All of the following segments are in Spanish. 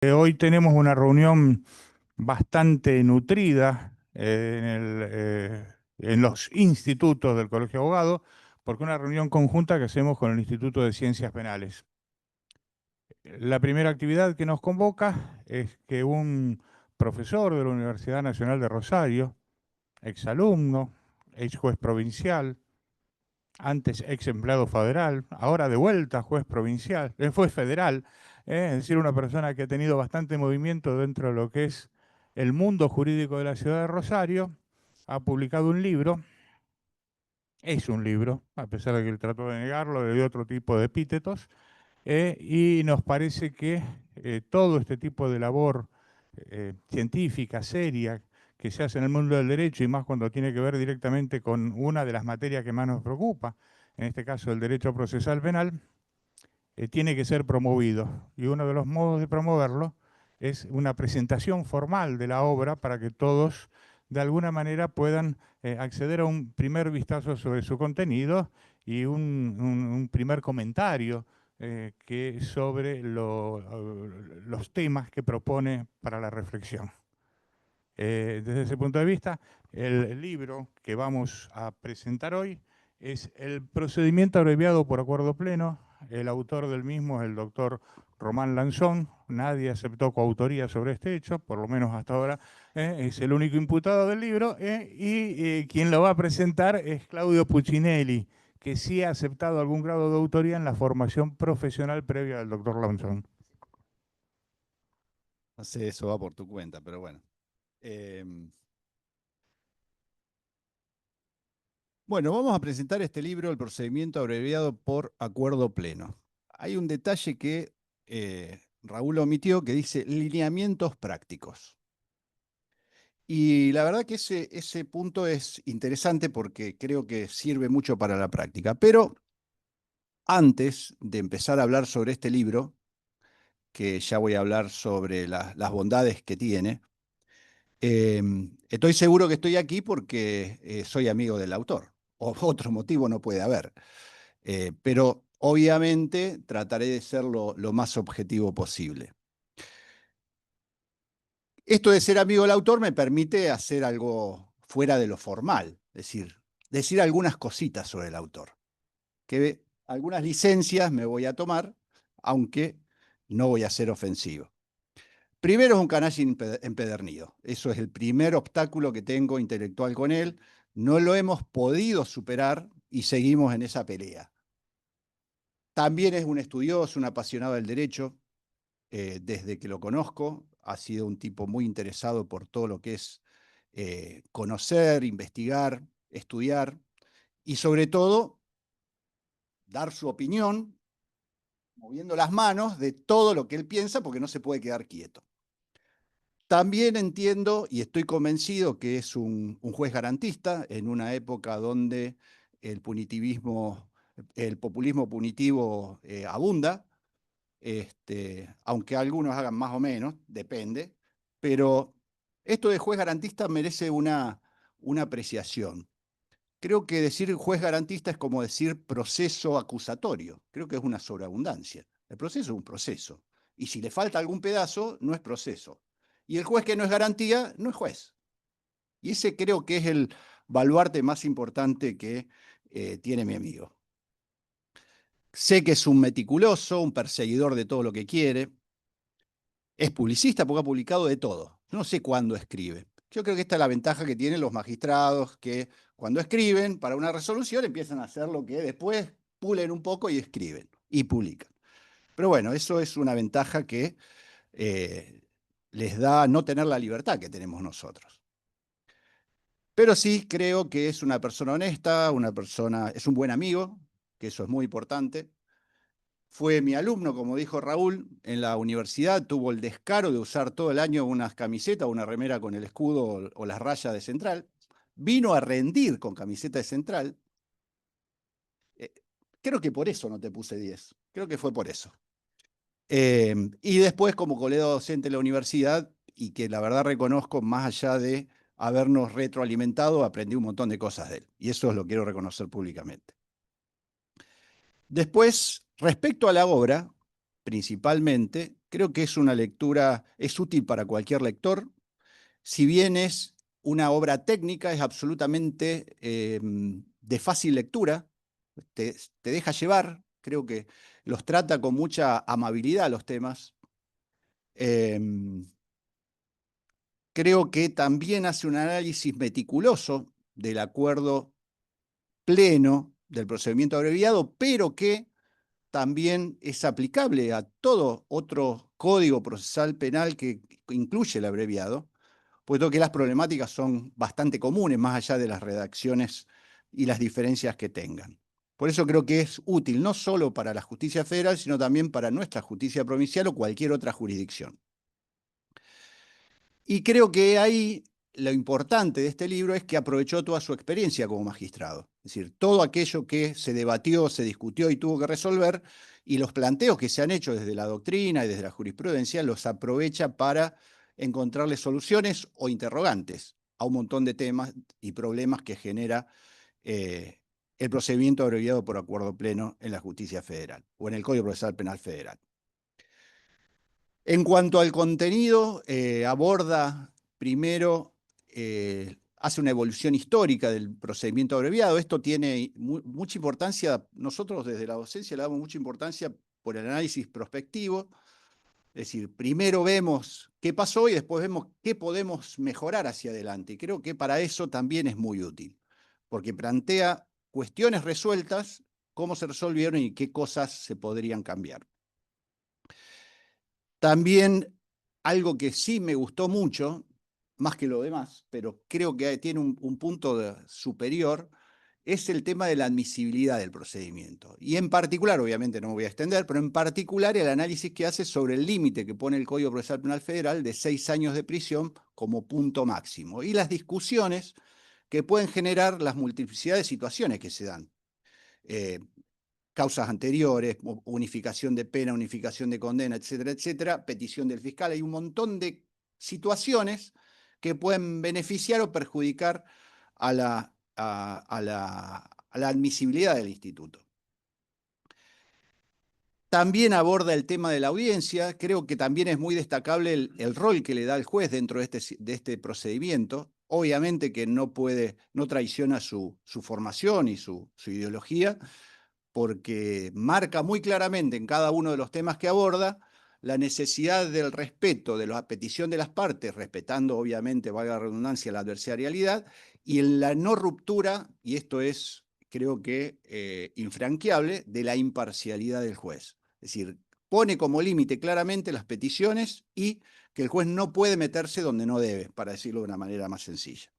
Hoy tenemos una reunión bastante nutrida en los institutos del Colegio de Abogados, porque una reunión conjunta que hacemos con el Instituto de Ciencias Penales. La primera actividad que nos convoca es que un profesor de la Universidad Nacional de Rosario, exalumno, ex juez provincial, antes ex empleado federal, ahora de vuelta juez provincial, juez federal, es decir, una persona que ha tenido bastante movimiento dentro de lo que es el mundo jurídico de la ciudad de Rosario, ha publicado un libro, es un libro, a pesar de que él trató de negarlo, le dio otro tipo de epítetos, y nos parece que todo este tipo de labor científica, seria, que se hace en el mundo del derecho y más cuando tiene que ver directamente con una de las materias que más nos preocupa, en este caso el derecho procesal penal, tiene que ser promovido. Y uno de los modos de promoverlo es una presentación formal de la obra para que todos de alguna manera puedan acceder a un primer vistazo sobre su contenido y un primer comentario que sobre los temas que propone para la reflexión. Desde ese punto de vista, el libro que vamos a presentar hoy es El procedimiento abreviado por acuerdo pleno. El autor del mismo es el doctor Román Lanzón. Nadie aceptó coautoría sobre este hecho, por lo menos hasta ahora. Es el único imputado del libro. Y quien lo va a presentar es Claudio Puccinelli, que sí ha aceptado algún grado de autoría en la formación profesional previa del doctor Lanzón. No sé, eso va por tu cuenta, pero bueno. Em, bueno, vamos a presentar este libro, El procedimiento abreviado por acuerdo pleno. Hay un detalle que Raúl omitió que dice lineamientos prácticos. Y la verdad que ese punto es interesante porque creo que sirve mucho para la práctica. Pero antes de empezar a hablar sobre este libro, que ya voy a hablar sobre las bondades que tiene, estoy seguro que estoy aquí porque soy amigo del autor. O otro motivo no puede haber. Pero obviamente trataré de ser lo más objetivo posible. Esto de ser amigo del autor me permite hacer algo fuera de lo formal, es decir algunas cositas sobre el autor. Que algunas licencias me voy a tomar, aunque no voy a ser ofensivo. Primero es un canalla empedernido. Eso es el primer obstáculo que tengo intelectual con él. No lo hemos podido superar y seguimos en esa pelea. También es un estudioso, un apasionado del derecho. Desde que lo conozco, ha sido un tipo muy interesado por todo lo que es conocer, investigar, estudiar y sobre todo dar su opinión, moviendo las manos de todo lo que él piensa porque no se puede quedar quieto. También entiendo y estoy convencido que es un juez garantista en una época donde el punitivismo, el populismo punitivo abunda, aunque algunos hagan más o menos, depende, pero esto de juez garantista merece una apreciación. Creo que decir juez garantista es como decir proceso acusatorio. Creo que es una sobreabundancia. El proceso es un proceso. Y si le falta algún pedazo, no es proceso. Y el juez que no es garantía, no es juez. Y ese creo que es el baluarte más importante que tiene mi amigo. Sé que es un meticuloso, un perseguidor de todo lo que quiere. Es publicista porque ha publicado de todo. No sé cuándo escribe. Yo creo que esta es la ventaja que tienen los magistrados, que cuando escriben para una resolución empiezan a hacer lo que después pulen un poco y escriben y publican. Pero bueno, eso es una ventaja que eh, les da no tener la libertad que tenemos nosotros. Pero sí creo que es una persona honesta, es un buen amigo, que eso es muy importante. Fue mi alumno, como dijo Raúl, en la universidad, tuvo el descaro de usar todo el año unas camisetas, una remera con el escudo o las rayas de Central. Vino a rendir con camiseta de Central. Eh, Creo que por eso no te puse 10. Creo que fue por eso. Y después, como colega docente de la universidad, y que la verdad reconozco, más allá de habernos retroalimentado, aprendí un montón de cosas de él. Y eso lo quiero reconocer públicamente. Después, respecto a la obra, principalmente, creo que es una lectura, es útil para cualquier lector. Si bien es una obra técnica, es absolutamente de fácil lectura, te deja llevar, creo que los trata con mucha amabilidad los temas. Creo que también hace un análisis meticuloso del acuerdo pleno del procedimiento abreviado, pero que también es aplicable a todo otro código procesal penal que incluye el abreviado, puesto que las problemáticas son bastante comunes, más allá de las redacciones y las diferencias que tengan. Por eso creo que es útil no solo para la justicia federal, sino también para nuestra justicia provincial o cualquier otra jurisdicción. Y creo que ahí lo importante de este libro es que aprovechó toda su experiencia como magistrado. Es decir, todo aquello que se debatió, se discutió y tuvo que resolver, y los planteos que se han hecho desde la doctrina y desde la jurisprudencia, los aprovecha para encontrarle soluciones o interrogantes a un montón de temas y problemas que genera el procedimiento abreviado por acuerdo pleno en la justicia federal o en el Código Procesal Penal Federal. En cuanto al contenido, aborda primero, hace una evolución histórica del procedimiento abreviado. Esto tiene mucha importancia, nosotros desde la docencia le damos mucha importancia por el análisis prospectivo, es decir, primero vemos qué pasó y después vemos qué podemos mejorar hacia adelante. Y creo que para eso también es muy útil, porque plantea cuestiones resueltas, cómo se resolvieron y qué cosas se podrían cambiar. También algo que sí me gustó mucho, más que lo demás, pero creo que tiene un punto superior, es el tema de la admisibilidad del procedimiento. Y en particular, obviamente no me voy a extender, pero en particular el análisis que hace sobre el límite que pone el Código Procesal Penal Federal de 6 años de prisión como punto máximo. Y las discusiones que pueden generar las multiplicidad de situaciones que se dan. Causas anteriores, unificación de pena, unificación de condena, etcétera, etcétera, petición del fiscal. Hay un montón de situaciones que pueden beneficiar o perjudicar a la admisibilidad del instituto. También aborda el tema de la audiencia. Creo que también es muy destacable el rol que le da el juez dentro de este procedimiento. Obviamente que no traiciona su formación y su ideología, porque marca muy claramente en cada uno de los temas que aborda la necesidad del respeto de la petición de las partes, respetando obviamente, valga la redundancia, la adversarialidad, y en la no ruptura, y esto es, creo que, infranqueable, de la imparcialidad del juez. Es decir, pone como límite claramente las peticiones y que el juez no puede meterse donde no debe, para decirlo de una manera más sencilla.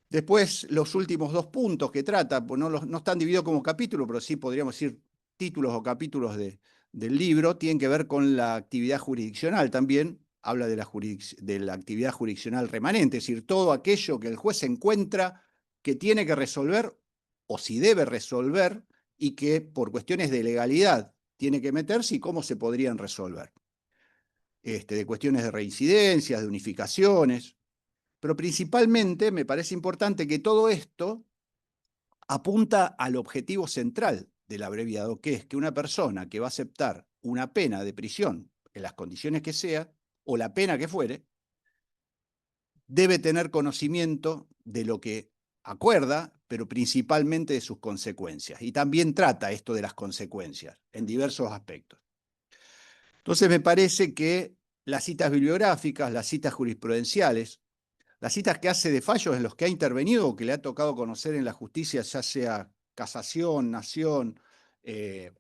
Después, los últimos 2 puntos que trata, pues no están divididos como capítulos, pero sí podríamos decir títulos o capítulos del libro, tienen que ver con la actividad jurisdiccional también. Habla de la actividad jurisdiccional remanente, es decir, todo aquello que el juez encuentra que tiene que resolver o si debe resolver y que por cuestiones de legalidad tiene que meterse y cómo se podrían resolver. De cuestiones de reincidencias, de unificaciones. Pero principalmente me parece importante que todo esto apunta al objetivo central del abreviado, que es que una persona que va a aceptar una pena de prisión en las condiciones que sea, o la pena que fuere, debe tener conocimiento de lo que acuerda, pero principalmente de sus consecuencias. Y también trata esto de las consecuencias en diversos aspectos. Entonces me parece que las citas bibliográficas, las citas jurisprudenciales, las citas que hace de fallos en los que ha intervenido o que le ha tocado conocer en la justicia, ya sea casación, nación,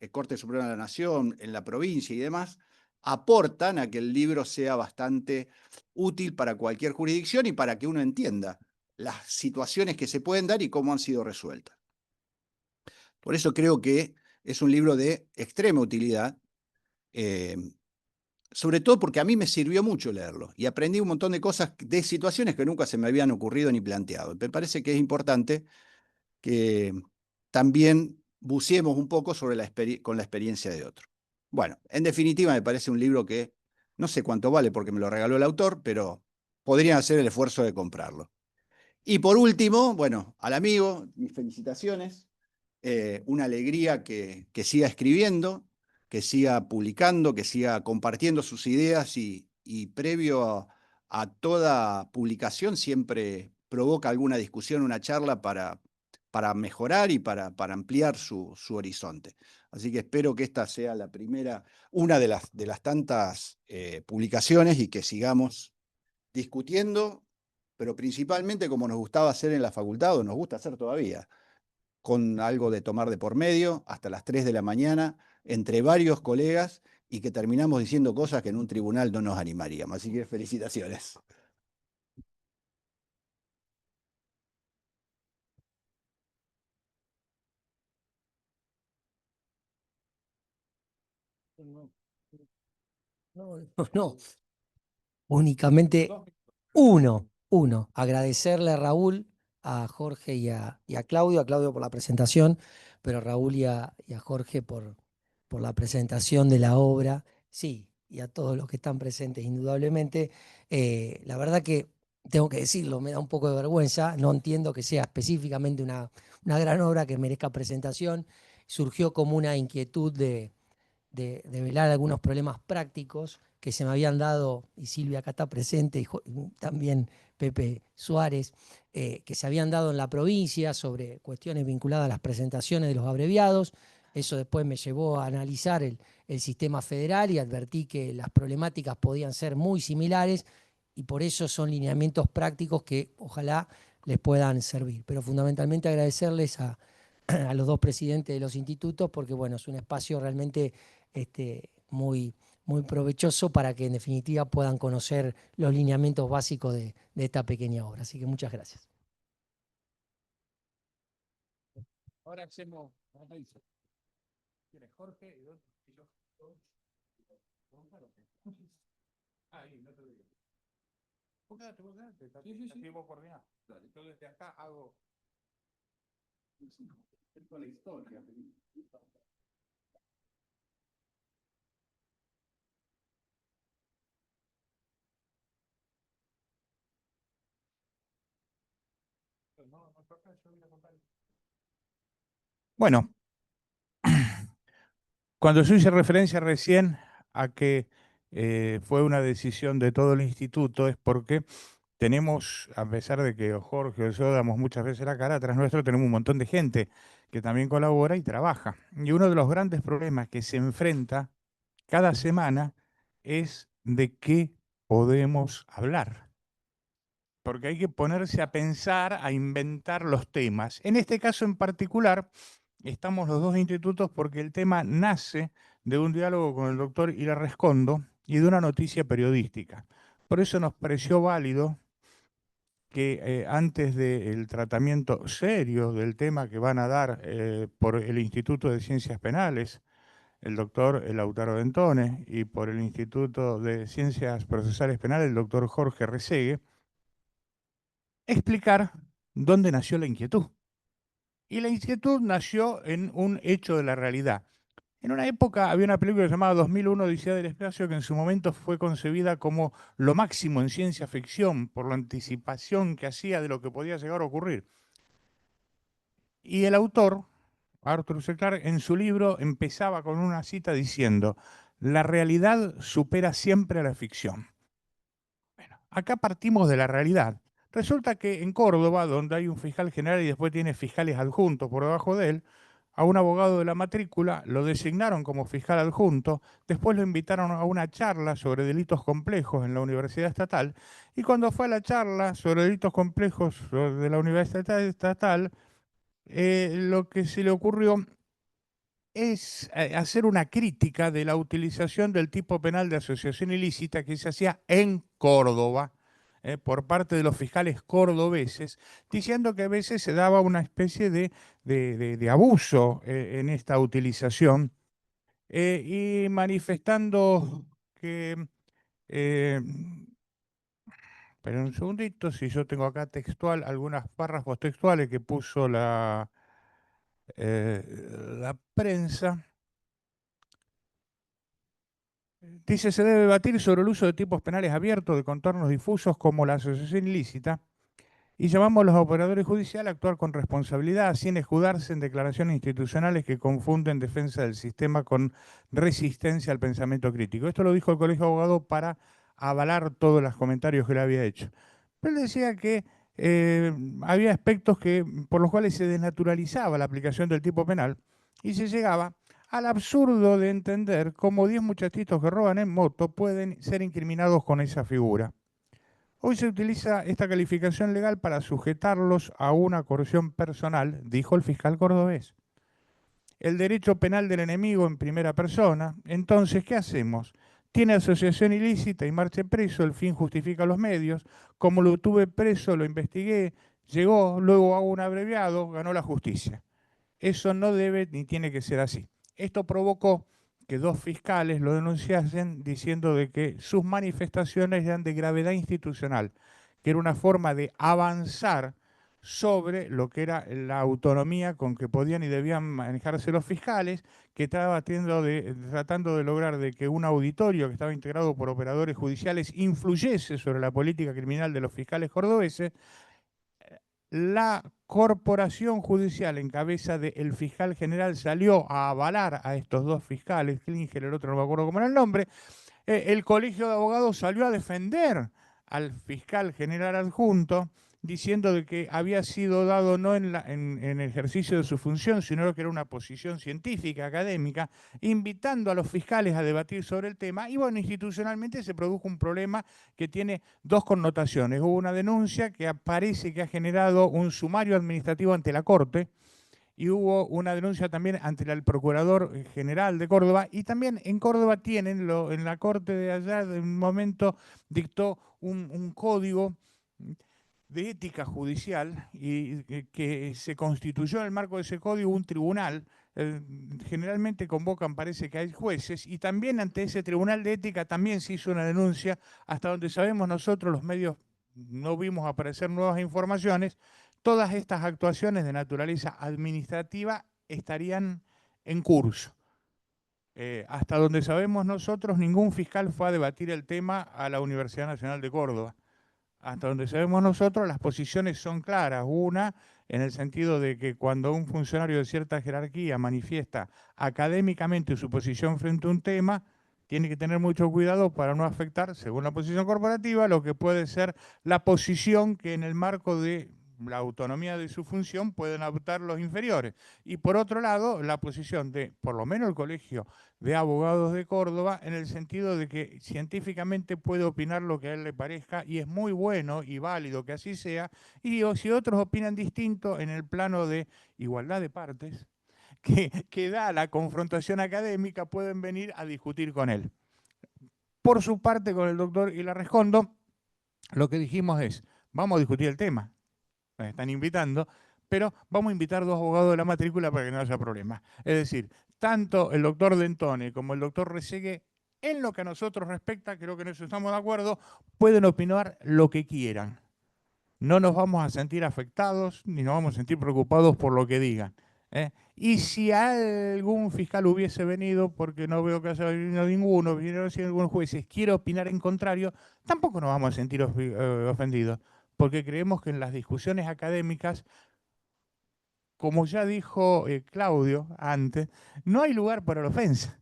Corte Suprema de la Nación, en la provincia y demás, aportan a que el libro sea bastante útil para cualquier jurisdicción y para que uno entienda las situaciones que se pueden dar y cómo han sido resueltas. Por eso creo que es un libro de extrema utilidad, sobre todo porque a mí me sirvió mucho leerlo y aprendí un montón de cosas, de situaciones que nunca se me habían ocurrido ni planteado. Me parece que es importante que también buceemos un poco con la experiencia de otro. Bueno, en definitiva me parece un libro que no sé cuánto vale porque me lo regaló el autor, pero podrían hacer el esfuerzo de comprarlo. Y por último, bueno, al amigo, mis felicitaciones, una alegría que siga escribiendo. que siga publicando, que siga compartiendo sus ideas y previo a toda publicación siempre provoca alguna discusión, una charla para mejorar y para ampliar su horizonte. Así que espero que esta sea la primera, una de las tantas publicaciones y que sigamos discutiendo, pero principalmente como nos gustaba hacer en la facultad, o nos gusta hacer todavía, con algo de tomar de por medio, hasta las 3 de la mañana, entre varios colegas, y que terminamos diciendo cosas que en un tribunal no nos animaríamos. Así que felicitaciones. No, no, no, no. Únicamente uno. Agradecerle a Raúl, a Jorge y a Claudio por la presentación, pero a Raúl y a Jorge por la presentación de la obra, sí, y a todos los que están presentes, indudablemente. La verdad que tengo que decirlo, me da un poco de vergüenza, no entiendo que sea específicamente una gran obra que merezca presentación. Surgió como una inquietud de velar algunos problemas prácticos que se me habían dado, y Silvia acá está presente, y también Pepe Suárez, que se habían dado en la provincia sobre cuestiones vinculadas a las presentaciones de los abreviados. Eso después me llevó a analizar el sistema federal y advertí que las problemáticas podían ser muy similares y por eso son lineamientos prácticos que ojalá les puedan servir. Pero fundamentalmente agradecerles a los dos presidentes de los institutos porque bueno, es un espacio realmente muy, muy provechoso para que en definitiva puedan conocer los lineamientos básicos de esta pequeña obra. Así que muchas gracias. Ahora hacemos, ¿quién es Jorge? ¿Y yo? Ahí, no te digo. Vos quedate, sí, sí, sí. Vos coordinás. Yo desde acá hago. Con la historia. Bueno, cuando yo hice referencia recién a que fue una decisión de todo el instituto, es porque tenemos, a pesar de que Jorge o yo damos muchas veces la cara, atrás nuestro tenemos un montón de gente que también colabora y trabaja. Y uno de los grandes problemas que se enfrenta cada semana es de qué podemos hablar. Porque hay que ponerse a pensar, a inventar los temas. En este caso en particular, estamos los dos institutos porque el tema nace de un diálogo con el doctor Ira Rescondo y de una noticia periodística. Por eso nos pareció válido que antes del tratamiento serio del tema que van a dar por el Instituto de Ciencias Penales, el doctor Lautaro Dentone, y por el Instituto de Ciencias Procesales Penales, el doctor Jorge Resegue, explicar dónde nació la inquietud. Y la inquietud nació en un hecho de la realidad. En una época había una película llamada 2001 Odisea del Espacio que en su momento fue concebida como lo máximo en ciencia ficción por la anticipación que hacía de lo que podía llegar a ocurrir. Y el autor, Arthur C. Clarke, en su libro empezaba con una cita diciendo, la realidad supera siempre a la ficción. Bueno, acá partimos de la realidad. Resulta que en Córdoba, donde hay un fiscal general y después tiene fiscales adjuntos por debajo de él, a un abogado de la matrícula lo designaron como fiscal adjunto, después lo invitaron a una charla sobre delitos complejos en la Universidad Estatal, y cuando fue a la charla sobre delitos complejos de la Universidad Estatal, lo que se le ocurrió es hacer una crítica de la utilización del tipo penal de asociación ilícita que se hacía en Córdoba por parte de los fiscales cordobeses, diciendo que a veces se daba una especie de abuso en esta utilización y manifestando que, eh, pero un segundito, si yo tengo acá textual, algunos párrafos textuales que puso eh, la prensa. Dice, se debe debatir sobre el uso de tipos penales abiertos de contornos difusos como la asociación ilícita Y llamamos a los operadores judiciales a actuar con responsabilidad, sin escudarse en declaraciones institucionales que confunden defensa del sistema con resistencia al pensamiento crítico. Esto lo dijo el Colegio de Abogados para avalar todos los comentarios que le había hecho. Pero él decía que había aspectos por los cuales se desnaturalizaba la aplicación del tipo penal y se llegaba al absurdo de entender cómo 10 muchachitos que roban en moto pueden ser incriminados con esa figura. Hoy se utiliza esta calificación legal para sujetarlos a una coerción personal, dijo el fiscal cordobés. El derecho penal del enemigo en primera persona. Entonces, ¿qué hacemos? Tiene asociación ilícita y marche preso, el fin justifica los medios. Como lo tuve preso, lo investigué, llegó, luego hago un abreviado, ganó la justicia. Eso no debe ni tiene que ser así. Esto provocó que 2 fiscales lo denunciasen diciendo de que sus manifestaciones eran de gravedad institucional, que era una forma de avanzar sobre lo que era la autonomía con que podían y debían manejarse los fiscales, que estaba tratando de lograr de que un auditorio que estaba integrado por operadores judiciales influyese sobre la política criminal de los fiscales cordobeses. La corporación judicial en cabeza del fiscal general salió a avalar a estos 2 fiscales, Klinger, el otro no me acuerdo cómo era el nombre. El Colegio de Abogados salió a defender al fiscal general adjunto, diciendo de que había sido dado no en ejercicio de su función, sino que era una posición científica, académica, invitando a los fiscales a debatir sobre el tema. Y bueno, institucionalmente se produjo un problema que tiene 2 connotaciones. Hubo una denuncia que parece que ha generado un sumario administrativo ante la Corte, y hubo una denuncia también ante el Procurador General de Córdoba, y también en Córdoba tienen, en la Corte de allá, de un momento dictó un código de ética judicial y que se constituyó en el marco de ese código un tribunal. Generalmente convocan, parece que hay jueces, y también ante ese tribunal de ética también se hizo una denuncia. Hasta donde sabemos nosotros, los medios no vimos aparecer nuevas informaciones. Todas estas actuaciones de naturaleza administrativa estarían en curso. Hasta donde sabemos nosotros, ningún fiscal fue a debatir el tema a la Universidad Nacional de Córdoba. Hasta donde sabemos nosotros, las posiciones son claras. Una, en el sentido de que cuando un funcionario de cierta jerarquía manifiesta académicamente su posición frente a un tema, tiene que tener mucho cuidado para no afectar, según la posición corporativa, lo que puede ser la posición que en el marco de la autonomía de su función pueden adoptar los inferiores. Y por otro lado, la posición de, por lo menos el Colegio de Abogados de Córdoba, en el sentido de que científicamente puede opinar lo que a él le parezca, y es muy bueno y válido que así sea, y si otros opinan distinto en el plano de igualdad de partes, que da la confrontación académica, pueden venir a discutir con él. Por su parte, con el doctor Ilarrescondo, lo que dijimos es, vamos a discutir el tema, nos están invitando, pero vamos a invitar 2 abogados de la matrícula para que no haya problema. Es decir, tanto el doctor Dentone como el doctor Resegue, en lo que a nosotros respecta, creo que en eso estamos de acuerdo, pueden opinar lo que quieran. No nos vamos a sentir afectados ni nos vamos a sentir preocupados por lo que digan. Y si algún fiscal hubiese venido, porque no veo que haya venido ninguno, vinieron algunos jueces, quiere opinar en contrario, tampoco nos vamos a sentir ofendidos, porque creemos que en las discusiones académicas, como ya dijo Claudio antes, no hay lugar para la ofensa.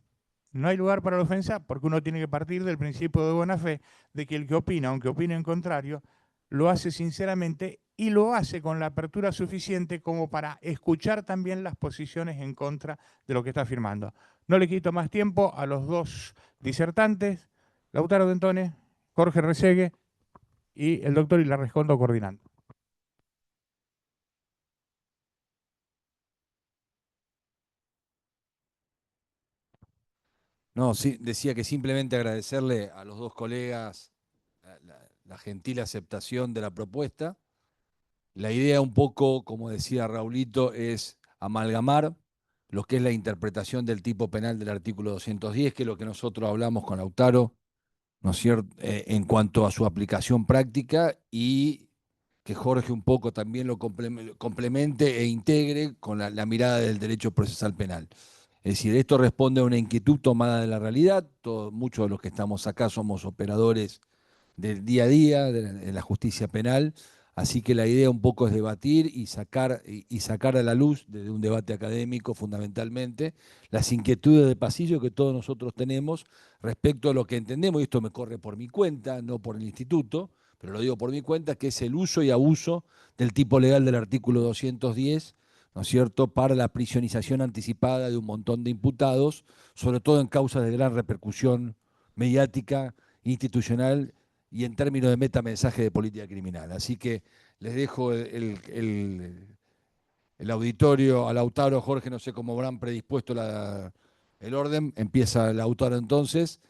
No hay lugar para la ofensa porque uno tiene que partir del principio de buena fe de que el que opina, aunque opine en contrario, lo hace sinceramente y lo hace con la apertura suficiente como para escuchar también las posiciones en contra de lo que está afirmando. No le quito más tiempo a los 2 disertantes, Lautaro Dentone, Jorge Resegue y el doctor Ilarrescondo coordinando. No, sí, decía que simplemente agradecerle a los 2 colegas la gentil aceptación de la propuesta. La idea un poco, como decía Raulito, es amalgamar lo que es la interpretación del tipo penal del artículo 210, que es lo que nosotros hablamos con Lautaro, ¿no es cierto?, en cuanto a su aplicación práctica, y que Jorge un poco también lo complemente e integre con la mirada del derecho procesal penal. Es decir, esto responde a una inquietud tomada de la realidad. Muchos de los que estamos acá somos operadores del día a día de la justicia penal. Así que la idea un poco es debatir y sacar a la luz, desde un debate académico fundamentalmente, las inquietudes de pasillo que todos nosotros tenemos respecto a lo que entendemos, y esto me corre por mi cuenta, no por el instituto, pero lo digo por mi cuenta, que es el uso y abuso del tipo legal del artículo 210, ¿no es cierto?, para la prisionización anticipada de un montón de imputados, sobre todo en causas de gran repercusión mediática, institucional y en términos de metamensaje de política criminal. Así que les dejo el auditorio a Lautaro. Jorge, no sé cómo habrán predispuesto el orden. Empieza Lautaro entonces.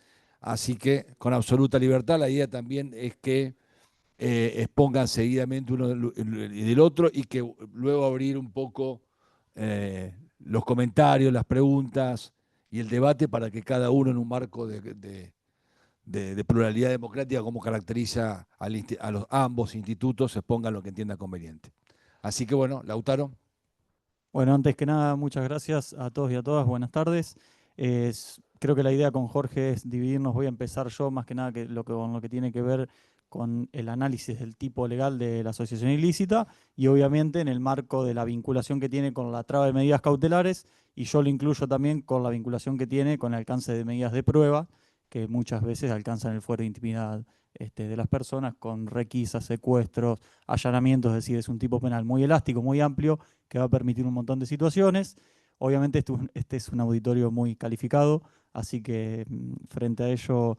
Así que con absoluta libertad, la idea también es que expongan seguidamente uno y del otro y que luego abrir un poco los comentarios, las preguntas y el debate para que cada uno en un marco de pluralidad democrática, como caracteriza a los ambos institutos, expongan lo que entiendan conveniente. Así que bueno, Lautaro. Bueno, antes que nada, muchas gracias a todos y a todas. Buenas tardes. Creo que la idea con Jorge es dividirnos. Voy a empezar yo, más que nada, con lo que tiene que ver con el análisis del tipo legal de la asociación ilícita y obviamente en el marco de la vinculación que tiene con la traba de medidas cautelares, y yo lo incluyo también con la vinculación que tiene con el alcance de medidas de prueba, que muchas veces alcanzan el fuero de intimidad de las personas con requisas, secuestros, allanamientos. Es decir, es un tipo penal muy elástico, muy amplio, que va a permitir un montón de situaciones. Obviamente este es un auditorio muy calificado, así que frente a ello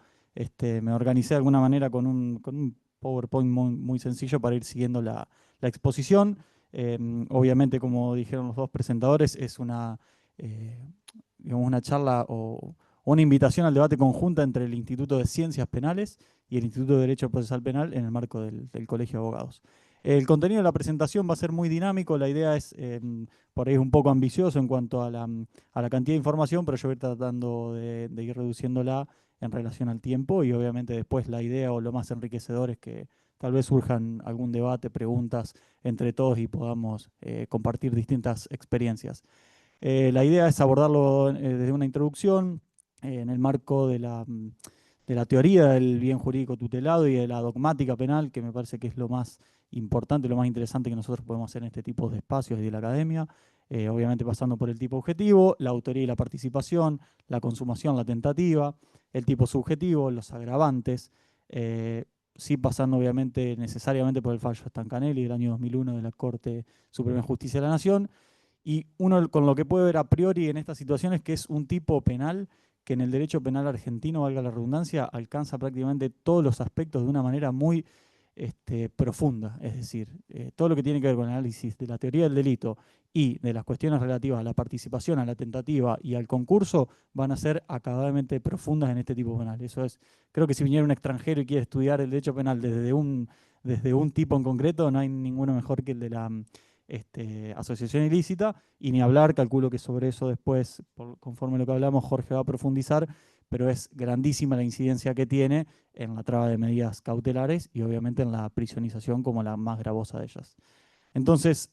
me organicé de alguna manera con un PowerPoint muy sencillo para ir siguiendo la exposición. Obviamente, como dijeron los dos presentadores, es digamos, una charla o una invitación al debate conjunta entre el Instituto de Ciencias Penales y el Instituto de Derecho Procesal Penal en el marco del Colegio de Abogados. El contenido de la presentación va a ser muy dinámico. La idea es, por ahí es un poco ambicioso en cuanto a la cantidad de información, pero yo voy a ir tratando de ir reduciéndola en relación al tiempo, y obviamente después la idea o lo más enriquecedor es que tal vez surjan algún debate, preguntas entre todos y podamos compartir distintas experiencias. La idea es abordarlo desde una introducción, en el marco de la teoría del bien jurídico tutelado y de la dogmática penal, que me parece que es lo más importante, lo más interesante que nosotros podemos hacer en este tipo de espacios y de la academia. Obviamente pasando por el tipo objetivo, la autoría y la participación, la consumación, la tentativa, el tipo subjetivo, los agravantes, sí pasando obviamente necesariamente por el fallo Stancanelli del año 2001 de la Corte Suprema de Justicia de la Nación. Y uno con lo que puede ver a priori en esta situación es que es un tipo penal que en el derecho penal argentino, valga la redundancia, alcanza prácticamente todos los aspectos de una manera muy profunda. Es decir, todo lo que tiene que ver con el análisis de la teoría del delito y de las cuestiones relativas a la participación, a la tentativa y al concurso van a ser acabadamente profundas en este tipo penal. Eso es, creo que si viniera un extranjero y quiere estudiar el derecho penal desde un tipo en concreto, no hay ninguno mejor que el de la asociación ilícita, y ni hablar, calculo que sobre eso después, conforme lo que hablamos, Jorge va a profundizar, pero es grandísima la incidencia que tiene en la traba de medidas cautelares y obviamente en la prisionización como la más gravosa de ellas. Entonces,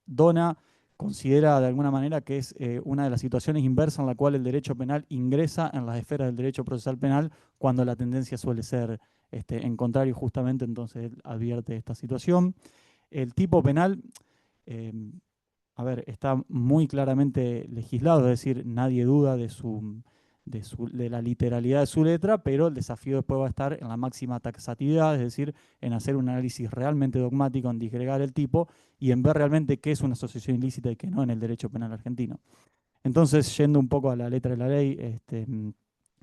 Dona considera de alguna manera que es una de las situaciones inversas en la cual el derecho penal ingresa en las esferas del derecho procesal penal cuando la tendencia suele ser en contrario, justamente. Entonces él advierte esta situación. El tipo penal, está muy claramente legislado, es decir, nadie duda de la literalidad de su letra, pero el desafío después va a estar en la máxima taxatividad, es decir, en hacer un análisis realmente dogmático, en disgregar el tipo y en ver realmente qué es una asociación ilícita y qué no en el derecho penal argentino. Entonces, yendo un poco a la letra de la ley,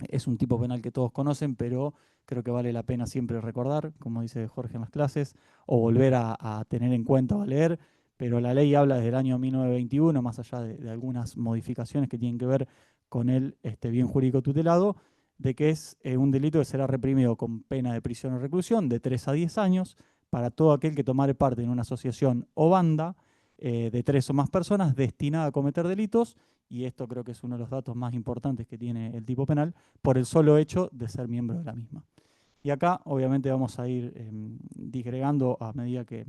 es un tipo penal que todos conocen, pero creo que vale la pena siempre recordar, como dice Jorge en las clases, o volver a tener en cuenta o a leer. Pero la ley habla desde el año 1921, más allá de algunas modificaciones que tienen que ver con el bien jurídico tutelado, de que es un delito que será reprimido con pena de prisión o reclusión de 3 a 10 años para todo aquel que tomare parte en una asociación o banda de 3 o más personas destinada a cometer delitos, y esto creo que es uno de los datos más importantes que tiene el tipo penal, por el solo hecho de ser miembro de la misma. Y acá obviamente vamos a ir disgregando a medida que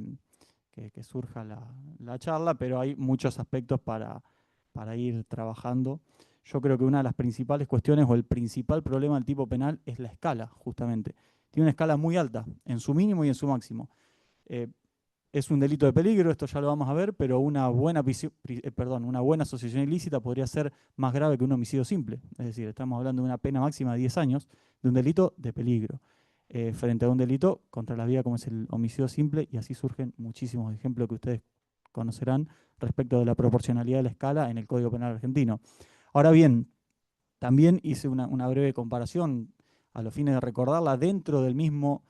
surja la charla, pero hay muchos aspectos para ir trabajando. Yo creo que una de las principales cuestiones o el principal problema del tipo penal es la escala, justamente. Tiene una escala muy alta, en su mínimo y en su máximo. Es un delito de peligro, esto ya lo vamos a ver, pero una buena asociación ilícita podría ser más grave que un homicidio simple. Es decir, estamos hablando de una pena máxima de 10 años de un delito de peligro, frente a un delito contra la vida como es el homicidio simple, y así surgen muchísimos ejemplos que ustedes conocerán respecto de la proporcionalidad de la escala en el Código Penal argentino. Ahora bien, también hice una breve comparación a los fines de recordarla dentro del mismo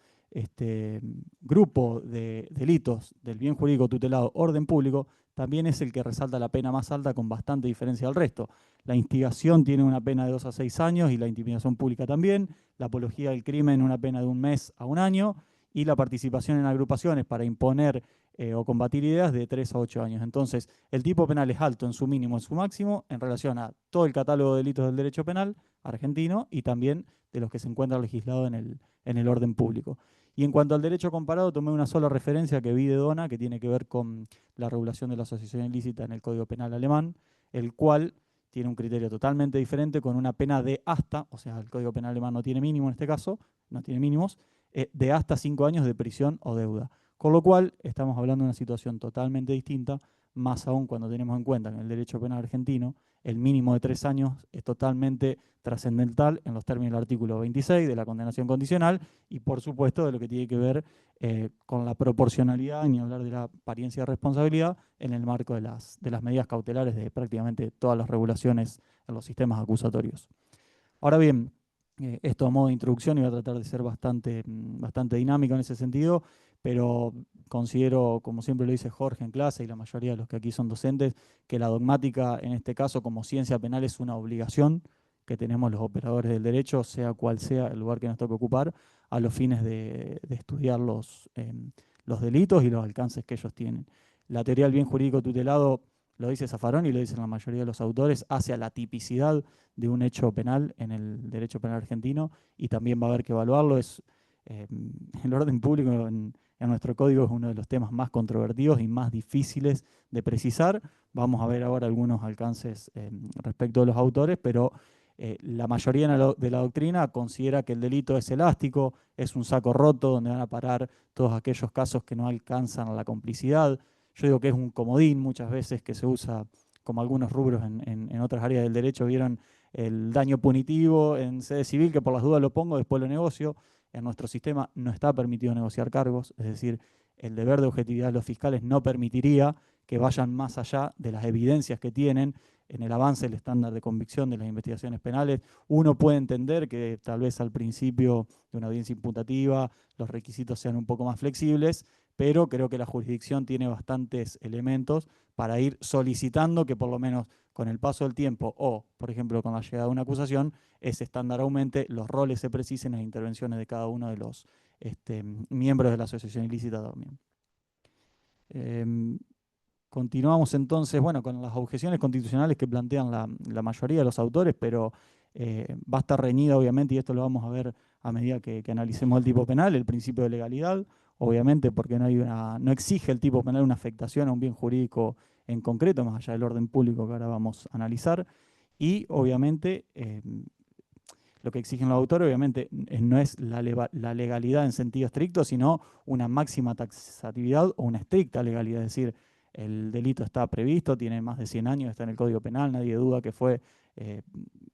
grupo de delitos del bien jurídico tutelado orden público. También es el que resalta la pena más alta con bastante diferencia del resto. La instigación tiene una pena de 2 a 6 años y la intimidación pública también. La apología del crimen una pena de 1 mes a 1 año, y la participación en agrupaciones para imponer o combatir ideas de 3 a 8 años. Entonces, el tipo penal es alto en su mínimo, en su máximo, en relación a todo el catálogo de delitos del derecho penal argentino y también de los que se encuentran legislados en el orden público. Y en cuanto al derecho comparado, tomé una sola referencia que vi de Dona, que tiene que ver con la regulación de la asociación ilícita en el Código Penal alemán, el cual tiene un criterio totalmente diferente, con una pena de hasta, o sea, el Código Penal alemán no tiene mínimo en este caso, no tiene mínimos, de hasta 5 años de prisión o deuda. Con lo cual, estamos hablando de una situación totalmente distinta, más aún cuando tenemos en cuenta que en el derecho penal argentino el mínimo de 3 años es totalmente trascendental en los términos del artículo 26 de la condenación condicional, y por supuesto de lo que tiene que ver con la proporcionalidad, ni hablar de la apariencia de responsabilidad en el marco de las medidas cautelares de prácticamente todas las regulaciones en los sistemas acusatorios. Ahora bien, esto a modo de introducción, y voy a tratar de ser bastante dinámico en ese sentido, pero considero, como siempre lo dice Jorge en clase y la mayoría de los que aquí son docentes, que la dogmática en este caso como ciencia penal es una obligación que tenemos los operadores del derecho, sea cual sea el lugar que nos toque ocupar, a los fines de estudiar los delitos y los alcances que ellos tienen. La teoría del bien jurídico tutelado, lo dice Zaffaroni y lo dicen la mayoría de los autores, hace a la tipicidad de un hecho penal en el derecho penal argentino, y también va a haber que evaluarlo. El orden público en nuestro código es uno de los temas más controvertidos y más difíciles de precisar. Vamos a ver ahora algunos alcances respecto de los autores, pero la mayoría de la doctrina considera que el delito es elástico, es un saco roto donde van a parar todos aquellos casos que no alcanzan a la complicidad. Yo digo que es un comodín muchas veces que se usa, como algunos rubros en otras áreas del derecho vieron el daño punitivo en sede civil, que por las dudas lo pongo, después lo negocio. En nuestro sistema no está permitido negociar cargos, es decir, el deber de objetividad de los fiscales no permitiría que vayan más allá de las evidencias que tienen en el avance del estándar de convicción de las investigaciones penales. Uno puede entender que tal vez al principio de una audiencia imputativa los requisitos sean un poco más flexibles, pero creo que la jurisdicción tiene bastantes elementos para ir solicitando que por lo menos con el paso del tiempo o, por ejemplo, con la llegada de una acusación, ese estándar aumente, los roles se precisen, las intervenciones de cada uno de los miembros de la asociación ilícita también. Continuamos entonces, bueno, con las objeciones constitucionales que plantean la mayoría de los autores, pero va a estar reñida obviamente, y esto lo vamos a ver a medida que analicemos el tipo penal, el principio de legalidad, obviamente porque no exige el tipo penal una afectación a un bien jurídico en concreto, más allá del orden público que ahora vamos a analizar, y obviamente lo que exigen los autores obviamente no es la legalidad en sentido estricto, sino una máxima taxatividad o una estricta legalidad, es decir, el delito está previsto, tiene más de 100 años, está en el Código Penal, nadie duda que fue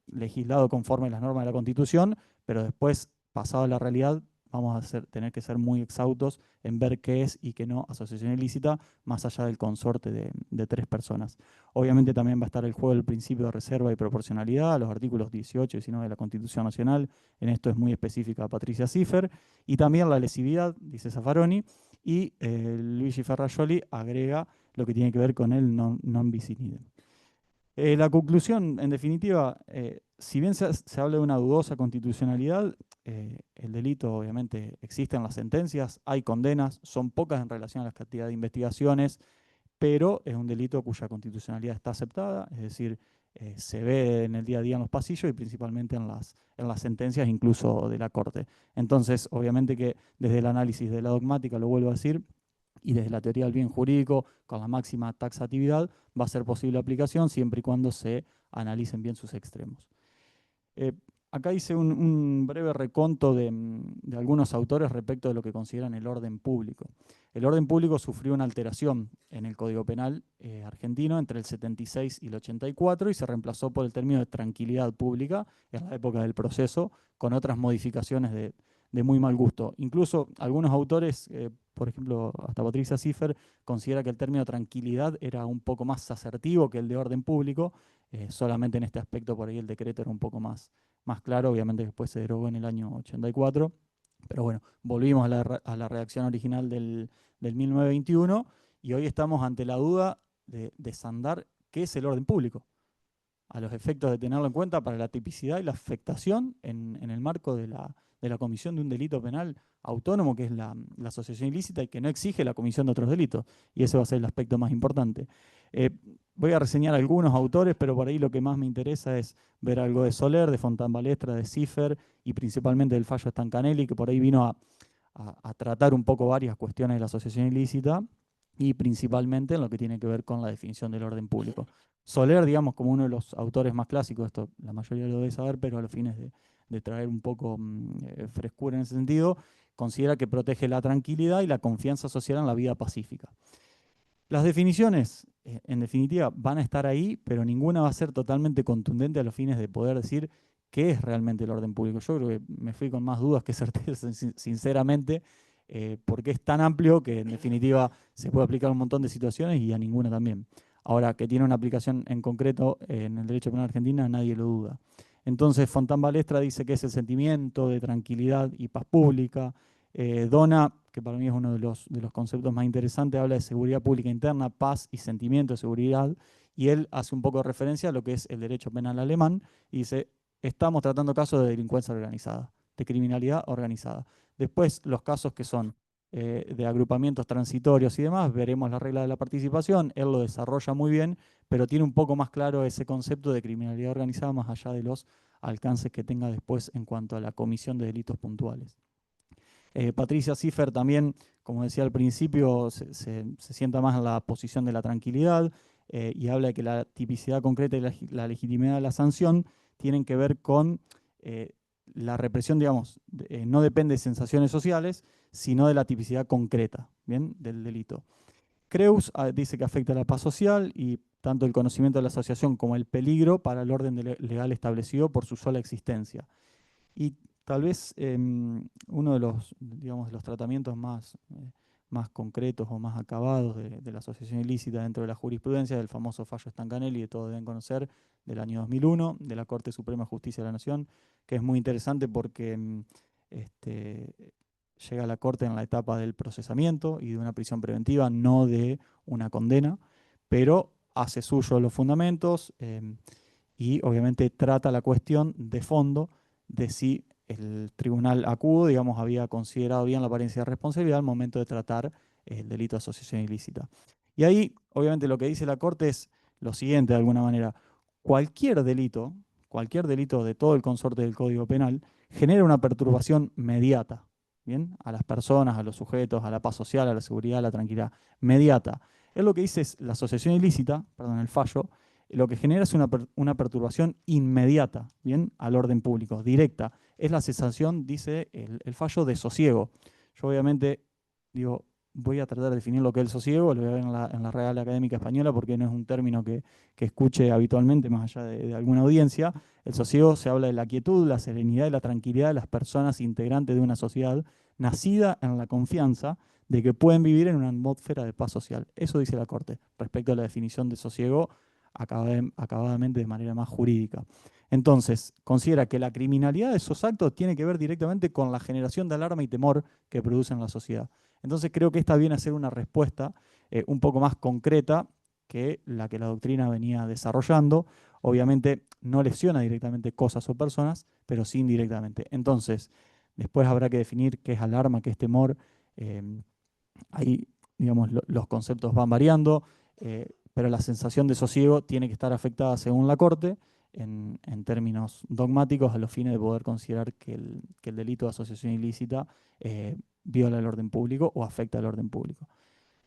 legislado conforme a las normas de la Constitución, pero después, pasado a la realidad, vamos a tener que ser muy exhaustos en ver qué es y qué no asociación ilícita, más allá del consorte de 3 personas. Obviamente también va a estar el juego del principio de reserva y proporcionalidad, los artículos 18 y 19 de la Constitución Nacional, en esto es muy específica Patricia Ciffer, y también la lesividad, dice Zaffaroni, y Luigi Ferrajoli agrega lo que tiene que ver con el non bis in idem. La conclusión, en definitiva, si bien se habla de una dudosa constitucionalidad, el delito obviamente existe en las sentencias, hay condenas, son pocas en relación a la cantidad de investigaciones, pero es un delito cuya constitucionalidad está aceptada, es decir, se ve en el día a día en los pasillos y principalmente en las sentencias incluso de la Corte. Entonces, obviamente que desde el análisis de la dogmática, lo vuelvo a decir, y desde la teoría del bien jurídico, con la máxima taxatividad, va a ser posible aplicación siempre y cuando se analicen bien sus extremos. Acá hice un breve reconto de algunos autores respecto de lo que consideran el orden público. El orden público sufrió una alteración en el Código Penal argentino entre el 76 y el 84 y se reemplazó por el término de tranquilidad pública en la época del proceso, con otras modificaciones de muy mal gusto. Incluso algunos autores, por ejemplo, hasta Patricia Ziffer, considera que el término tranquilidad era un poco más asertivo que el de orden público, solamente en este aspecto por ahí el decreto era un poco más claro, obviamente después se derogó en el año 84, pero bueno, volvimos a la redacción original del 1921 y hoy estamos ante la duda de desandar qué es el orden público, a los efectos de tenerlo en cuenta para la tipicidad y la afectación en el marco de la comisión de un delito penal autónomo, que es la asociación ilícita y que no exige la comisión de otros delitos. Y ese va a ser el aspecto más importante. Voy a reseñar algunos autores, pero por ahí lo que más me interesa es ver algo de Soler, de Fontaine-Balestra, de Ziffer y principalmente del fallo Stancanelli, que por ahí vino a tratar un poco varias cuestiones de la asociación ilícita y principalmente en lo que tiene que ver con la definición del orden público. Soler, digamos, como uno de los autores más clásicos, esto la mayoría lo debe saber, pero a los fines de traer un poco frescura en ese sentido, considera que protege la tranquilidad y la confianza social en la vida pacífica. Las definiciones, en definitiva, van a estar ahí, pero ninguna va a ser totalmente contundente a los fines de poder decir qué es realmente el orden público. Yo creo que me fui con más dudas que certezas, sinceramente, porque es tan amplio que en definitiva se puede aplicar a un montón de situaciones y a ninguna también. Ahora, que tiene una aplicación en concreto en el derecho penal argentino, nadie lo duda. Entonces, Fontaine-Balestra dice que es el sentimiento de tranquilidad y paz pública. Dona, que para mí es uno de los conceptos más interesantes, habla de seguridad pública interna, paz y sentimiento de seguridad, y él hace un poco de referencia a lo que es el derecho penal alemán, y dice, estamos tratando casos de delincuencia organizada, de criminalidad organizada. Después, los casos que son de agrupamientos transitorios y demás, veremos la regla de la participación, él lo desarrolla muy bien, pero tiene un poco más claro ese concepto de criminalidad organizada más allá de los alcances que tenga después en cuanto a la comisión de delitos puntuales. Patricia Ziffer también, como decía al principio, se sienta más en la posición de la tranquilidad y habla de que la tipicidad concreta y la legitimidad de la sanción tienen que ver con la represión, digamos, no depende de sensaciones sociales, sino de la tipicidad concreta, ¿bien?, del delito. Creus dice que afecta a la paz social y tanto el conocimiento de la asociación como el peligro para el orden legal establecido por su sola existencia. Y tal vez uno de los, digamos, de los tratamientos más concretos o más acabados de la asociación ilícita dentro de la jurisprudencia del famoso fallo Stancanelli, que todos deben conocer, del año 2001, de la Corte Suprema de Justicia de la Nación, que es muy interesante porque llega a la Corte en la etapa del procesamiento y de una prisión preventiva, no de una condena, pero hace suyo los fundamentos y obviamente trata la cuestión de fondo de si el tribunal acudo, digamos, había considerado bien la apariencia de responsabilidad al momento de tratar el delito de asociación ilícita. Y ahí, obviamente, lo que dice la Corte es lo siguiente, de alguna manera. Cualquier delito de todo el consorte del Código Penal, genera una perturbación mediata, ¿bien?, a las personas, a los sujetos, a la paz social, a la seguridad, a la tranquilidad, mediata. Es lo que dice es la asociación ilícita, perdón, el fallo, lo que genera es una perturbación inmediata, ¿bien?, al orden público, directa. Es la sensación, dice el fallo, de sosiego. Yo obviamente digo, voy a tratar de definir lo que es el sosiego, lo voy a ver en la Real Académica Española porque no es un término que escuche habitualmente más allá de alguna audiencia. El sosiego se habla de la quietud, la serenidad y la tranquilidad de las personas integrantes de una sociedad nacida en la confianza de que pueden vivir en una atmósfera de paz social. Eso dice la Corte respecto a la definición de sosiego acabadamente de manera más jurídica. Entonces, considera que la criminalidad de esos actos tiene que ver directamente con la generación de alarma y temor que produce en la sociedad. Entonces creo que esta viene a ser una respuesta un poco más concreta que la doctrina venía desarrollando. Obviamente no lesiona directamente cosas o personas, pero sí indirectamente. Entonces, después habrá que definir qué es alarma, qué es temor. Ahí, digamos, los conceptos van variando, pero la sensación de sosiego tiene que estar afectada según la Corte, en términos dogmáticos, a los fines de poder considerar que el delito de asociación ilícita viola el orden público o afecta al orden público.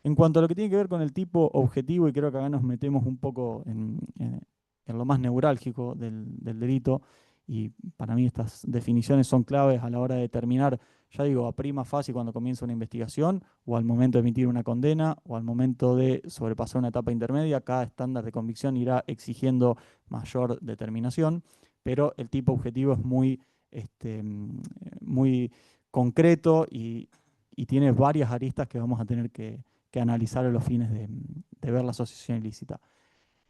En cuanto a lo que tiene que ver con el tipo objetivo, y creo que acá nos metemos un poco en lo más neurálgico del delito, y para mí estas definiciones son claves a la hora de determinar, ya digo, a prima facie cuando comienza una investigación, o al momento de emitir una condena, o al momento de sobrepasar una etapa intermedia. Cada estándar de convicción irá exigiendo mayor determinación, pero el tipo objetivo es muy concreto y tiene varias aristas que vamos a tener que analizar a los fines de ver la asociación ilícita.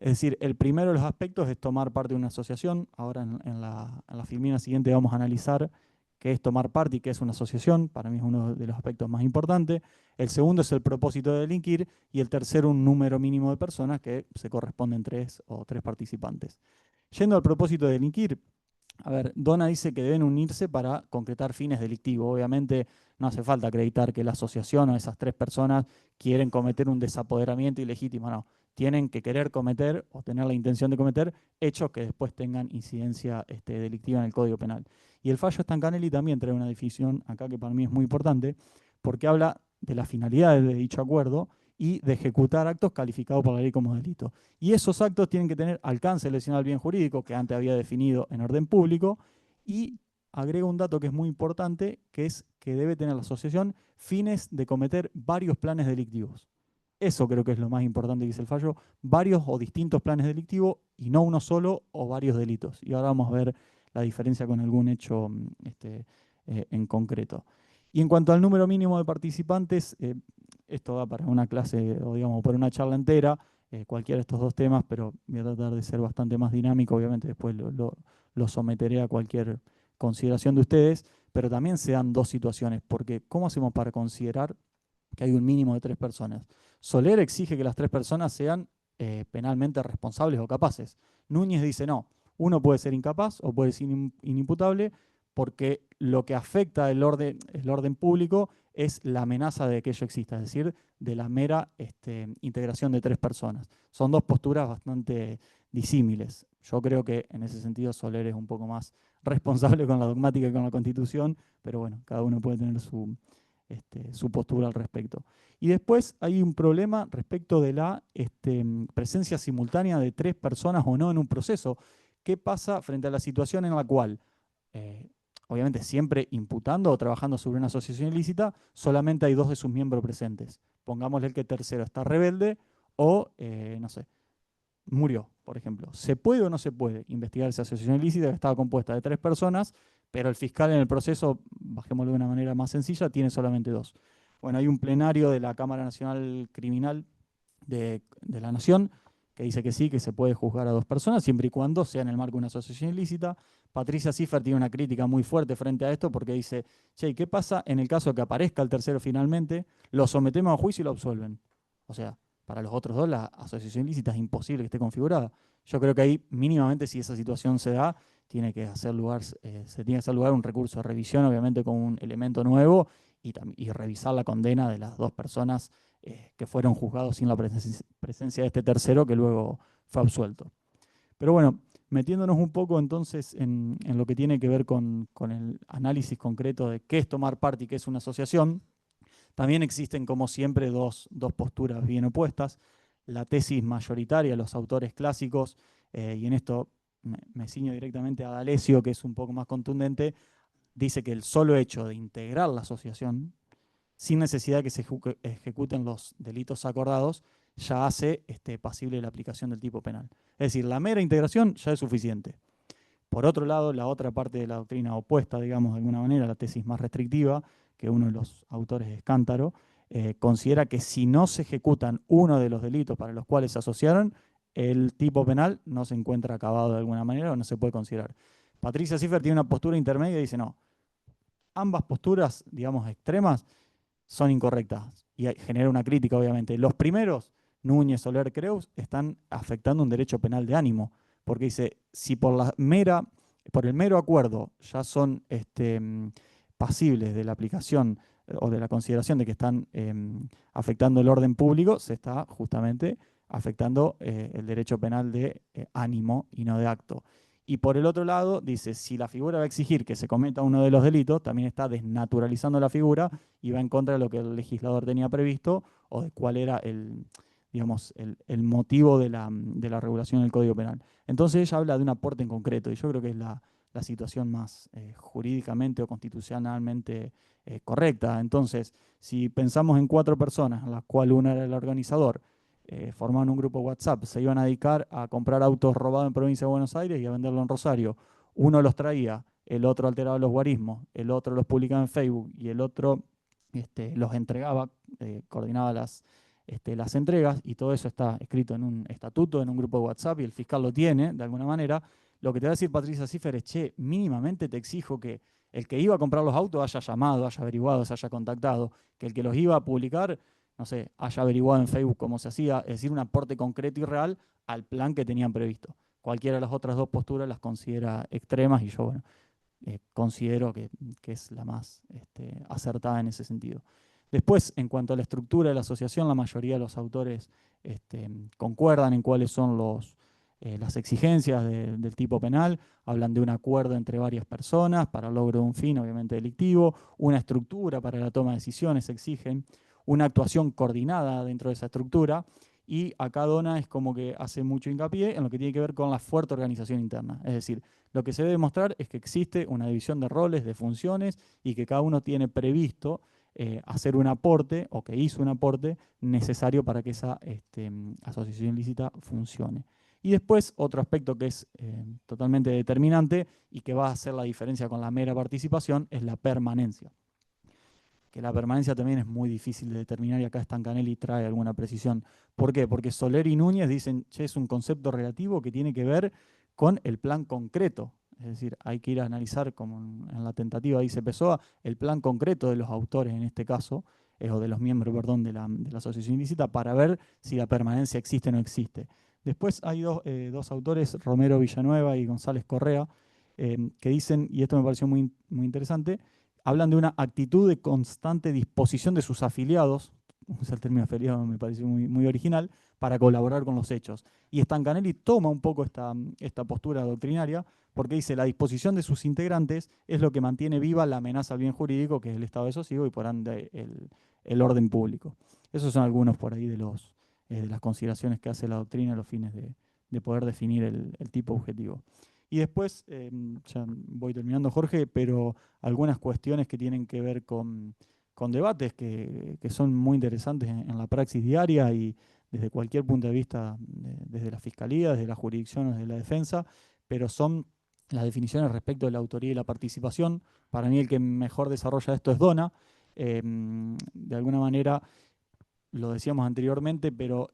Es decir, el primero de los aspectos es tomar parte de una asociación. Ahora en la filmina siguiente vamos a analizar qué es tomar parte y qué es una asociación. Para mí es uno de los aspectos más importantes. El segundo es el propósito de delinquir y el tercero un número mínimo de personas que se corresponden 3 o 3 participantes. Yendo al propósito de delinquir, a ver, Donna dice que deben unirse para concretar fines delictivos. Obviamente no hace falta acreditar que la asociación o esas 3 personas quieren cometer un desapoderamiento ilegítimo, no. Tienen que querer cometer o tener la intención de cometer hechos que después tengan incidencia delictiva en el Código Penal. Y el fallo Stancanelli también trae una definición acá que para mí es muy importante, porque habla de la finalidad de dicho acuerdo y de ejecutar actos calificados por la ley como delito. Y esos actos tienen que tener alcance lesional al bien jurídico, que antes había definido en orden público, y agrega un dato que es muy importante, que es que debe tener la asociación fines de cometer varios planes delictivos. Eso creo que es lo más importante que dice el fallo, varios o distintos planes delictivos y no uno solo o varios delitos. Y ahora vamos a ver la diferencia con algún hecho en concreto. Y en cuanto al número mínimo de participantes, esto da para una clase o digamos para una charla entera, cualquiera de estos 2 temas, pero voy a tratar de ser bastante más dinámico, obviamente después lo someteré a cualquier consideración de ustedes, pero también se dan 2 situaciones, porque ¿cómo hacemos para considerar que hay un mínimo de 3 personas? Soler exige que las 3 personas sean penalmente responsables o capaces. Núñez dice no, uno puede ser incapaz o puede ser inimputable porque lo que afecta el orden público es la amenaza de que ello exista, es decir, de la mera integración de 3 personas. Son 2 posturas bastante disímiles. Yo creo que en ese sentido Soler es un poco más responsable con la dogmática y con la Constitución, pero bueno, cada uno puede tener su postura al respecto. Y después hay un problema respecto de la presencia simultánea de 3 personas o no en un proceso. ¿Qué pasa frente a la situación en la cual, obviamente siempre imputando o trabajando sobre una asociación ilícita, solamente hay 2 de sus miembros presentes? Pongámosle que el tercero está rebelde o, no sé, murió, por ejemplo. ¿Se puede o no se puede investigar esa asociación ilícita que estaba compuesta de 3 personas, pero el fiscal en el proceso, bajémoslo de una manera más sencilla, tiene solamente 2? Bueno, hay un plenario de la Cámara Nacional Criminal de la Nación que dice que sí, que se puede juzgar a 2 personas, siempre y cuando sea en el marco de una asociación ilícita. Patricia Ciffer tiene una crítica muy fuerte frente a esto porque dice, che, ¿qué pasa en el caso de que aparezca el tercero finalmente? Lo sometemos a juicio y lo absuelven. O sea, para los otros 2 la asociación ilícita es imposible que esté configurada. Yo creo que ahí mínimamente si esa situación se da, se tiene que hacer lugar un recurso de revisión, obviamente con un elemento nuevo y revisar la condena de las 2 personas que fueron juzgados sin la presencia de este tercero que luego fue absuelto. Pero bueno, metiéndonos un poco entonces en lo que tiene que ver con el análisis concreto de qué es tomar parte y qué es una asociación, también existen, como siempre, dos posturas bien opuestas. La tesis mayoritaria, los autores clásicos, y en esto me ciño directamente a D'Alessio, que es un poco más contundente, dice que el solo hecho de integrar la asociación, sin necesidad de que se ejecuten los delitos acordados, ya hace pasible la aplicación del tipo penal. Es decir, la mera integración ya es suficiente. Por otro lado, la otra parte de la doctrina opuesta, digamos de alguna manera, la tesis más restrictiva, que uno de los autores es Cántaro, considera que si no se ejecutan uno de los delitos para los cuales se asociaron, el tipo penal no se encuentra acabado de alguna manera o no se puede considerar. Patricia Ciffer tiene una postura intermedia y dice no, ambas posturas, digamos, extremas, son incorrectas y genera una crítica, obviamente. Los primeros, Núñez, Soler, Creus, están afectando un derecho penal de ánimo, porque dice, si por el mero acuerdo ya son pasibles de la aplicación o de la consideración de que están afectando el orden público, se está justamente afectando el derecho penal de ánimo y no de acto. Y por el otro lado, dice, si la figura va a exigir que se cometa uno de los delitos, también está desnaturalizando la figura y va en contra de lo que el legislador tenía previsto o de cuál era digamos, el motivo de la regulación del Código Penal. Entonces ella habla de un aporte en concreto y yo creo que es la la situación más jurídicamente o constitucionalmente correcta. Entonces, si pensamos en 4 personas, en las cuales una era el organizador, formaban un grupo WhatsApp, se iban a dedicar a comprar autos robados en provincia de Buenos Aires y a venderlo en Rosario. Uno los traía, el otro alteraba los guarismos, el otro los publicaba en Facebook y el otro los entregaba, coordinaba las entregas, y todo eso está escrito en un estatuto, en un grupo de WhatsApp, y el fiscal lo tiene de alguna manera. Lo que te va a decir Patricia Ciffer es, che, mínimamente te exijo que el que iba a comprar los autos haya llamado, haya averiguado, se haya contactado, que el que los iba a publicar, no sé, haya averiguado en Facebook cómo se hacía, es decir, un aporte concreto y real al plan que tenían previsto. Cualquiera de las otras 2 posturas las considera extremas, y yo, bueno, considero que es la más acertada en ese sentido. Después, en cuanto a la estructura de la asociación, la mayoría de los autores concuerdan en cuáles son las exigencias del tipo penal. Hablan de un acuerdo entre varias personas para el logro de un fin, obviamente delictivo, una estructura para la toma de decisiones, exigen una actuación coordinada dentro de esa estructura, y acá Donna es como que hace mucho hincapié en lo que tiene que ver con la fuerte organización interna. Es decir, lo que se debe demostrar es que existe una división de roles, de funciones, y que cada uno tiene previsto hacer un aporte, o que hizo un aporte necesario para que esa asociación ilícita funcione. Y después, otro aspecto que es totalmente determinante y que va a hacer la diferencia con la mera participación, es la permanencia. Que la permanencia también es muy difícil de determinar, y acá Stancanelli trae alguna precisión. ¿Por qué? Porque Soler y Núñez dicen, che, es un concepto relativo que tiene que ver con el plan concreto. Es decir, hay que ir a analizar, como en la tentativa dice Pessoa, el plan concreto de los autores en este caso, o de los miembros, perdón, de la asociación ilícita, para ver si la permanencia existe o no existe. Después hay dos autores, Romero Villanueva y González Correa, que dicen, y esto me pareció muy, muy interesante, hablan de una actitud de constante disposición de sus afiliados, el término afiliado me pareció muy, muy original, para colaborar con los hechos. Y Stancanelli toma un poco esta postura doctrinaria, porque dice, la disposición de sus integrantes es lo que mantiene viva la amenaza al bien jurídico, que es el estado de sosiego y por ende el orden público. Esos son algunos por ahí de las consideraciones que hace la doctrina a los fines de poder definir el tipo objetivo. Y después, ya voy terminando, Jorge, pero algunas cuestiones que tienen que ver con debates que son muy interesantes en la praxis diaria y desde cualquier punto de vista, desde la fiscalía, desde la jurisdicción, desde la defensa, pero son las definiciones respecto de la autoría y la participación. Para mí el que mejor desarrolla esto es Donna. De alguna manera, lo decíamos anteriormente, pero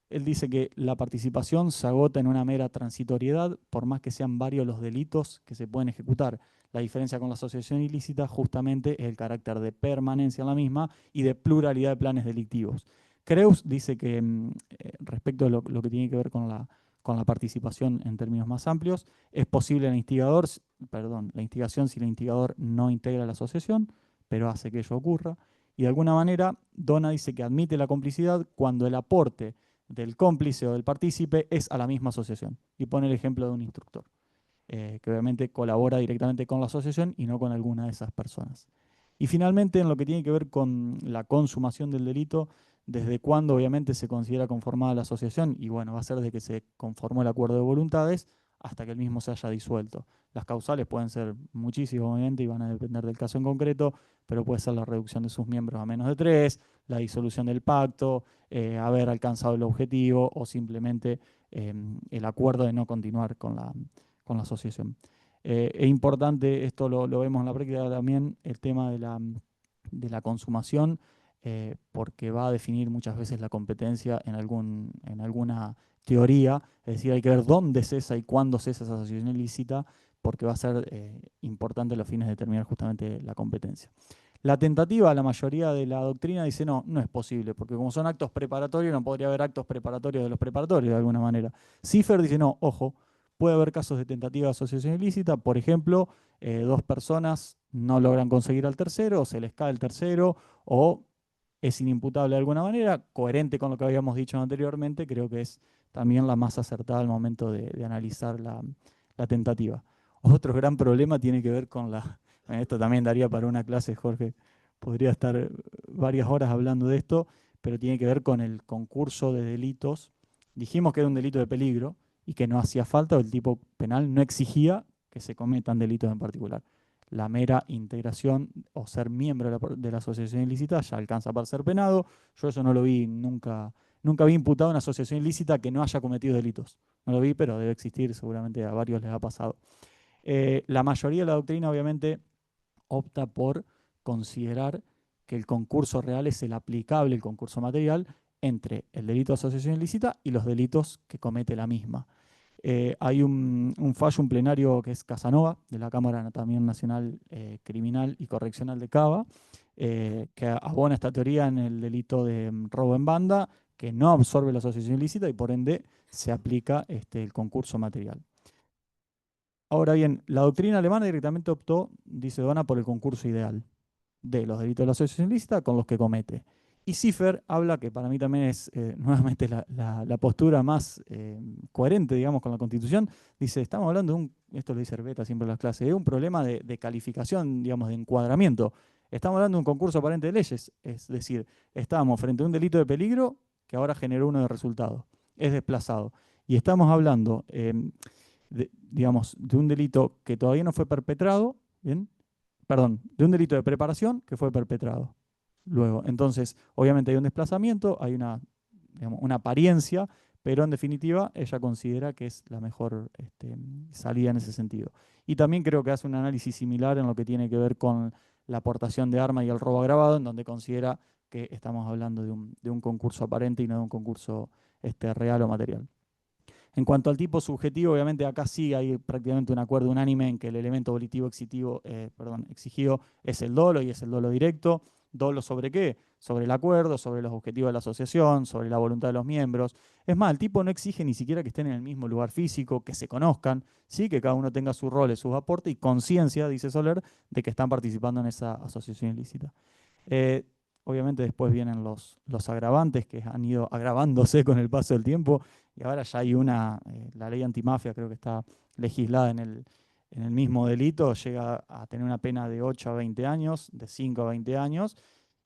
él dice que la participación se agota en una mera transitoriedad, por más que sean varios los delitos que se pueden ejecutar. La diferencia con la asociación ilícita justamente es el carácter de permanencia en la misma y de pluralidad de planes delictivos. Creus dice que respecto a lo que tiene que ver con la participación en términos más amplios, es posible la instigación si el instigador no integra la asociación, pero hace que ello ocurra. Y de alguna manera, Donna dice que admite la complicidad cuando el aporte del cómplice o del partícipe es a la misma asociación. Y pone el ejemplo de un instructor, que obviamente colabora directamente con la asociación y no con alguna de esas personas. Y finalmente, en lo que tiene que ver con la consumación del delito, desde cuándo obviamente se considera conformada la asociación, y bueno, va a ser desde que se conformó el acuerdo de voluntades hasta que el mismo se haya disuelto. Las causales pueden ser muchísimas, obviamente, y van a depender del caso en concreto, pero puede ser la reducción de sus miembros a menos de 3, la disolución del pacto, haber alcanzado el objetivo, o simplemente el acuerdo de no continuar con la asociación. Es importante, esto lo vemos en la práctica también, el tema de la consumación, porque va a definir muchas veces la competencia en alguna teoría. Es decir, hay que ver dónde cesa y cuándo cesa esa asociación ilícita, porque va a ser importante a los fines de determinar justamente la competencia. La tentativa, la mayoría de la doctrina dice no es posible, porque como son actos preparatorios, no podría haber actos preparatorios de los preparatorios de alguna manera. Ciffer dice no, ojo, puede haber casos de tentativa de asociación ilícita, por ejemplo, 2 personas no logran conseguir al tercero, o se les cae el tercero, o es inimputable de alguna manera, coherente con lo que habíamos dicho anteriormente, creo que es también la más acertada al momento de analizar la tentativa. Otro gran problema tiene que ver con esto también daría para una clase, Jorge, podría estar varias horas hablando de esto, pero tiene que ver con el concurso de delitos. Dijimos que era un delito de peligro y que no hacía falta, o el tipo penal no exigía que se cometan delitos en particular. La mera integración o ser miembro de la asociación ilícita ya alcanza para ser penado. Yo eso no lo vi nunca vi imputado una asociación ilícita que no haya cometido delitos. No lo vi, pero debe existir, seguramente a varios les ha pasado. La mayoría de la doctrina, obviamente, opta por considerar que el concurso real es el aplicable, el concurso material, entre el delito de asociación ilícita y los delitos que comete la misma. Hay un fallo, un plenario que es Casanova, de la Cámara también Nacional Criminal y Correccional de Cava, que abona esta teoría en el delito de robo en banda, que no absorbe la asociación ilícita y por ende se aplica el concurso material. Ahora bien, la doctrina alemana directamente optó, dice Dona, por el concurso ideal de los delitos de la asociación ilícita con los que comete. Y Ziffer habla, que para mí también es nuevamente la postura más coherente, digamos, con la Constitución, dice, estamos hablando de esto lo dice Herbeta siempre en las clases, de un problema de calificación, digamos, de encuadramiento. Estamos hablando de un concurso aparente de leyes, es decir, estamos frente a un delito de peligro que ahora generó uno de resultado, es desplazado. Y estamos hablando, digamos, de un delito que todavía no fue perpetrado, ¿bien? Perdón, de un delito de preparación que fue perpetrado. Luego, entonces, obviamente hay un desplazamiento, hay digamos, una apariencia, pero en definitiva ella considera que es la mejor salida en ese sentido. Y también creo que hace un análisis similar en lo que tiene que ver con la aportación de arma y el robo agravado, en donde considera que estamos hablando de un concurso aparente y no de un concurso real o material. En cuanto al tipo subjetivo, obviamente acá sí hay prácticamente un acuerdo unánime en que el elemento volitivo exigido es el dolo y es el dolo directo. ¿Dolo sobre qué? Sobre el acuerdo, sobre los objetivos de la asociación, sobre la voluntad de los miembros. Es más, el tipo no exige ni siquiera que estén en el mismo lugar físico, que se conozcan, ¿sí? Que cada uno tenga sus roles, sus aportes y conciencia, dice Soler, de que están participando en esa asociación ilícita. Obviamente después vienen los agravantes que han ido agravándose con el paso del tiempo y ahora ya hay la ley antimafia creo que está legislada en el mismo delito, llega a tener una pena de 8 a 20 años, de 5 a 20 años,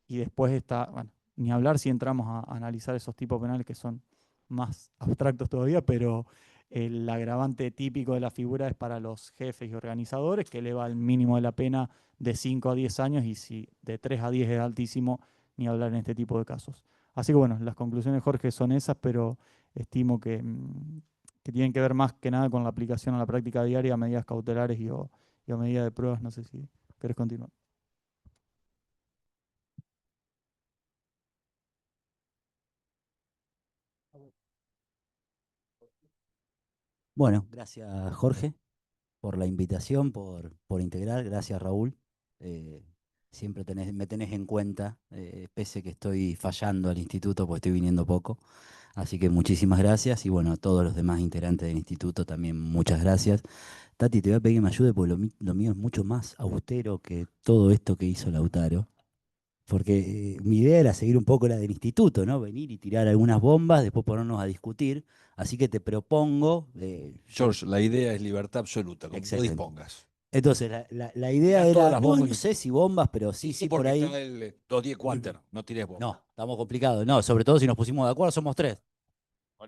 y después está, bueno, ni hablar si entramos a analizar esos tipos penales que son más abstractos todavía, pero el agravante típico de la figura es para los jefes y organizadores, que eleva el mínimo de la pena de 5 a 10 años, y si de 3 a 10 es altísimo, ni hablar en este tipo de casos. Así que bueno, las conclusiones, Jorge, son esas, pero estimo que tienen que ver más que nada con la aplicación a la práctica diaria, a medidas cautelares y a medidas de pruebas. No sé si querés continuar. Bueno, gracias Jorge por la invitación, por integrar. Gracias Raúl. Siempre me tenés en cuenta, pese que estoy fallando al instituto porque estoy viniendo poco. Así que muchísimas gracias y bueno, a todos los demás integrantes del instituto también muchas gracias. Tati, te voy a pedir que me ayude porque lo mío es mucho más austero que todo esto que hizo Lautaro. Porque mi idea era seguir un poco la del instituto, ¿no? Venir y tirar algunas bombas, después ponernos a discutir. Así que te propongo. George, la idea es libertad absoluta, como tú Excelente. dispongas. Entonces, la idea Tirá todas era, las no, bombas no sé si bombas, pero sí por porque ahí. está el 210 Quanter, no tires bombas. No, estamos complicados. No, sobre todo si nos pusimos de acuerdo, somos tres.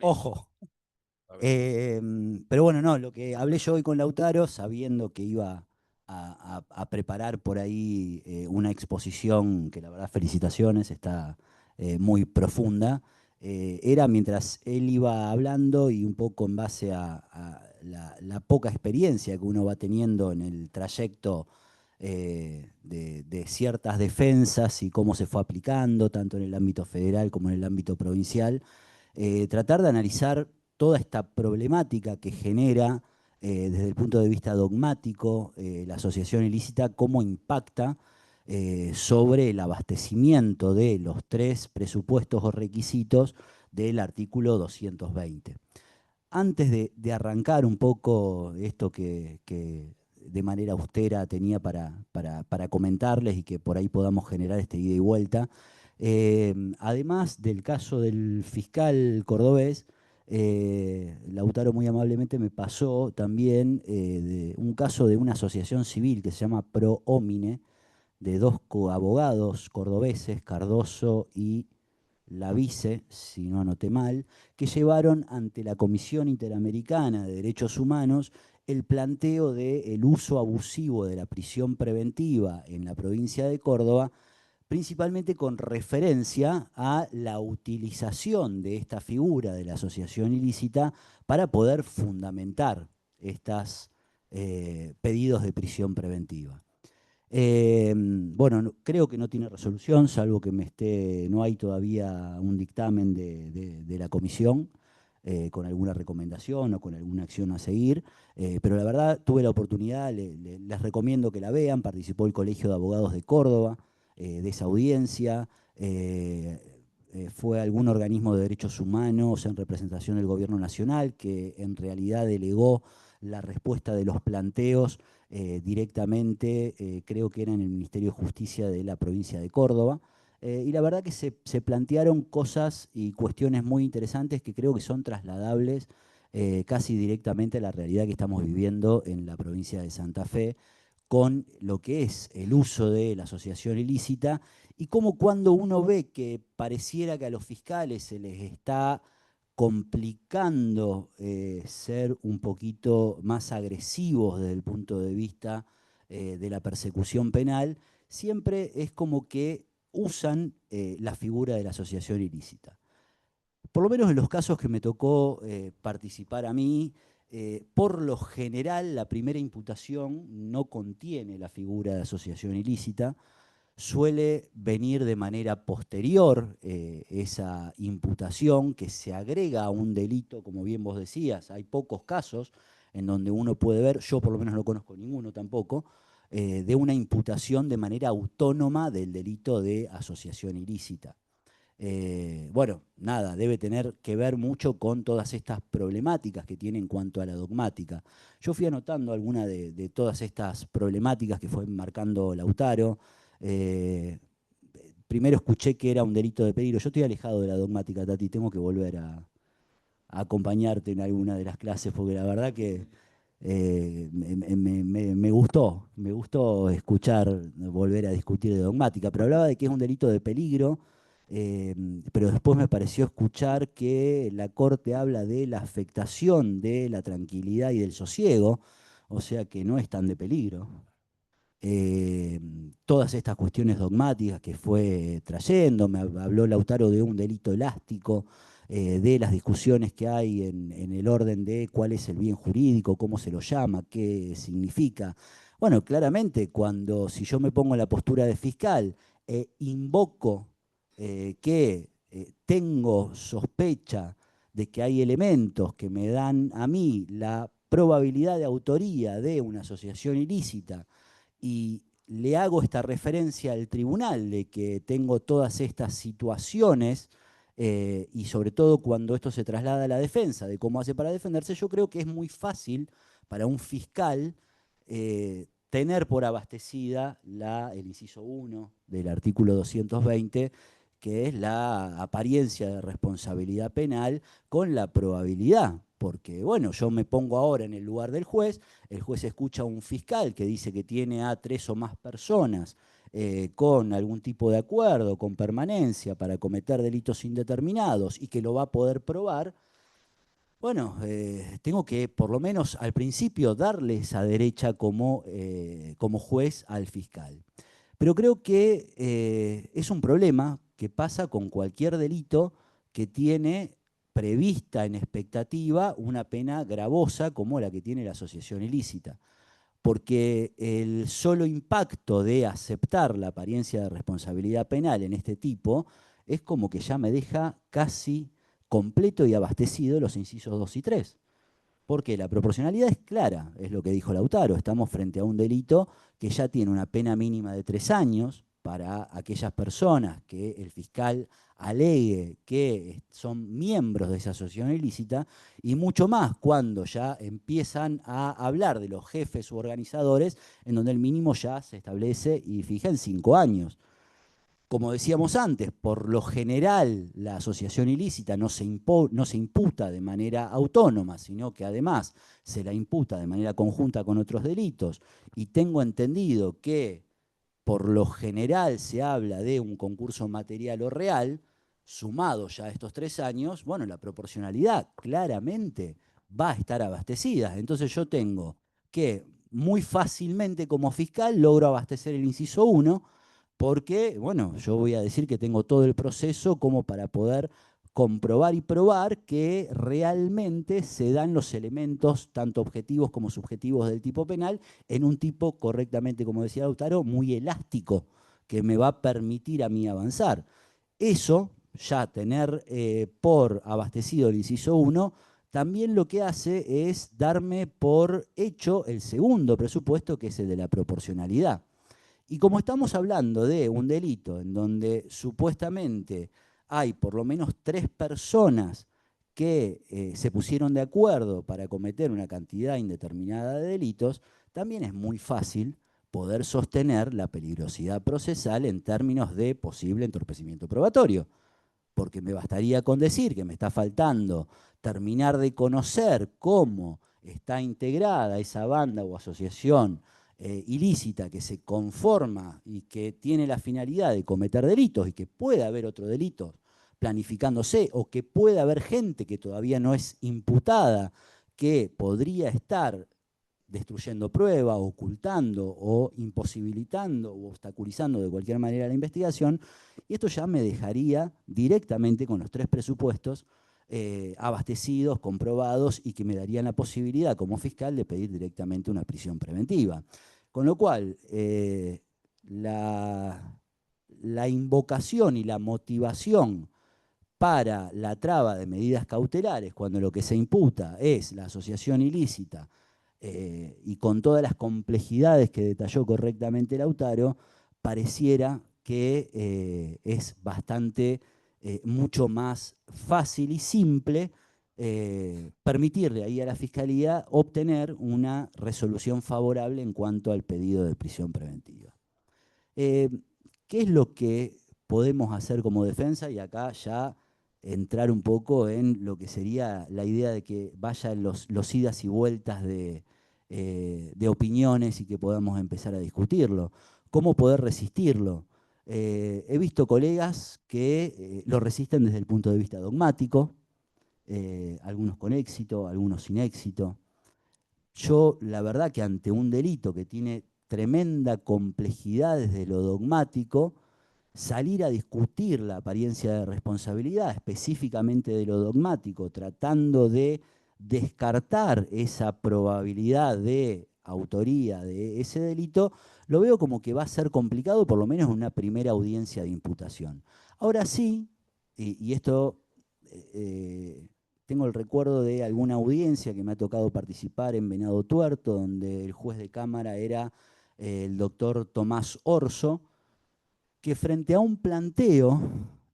Ojo. Pero bueno, no, lo que hablé yo hoy con Lautaro, sabiendo que iba a preparar por ahí una exposición, que la verdad felicitaciones, está muy profunda, era mientras él iba hablando y un poco en base a la poca experiencia que uno va teniendo en el trayecto de ciertas defensas y cómo se fue aplicando, tanto en el ámbito federal como en el ámbito provincial, tratar de analizar toda esta problemática que genera desde el punto de vista dogmático la asociación ilícita, cómo impacta sobre el abastecimiento de los tres presupuestos o requisitos del artículo 220. Antes de arrancar un poco esto que de manera austera tenía para comentarles y que por ahí podamos generar este ida y vuelta, además del caso del fiscal cordobés, Lautaro muy amablemente me pasó también de un caso de una asociación civil que se llama Pro Homine, de dos abogados cordobeses, Cardoso y Lavice, si no anoté mal, que llevaron ante la Comisión Interamericana de Derechos Humanos el planteo del uso abusivo de la prisión preventiva en la provincia de Córdoba, principalmente con referencia a la utilización de esta figura de la asociación ilícita para poder fundamentar estos pedidos de prisión preventiva. Bueno, creo que no tiene resolución, salvo que no hay todavía un dictamen de la comisión con alguna recomendación o con alguna acción a seguir, pero la verdad tuve la oportunidad, les recomiendo que la vean. Participó el Colegio de Abogados de Córdoba de esa audiencia, fue algún organismo de derechos humanos en representación del gobierno nacional que en realidad delegó la respuesta de los planteos directamente, creo que era en el Ministerio de Justicia de la provincia de Córdoba. Y la verdad que se plantearon cosas y cuestiones muy interesantes que creo que son trasladables casi directamente a la realidad que estamos viviendo en la provincia de Santa Fe, con lo que es el uso de la asociación ilícita, y cómo cuando uno ve que pareciera que a los fiscales se les está complicando ser un poquito más agresivos desde el punto de vista de la persecución penal, siempre es como que usan la figura de la asociación ilícita. Por lo menos en los casos que me tocó participar a mí, por lo general la primera imputación no contiene la figura de asociación ilícita, suele venir de manera posterior esa imputación que se agrega a un delito, como bien vos decías. Hay pocos casos en donde uno puede ver, yo por lo menos no conozco ninguno tampoco, de una imputación de manera autónoma del delito de asociación ilícita. Bueno, nada, debe tener que ver mucho con todas estas problemáticas que tiene en cuanto a la dogmática. Yo fui anotando alguna de todas estas problemáticas que fue marcando Lautaro. Primero escuché que era un delito de peligro. Yo estoy alejado de la dogmática, Tati, tengo que volver a acompañarte en alguna de las clases, porque la verdad que me gustó escuchar, volver a discutir de dogmática, pero hablaba de que es un delito de peligro, pero después me pareció escuchar que la Corte habla de la afectación de la tranquilidad y del sosiego, o sea que no es tan de peligro. Todas estas cuestiones dogmáticas que fue trayendo, me habló Lautaro de un delito elástico, de las discusiones que hay en el orden de cuál es el bien jurídico, cómo se lo llama, qué significa. Bueno, claramente si yo me pongo en la postura de fiscal e invoco que tengo sospecha de que hay elementos que me dan a mí la probabilidad de autoría de una asociación ilícita, y le hago esta referencia al tribunal de que tengo todas estas situaciones, y sobre todo cuando esto se traslada a la defensa, de cómo hace para defenderse, yo creo que es muy fácil para un fiscal tener por abastecida el inciso 1 del artículo 220, que es la apariencia de responsabilidad penal con la probabilidad. Porque, bueno, yo me pongo ahora en el lugar del juez, el juez escucha a un fiscal que dice que tiene a 3 o más personas con algún tipo de acuerdo, con permanencia para cometer delitos indeterminados y que lo va a poder probar. Bueno, tengo que por lo menos al principio darle esa derecha como juez al fiscal. Pero creo que es un problema que pasa con cualquier delito que tiene prevista en expectativa una pena gravosa como la que tiene la asociación ilícita. Porque el solo impacto de aceptar la apariencia de responsabilidad penal en este tipo es como que ya me deja casi completo y abastecido los incisos 2 y 3. Porque la proporcionalidad es clara, es lo que dijo Lautaro. Estamos frente a un delito que ya tiene una pena mínima de 3 años para aquellas personas que el fiscal alegue que son miembros de esa asociación ilícita, y mucho más cuando ya empiezan a hablar de los jefes u organizadores, en donde el mínimo ya se establece y fija en 5 años. Como decíamos antes, por lo general la asociación ilícita no se imputa de manera autónoma, sino que además se la imputa de manera conjunta con otros delitos. Y tengo entendido que por lo general se habla de un concurso material o real, sumado ya a estos 3 años, bueno, la proporcionalidad claramente va a estar abastecida. Entonces yo tengo que muy fácilmente como fiscal logro abastecer el inciso 1 porque, bueno, yo voy a decir que tengo todo el proceso como para poder comprobar y probar que realmente se dan los elementos, tanto objetivos como subjetivos del tipo penal, en un tipo correctamente, como decía Lautaro, muy elástico, que me va a permitir a mí avanzar. Eso, ya tener por abastecido el inciso 1, también lo que hace es darme por hecho el segundo presupuesto, que es el de la proporcionalidad. Y como estamos hablando de un delito en donde supuestamente hay por lo menos 3 personas que se pusieron de acuerdo para cometer una cantidad indeterminada de delitos, también es muy fácil poder sostener la peligrosidad procesal en términos de posible entorpecimiento probatorio. Porque me bastaría con decir que me está faltando terminar de conocer cómo está integrada esa banda o asociación ilícita que se conforma y que tiene la finalidad de cometer delitos y que puede haber otro delito planificándose o que puede haber gente que todavía no es imputada que podría estar destruyendo pruebas, ocultando o imposibilitando o obstaculizando de cualquier manera la investigación, y esto ya me dejaría directamente con los 3 presupuestos abastecidos, comprobados y que me darían la posibilidad como fiscal de pedir directamente una prisión preventiva. Con lo cual, la invocación y la motivación para la traba de medidas cautelares, cuando lo que se imputa es la asociación ilícita, y con todas las complejidades que detalló correctamente Lautaro, pareciera que es bastante, mucho más fácil y simple permitirle ahí a la Fiscalía obtener una resolución favorable en cuanto al pedido de prisión preventiva. ¿Qué es lo que podemos hacer como defensa? Y acá ya entrar un poco en lo que sería la idea de que vayan los idas y vueltas de opiniones y que podamos empezar a discutirlo. ¿Cómo poder resistirlo? He visto colegas que lo resisten desde el punto de vista dogmático, algunos con éxito, algunos sin éxito. Yo, la verdad que ante un delito que tiene tremenda complejidad desde lo dogmático, salir a discutir la apariencia de responsabilidad, específicamente de lo dogmático, tratando de descartar esa probabilidad de autoría de ese delito, lo veo como que va a ser complicado, por lo menos en una primera audiencia de imputación. Ahora sí, y esto tengo el recuerdo de alguna audiencia que me ha tocado participar en Venado Tuerto, donde el juez de cámara era el doctor Tomás Orso, que frente a un planteo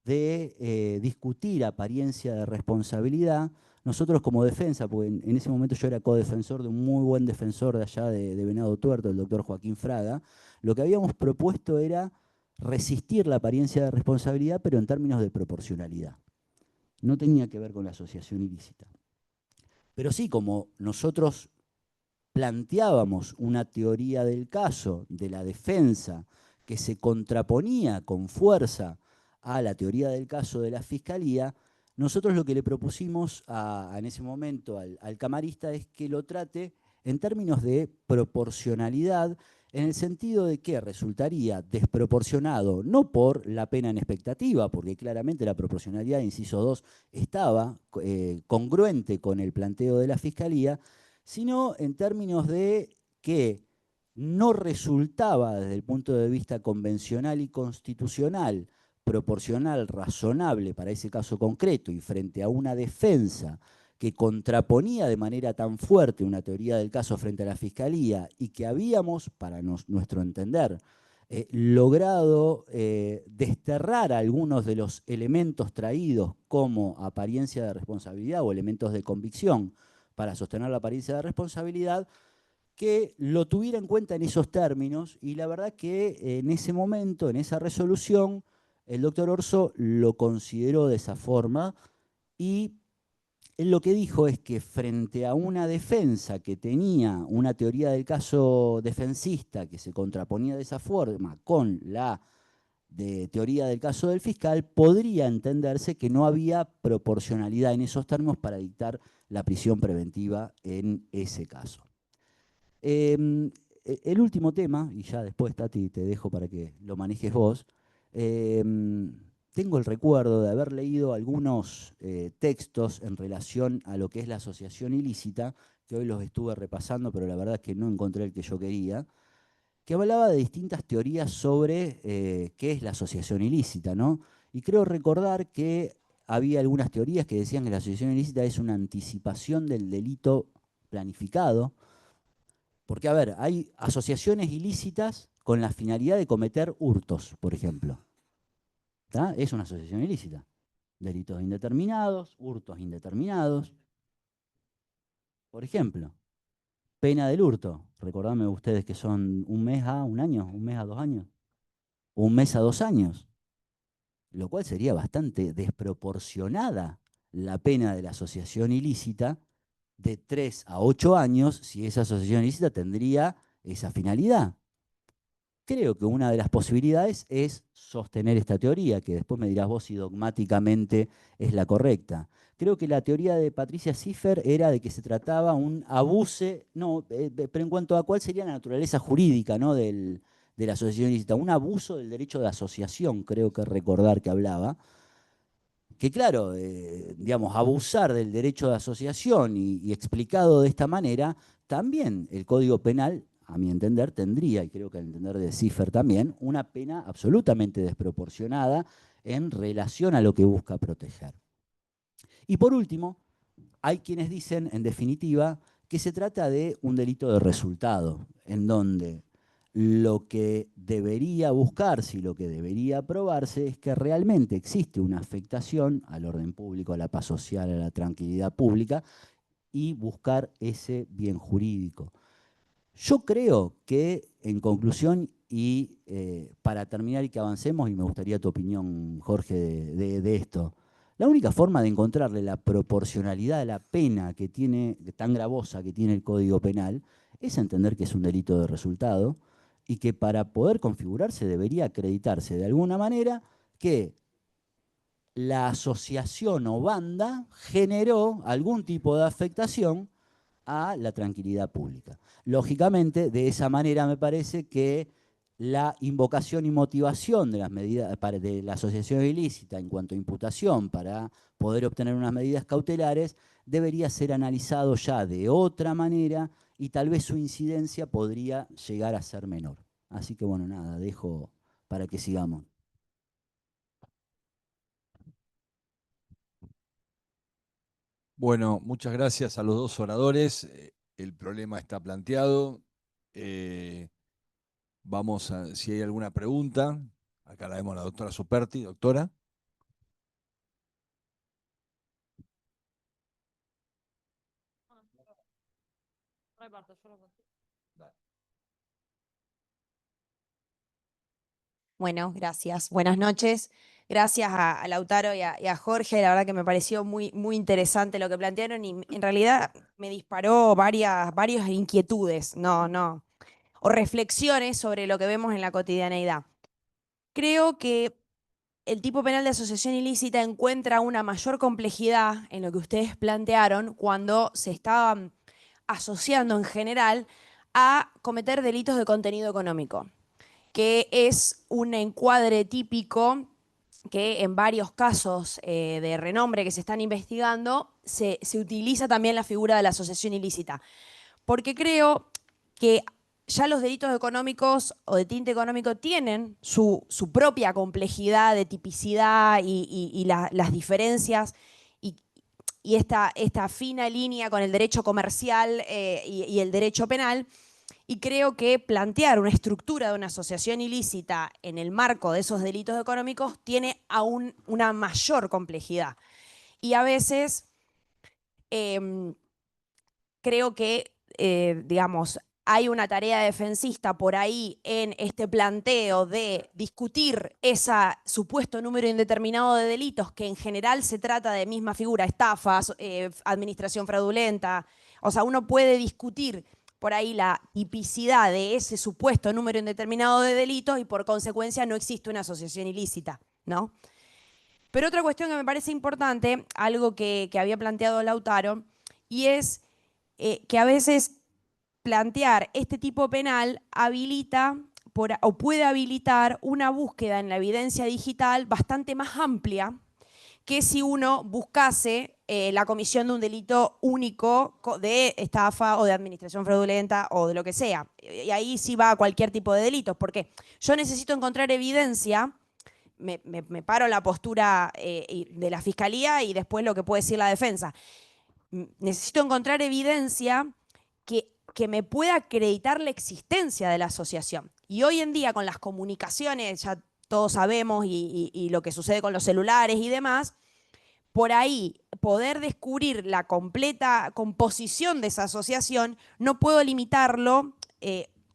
de discutir apariencia de responsabilidad, nosotros como defensa, porque en ese momento yo era codefensor de un muy buen defensor de allá de Venado Tuerto, el doctor Joaquín Fraga, lo que habíamos propuesto era resistir la apariencia de responsabilidad, pero en términos de proporcionalidad. No tenía que ver con la asociación ilícita. Pero sí, como nosotros planteábamos una teoría del caso, de la defensa, que se contraponía con fuerza a la teoría del caso de la Fiscalía, nosotros lo que le propusimos en ese momento al camarista es que lo trate en términos de proporcionalidad, en el sentido de que resultaría desproporcionado, no por la pena en expectativa, porque claramente la proporcionalidad, inciso 2, estaba congruente con el planteo de la Fiscalía, sino en términos de que no resultaba desde el punto de vista convencional y constitucional, proporcional, razonable para ese caso concreto y frente a una defensa que contraponía de manera tan fuerte una teoría del caso frente a la Fiscalía y que habíamos, para nuestro entender, logrado desterrar algunos de los elementos traídos como apariencia de responsabilidad o elementos de convicción para sostener la apariencia de responsabilidad, que lo tuviera en cuenta en esos términos, y la verdad que en ese momento, en esa resolución, el doctor Orso lo consideró de esa forma, y él lo que dijo es que frente a una defensa que tenía una teoría del caso defensista que se contraponía de esa forma con la de teoría del caso del fiscal, podría entenderse que no había proporcionalidad en esos términos para dictar la prisión preventiva en ese caso. El último tema, y ya después, Tati, te dejo para que lo manejes vos, tengo el recuerdo de haber leído algunos textos en relación a lo que es la asociación ilícita, que hoy los estuve repasando, pero la verdad es que no encontré el que yo quería, que hablaba de distintas teorías sobre qué es la asociación ilícita, ¿no? Y creo recordar que había algunas teorías que decían que la asociación ilícita es una anticipación del delito planificado, porque, a ver, hay asociaciones ilícitas con la finalidad de cometer hurtos, por ejemplo. ¿Tá? Es una asociación ilícita. Delitos indeterminados, hurtos indeterminados. Por ejemplo, pena del hurto. Recordadme ustedes que son 1 mes a 1 año, 1 mes a 2 años, 1 mes a 2 años. Lo cual sería bastante desproporcionada la pena de la asociación ilícita de 3 a 8 años si esa asociación ilícita tendría esa finalidad. Creo que una de las posibilidades es sostener esta teoría, que después me dirás vos si dogmáticamente es la correcta. Creo que la teoría de Patricia Ziffer era de que se trataba un abuse, no, pero en cuanto a cuál sería la naturaleza jurídica, ¿no?, de la asociación ilícita, un abuso del derecho de asociación, creo que recordar que hablaba, que claro, digamos, abusar del derecho de asociación y explicado de esta manera, también el Código Penal, a mi entender, tendría, y creo que al entender de Ziffer también, una pena absolutamente desproporcionada en relación a lo que busca proteger. Y por último, hay quienes dicen, en definitiva, que se trata de un delito de resultado, en donde lo que debería buscarse y lo que debería probarse es que realmente existe una afectación al orden público, a la paz social, a la tranquilidad pública, y buscar ese bien jurídico. Yo creo que, en conclusión, y para terminar y que avancemos, y me gustaría tu opinión, Jorge, de esto, la única forma de encontrarle la proporcionalidad a la pena que tiene, tan gravosa que tiene el Código Penal, es entender que es un delito de resultado y que para poder configurarse debería acreditarse de alguna manera que la asociación o banda generó algún tipo de afectación a la tranquilidad pública. Lógicamente, de esa manera me parece que la invocación y motivación de las medidas de la asociación ilícita en cuanto a imputación para poder obtener unas medidas cautelares debería ser analizado ya de otra manera y tal vez su incidencia podría llegar a ser menor. Así que bueno, nada, dejo para que sigamos. Bueno, muchas gracias a los dos oradores. El problema está planteado. Vamos a, si hay alguna pregunta, acá la vemos a la doctora Superti. Doctora. Bueno, gracias. Buenas noches. Gracias a Lautaro y a Jorge. La verdad que me pareció muy, muy interesante lo que plantearon y en realidad me disparó varias inquietudes, o reflexiones sobre lo que vemos en la cotidianeidad. Creo que el tipo penal de asociación ilícita encuentra una mayor complejidad en lo que ustedes plantearon cuando se está asociando en general a cometer delitos de contenido económico, que es un encuadre típico que en varios casos de renombre que se están investigando se utiliza también la figura de la asociación ilícita. Porque creo que ya los delitos económicos o de tinte económico tienen su propia complejidad de tipicidad y las diferencias y esta fina línea con el derecho comercial y el derecho penal. Y creo que plantear una estructura de una asociación ilícita en el marco de esos delitos económicos tiene aún una mayor complejidad. Y a veces creo que, digamos, hay una tarea defensista por ahí en este planteo de discutir ese supuesto número indeterminado de delitos que en general se trata de misma figura, estafas, administración fraudulenta. O sea, uno puede discutir por ahí la tipicidad de ese supuesto número indeterminado de delitos y por consecuencia no existe una asociación ilícita, ¿no? Pero otra cuestión que me parece importante, algo que había planteado Lautaro, y es que a veces plantear este tipo penal habilita o puede habilitar una búsqueda en la evidencia digital bastante más amplia que si uno buscase la comisión de un delito único de estafa o de administración fraudulenta o de lo que sea. Y ahí sí va a cualquier tipo de delitos, porque yo necesito encontrar evidencia, me paro la postura de la fiscalía y después lo que puede decir la defensa. Necesito encontrar evidencia que me pueda acreditar la existencia de la asociación. Y hoy en día con las comunicaciones, ya todos sabemos, y lo que sucede con los celulares y demás, por ahí poder descubrir la completa composición de esa asociación, no puedo limitarlo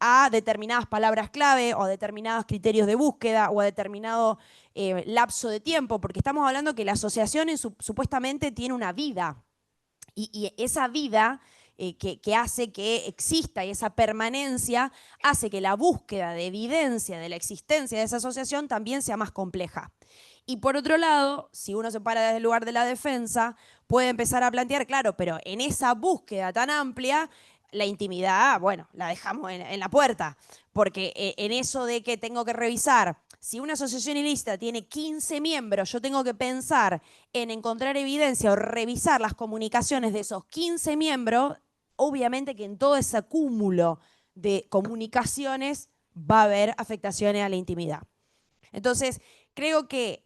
a determinadas palabras clave o a determinados criterios de búsqueda o a determinado lapso de tiempo, porque estamos hablando que la asociación supuestamente tiene una vida. Y esa vida que hace que exista y esa permanencia hace que la búsqueda de evidencia de la existencia de esa asociación también sea más compleja. Y por otro lado, si uno se para desde el lugar de la defensa, puede empezar a plantear, claro, pero en esa búsqueda tan amplia, la intimidad, bueno, la dejamos en la puerta, porque en eso de que tengo que revisar, si una asociación ilícita tiene 15 miembros, yo tengo que pensar en encontrar evidencia o revisar las comunicaciones de esos 15 miembros, obviamente que en todo ese cúmulo de comunicaciones va a haber afectaciones a la intimidad. Entonces, creo que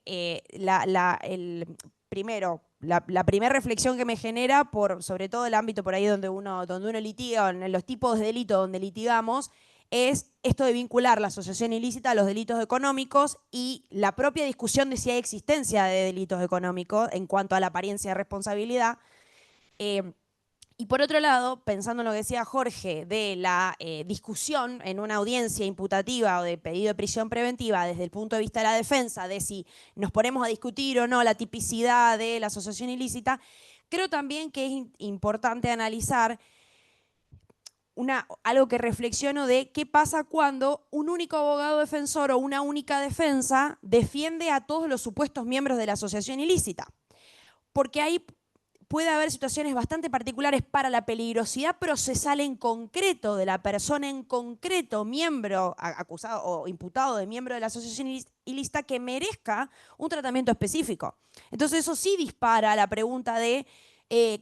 primero, la primera reflexión que me genera, sobre todo el ámbito por ahí donde uno litiga, en los tipos de delitos donde litigamos, es esto de vincular la asociación ilícita a los delitos económicos y la propia discusión de si hay existencia de delitos económicos en cuanto a la apariencia de responsabilidad. Y por otro lado, pensando en lo que decía Jorge de la discusión en una audiencia imputativa o de pedido de prisión preventiva desde el punto de vista de la defensa, de si nos ponemos a discutir o no la tipicidad de la asociación ilícita, creo también que es importante analizar algo que reflexiono de qué pasa cuando un único abogado defensor o una única defensa defiende a todos los supuestos miembros de la asociación ilícita. Porque ahí puede haber situaciones bastante particulares para la peligrosidad procesal en concreto de la persona en concreto, miembro, acusado o imputado de miembro de la asociación ilícita, que merezca un tratamiento específico. Entonces eso sí dispara la pregunta de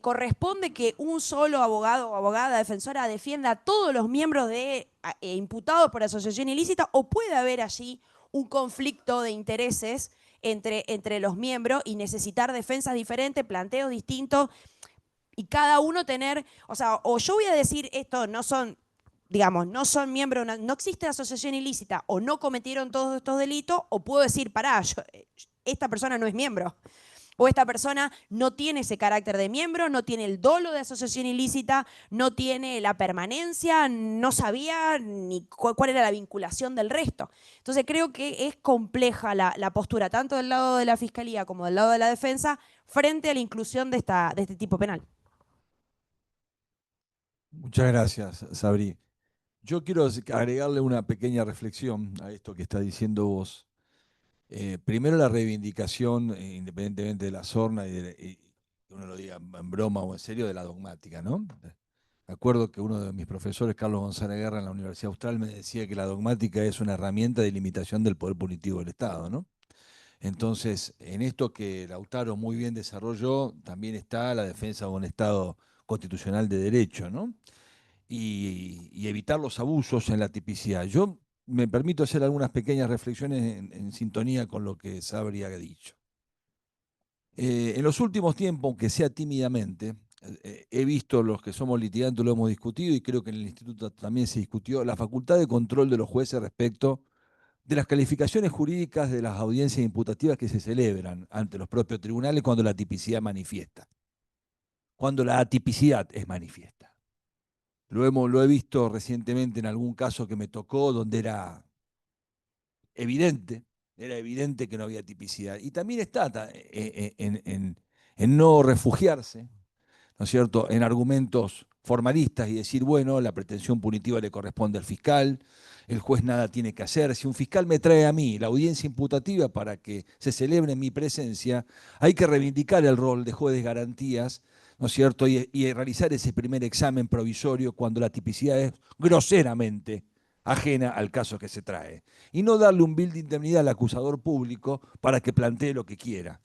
¿corresponde que un solo abogado o abogada defensora defienda a todos los miembros imputados por asociación ilícita, o puede haber allí un conflicto de intereses entre los miembros y necesitar defensas diferentes, planteos distintos, y cada uno tener, o yo voy a decir esto, no son miembros, no existe asociación ilícita, o no cometieron todos estos delitos, o puedo decir, pará, esta persona no es miembro. O esta persona no tiene ese carácter de miembro, no tiene el dolo de asociación ilícita, no tiene la permanencia, no sabía ni cuál era la vinculación del resto. Entonces creo que es compleja la postura, tanto del lado de la Fiscalía como del lado de la defensa, frente a la inclusión de este tipo penal. Muchas gracias, Sabri. Yo quiero agregarle una pequeña reflexión a esto que está diciendo vos. Primero la reivindicación, independientemente de la sorna y uno lo diga en broma o en serio, de la dogmática, ¿no? Me acuerdo que uno de mis profesores, Carlos González Guerra, en la Universidad Austral, me decía que la dogmática es una herramienta de limitación del poder punitivo del Estado, ¿no? Entonces, en esto que Lautaro muy bien desarrolló, también está la defensa de un Estado constitucional de derecho, ¿no? Y evitar los abusos en la tipicidad. Yo me permito hacer algunas pequeñas reflexiones en sintonía con lo que Sabri ha dicho. En los últimos tiempos, aunque sea tímidamente, he visto, los que somos litigantes lo hemos discutido, y creo que en el instituto también se discutió, la facultad de control de los jueces respecto de las calificaciones jurídicas de las audiencias imputativas que se celebran ante los propios tribunales cuando la tipicidad manifiesta, cuando la atipicidad es manifiesta. Lo he visto recientemente en algún caso que me tocó donde era evidente que no había tipicidad. Y también está en no refugiarse, ¿no es cierto?, en argumentos formalistas y decir, bueno, la pretensión punitiva le corresponde al fiscal, el juez nada tiene que hacer. Si un fiscal me trae a mí la audiencia imputativa para que se celebre en mi presencia, hay que reivindicar el rol de juez de garantías, ¿no es cierto? Y realizar ese primer examen provisorio cuando la tipicidad es groseramente ajena al caso que se trae. Y no darle un bill de indemnidad al acusador público para que plantee lo que quiera.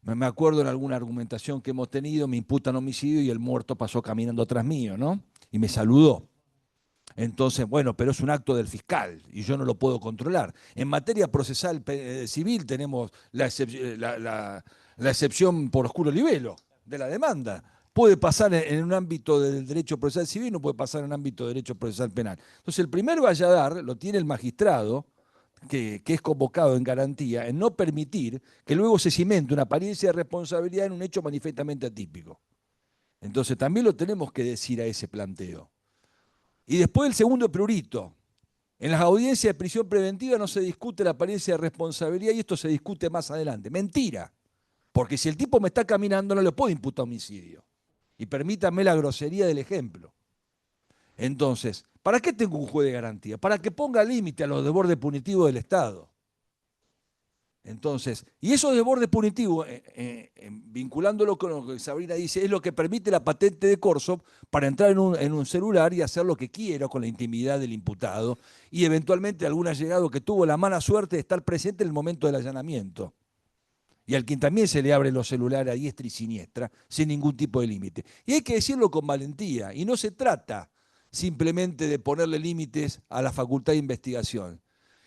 Me acuerdo en alguna argumentación que hemos tenido, me imputan homicidio y el muerto pasó caminando atrás mío, ¿no? Y me saludó. Entonces, bueno, pero es un acto del fiscal y yo no lo puedo controlar. En materia procesal civil tenemos la excepción por oscuro libelo de la demanda. Puede pasar en un ámbito del derecho procesal civil, no puede pasar en un ámbito de derecho procesal penal. Entonces, el primer valladar lo tiene el magistrado, que es convocado en garantía, en no permitir que luego se cimente una apariencia de responsabilidad en un hecho manifiestamente atípico. Entonces, también lo tenemos que decir a ese planteo. Y después el segundo prurito. En las audiencias de prisión preventiva no se discute la apariencia de responsabilidad y esto se discute más adelante. Mentira. Porque si el tipo me está caminando no le puedo imputar homicidio. Y permítanme la grosería del ejemplo. Entonces, ¿para qué tengo un juez de garantía? Para que ponga límite a los desbordes punitivos del Estado. Entonces, y esos desbordes punitivos, vinculándolo con lo que Sabrina dice, es lo que permite la patente de Corso para entrar en un celular y hacer lo que quiera con la intimidad del imputado y eventualmente algún allegado que tuvo la mala suerte de estar presente en el momento del allanamiento. Y al quien también se le abre los celulares a diestra y siniestra, sin ningún tipo de límite. Y hay que decirlo con valentía, y no se trata simplemente de ponerle límites a la facultad de investigación.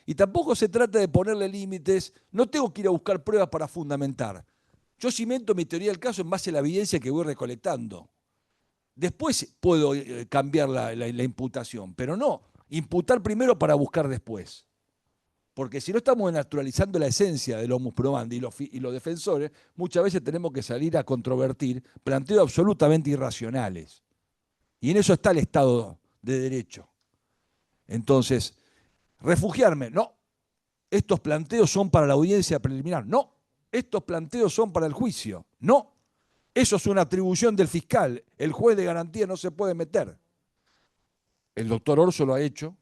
Y tampoco se trata de ponerle límites, no tengo que ir a buscar pruebas para fundamentar. Yo cimento mi teoría del caso en base a la evidencia que voy recolectando. Después puedo cambiar la imputación, pero no imputar primero para buscar después. Porque si no estamos naturalizando la esencia del homus probandi y los defensores, muchas veces tenemos que salir a controvertir planteos absolutamente irracionales. Y en eso está el Estado de Derecho. Entonces, refugiarme, no. Estos planteos son para la audiencia preliminar, no. Estos planteos son para el juicio, no. Eso es una atribución del fiscal. El juez de garantía no se puede meter. El doctor Orso lo ha hecho.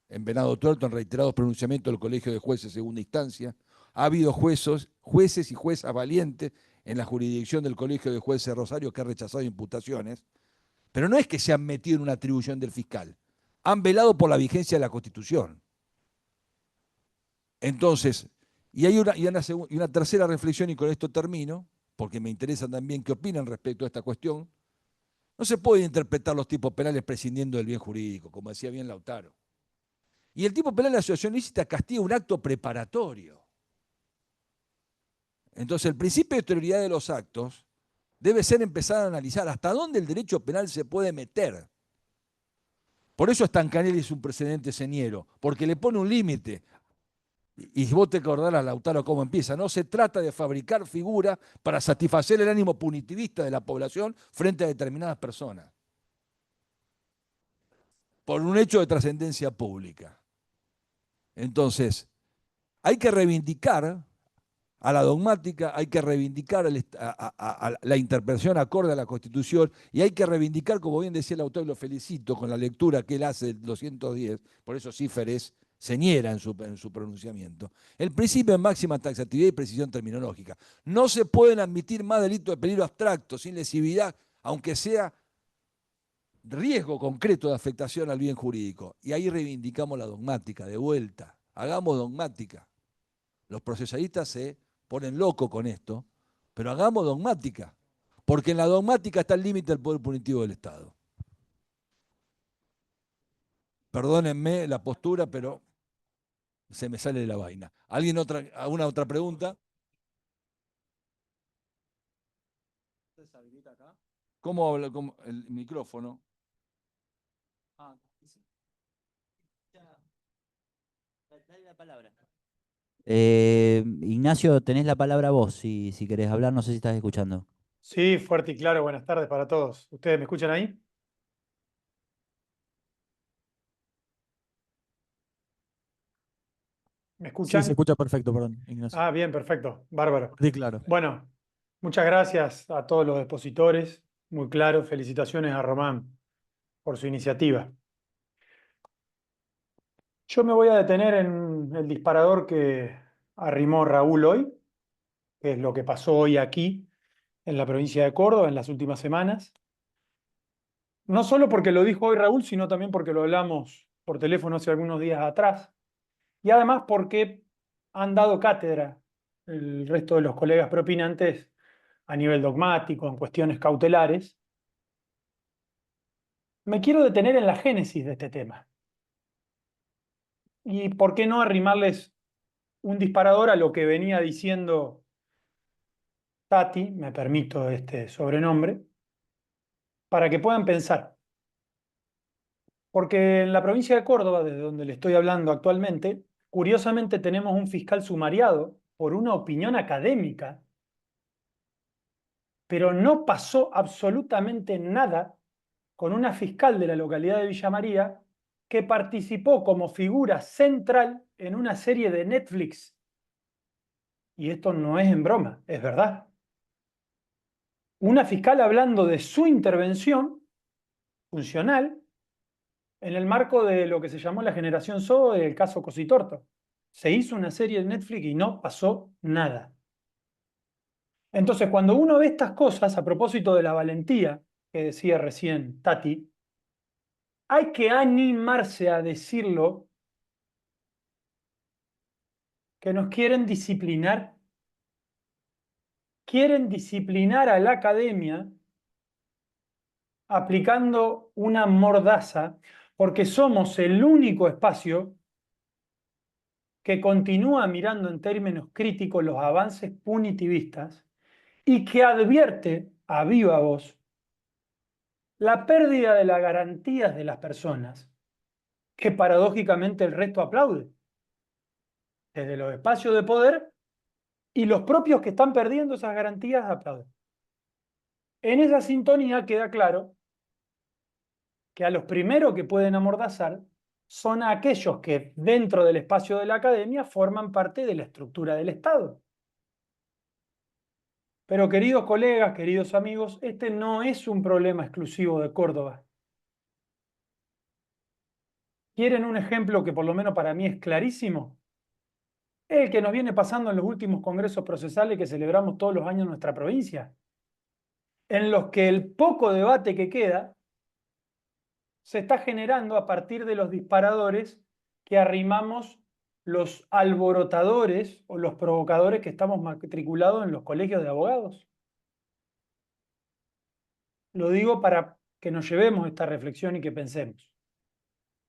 En Venado Tuerto, en reiterados pronunciamientos del Colegio de Jueces de Segunda Instancia. Ha habido jueces y juezas valientes en la jurisdicción del Colegio de Jueces de Rosario que ha rechazado imputaciones. Pero no es que se han metido en una atribución del fiscal. Han velado por la vigencia de la Constitución. Entonces, y hay una tercera reflexión, y con esto termino, porque me interesa también qué opinan respecto a esta cuestión. No se puede interpretar los tipos penales prescindiendo del bien jurídico, como decía bien Lautaro. Y el tipo penal de asociación ilícita castiga un acto preparatorio. Entonces, el principio de exterioridad de los actos debe ser empezar a analizar hasta dónde el derecho penal se puede meter. Por eso Stancanelli es un precedente señero, porque le pone un límite. Y vos te acordarás, Lautaro, cómo empieza. No se trata de fabricar figuras para satisfacer el ánimo punitivista de la población frente a determinadas personas. Por un hecho de trascendencia pública. Entonces, hay que reivindicar a la dogmática, hay que reivindicar a la interpretación acorde a la Constitución y hay que reivindicar, como bien decía el autor, y lo felicito con la lectura que él hace del 210, por eso Cífer es señera en su pronunciamiento, el principio de máxima taxatividad y precisión terminológica. No se pueden admitir más delitos de peligro abstracto, sin lesividad, aunque sea riesgo concreto de afectación al bien jurídico. Y ahí reivindicamos la dogmática, de vuelta. Hagamos dogmática. Los procesalistas se ponen locos con esto, pero hagamos dogmática, porque en la dogmática está el límite del poder punitivo del Estado. Perdónenme la postura, pero se me sale de la vaina. ¿Alguna otra pregunta? ¿Cómo habla el micrófono? Dale la palabra. Ignacio, tenés la palabra vos, si querés hablar, no sé si estás escuchando. Sí, fuerte y claro, buenas tardes para todos. ¿Ustedes me escuchan ahí? ¿Me Sí, escuchan? se escucha perfecto, perdón, Ignacio. Ah, bien, perfecto, bárbaro. Sí, claro. Bueno, muchas gracias a todos los expositores, muy claro, felicitaciones a Román por su iniciativa. Yo me voy a detener en el disparador que arrimó Raúl hoy, que es lo que pasó hoy aquí en la provincia de Córdoba en las últimas semanas. No solo porque lo dijo hoy Raúl, sino también porque lo hablamos por teléfono hace algunos días atrás. Y además porque han dado cátedra el resto de los colegas propinantes a nivel dogmático, en cuestiones cautelares. Me quiero detener en la génesis de este tema. Y por qué no arrimarles un disparador a lo que venía diciendo Tati, me permito este sobrenombre, para que puedan pensar. Porque en la provincia de Córdoba, desde donde le estoy hablando actualmente, curiosamente tenemos un fiscal sumariado por una opinión académica, pero no pasó absolutamente nada con una fiscal de la localidad de Villa María que participó como figura central en una serie de Netflix. Y esto no es en broma, es verdad. Una fiscal hablando de su intervención funcional en el marco de lo que se llamó la generación Zoe, el caso Cositorto. Se hizo una serie de Netflix y no pasó nada. Entonces, cuando uno ve estas cosas, a propósito de la valentía que decía recién Tati, hay que animarse a decirlo, que nos quieren disciplinar a la academia aplicando una mordaza, porque somos el único espacio que continúa mirando en términos críticos los avances punitivistas y que advierte a viva voz la pérdida de las garantías de las personas, que paradójicamente el resto aplaude, desde los espacios de poder, y los propios que están perdiendo esas garantías aplauden. En esa sintonía queda claro que a los primeros que pueden amordazar son aquellos que dentro del espacio de la academia forman parte de la estructura del Estado. Pero queridos colegas, queridos amigos, este no es un problema exclusivo de Córdoba. ¿Quieren un ejemplo que por lo menos para mí es clarísimo? El que nos viene pasando en los últimos congresos procesales que celebramos todos los años en nuestra provincia, en los que el poco debate que queda se está generando a partir de los disparadores que arrimamos los alborotadores o los provocadores que estamos matriculados en los colegios de abogados. Lo digo para que nos llevemos esta reflexión y que pensemos.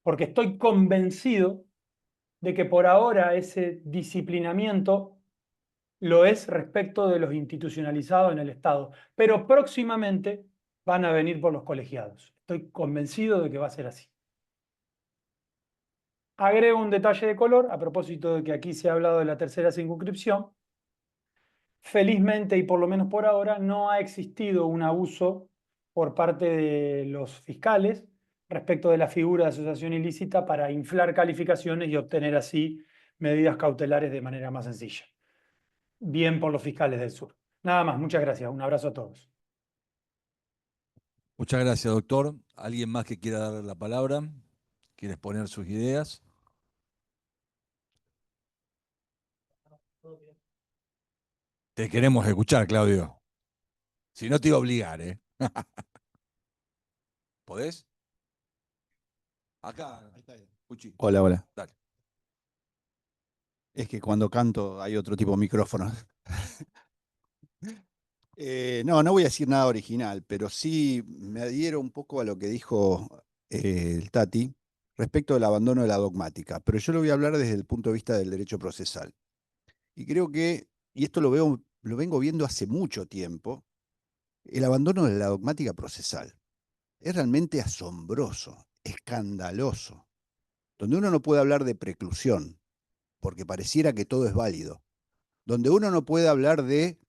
Porque estoy convencido de que por ahora ese disciplinamiento lo es respecto de los institucionalizados en el Estado, pero próximamente van a venir por los colegiados. Estoy convencido de que va a ser así. Agrego un detalle de color, a propósito de que aquí se ha hablado de la tercera circunscripción. Felizmente, y por lo menos por ahora, no ha existido un abuso por parte de los fiscales respecto de la figura de asociación ilícita para inflar calificaciones y obtener así medidas cautelares de manera más sencilla. Bien por los fiscales del sur. Nada más, muchas gracias. Un abrazo a todos. Muchas gracias, doctor. ¿Alguien más que quiera dar la palabra? ¿Quiere exponer sus ideas? Te queremos escuchar, Claudio. Si no, te iba a obligar, ¿eh? ¿Podés? Acá. Puchi. Hola, hola. Dale. Es que cuando canto hay otro tipo de micrófono. No voy a decir nada original, pero sí me adhiero un poco a lo que dijo el Tati respecto del abandono de la dogmática. Pero yo lo voy a hablar desde el punto de vista del derecho procesal. Y creo que, y esto lo vengo viendo hace mucho tiempo, el abandono de la dogmática procesal es realmente asombroso, escandaloso, donde uno no puede hablar de preclusión, porque pareciera que todo es válido, donde uno no puede hablar de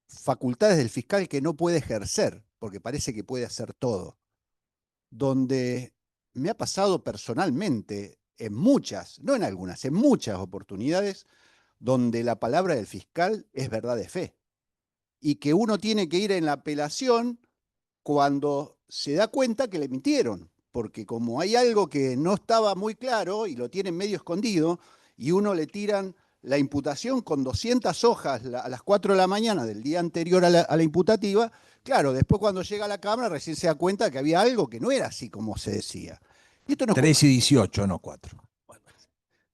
facultades del fiscal que no puede ejercer, porque parece que puede hacer todo, donde me ha pasado personalmente en muchas, no en algunas, en muchas oportunidades, donde la palabra del fiscal es verdad de fe, y que uno tiene que ir en la apelación cuando se da cuenta que le mintieron, porque como hay algo que no estaba muy claro y lo tienen medio escondido, y uno le tiran la imputación con 200 hojas a las 4 de la mañana del día anterior a la imputativa, claro, después cuando llega a la Cámara recién se da cuenta que había algo que no era así como se decía. Y esto no es 3 y 18, no 4.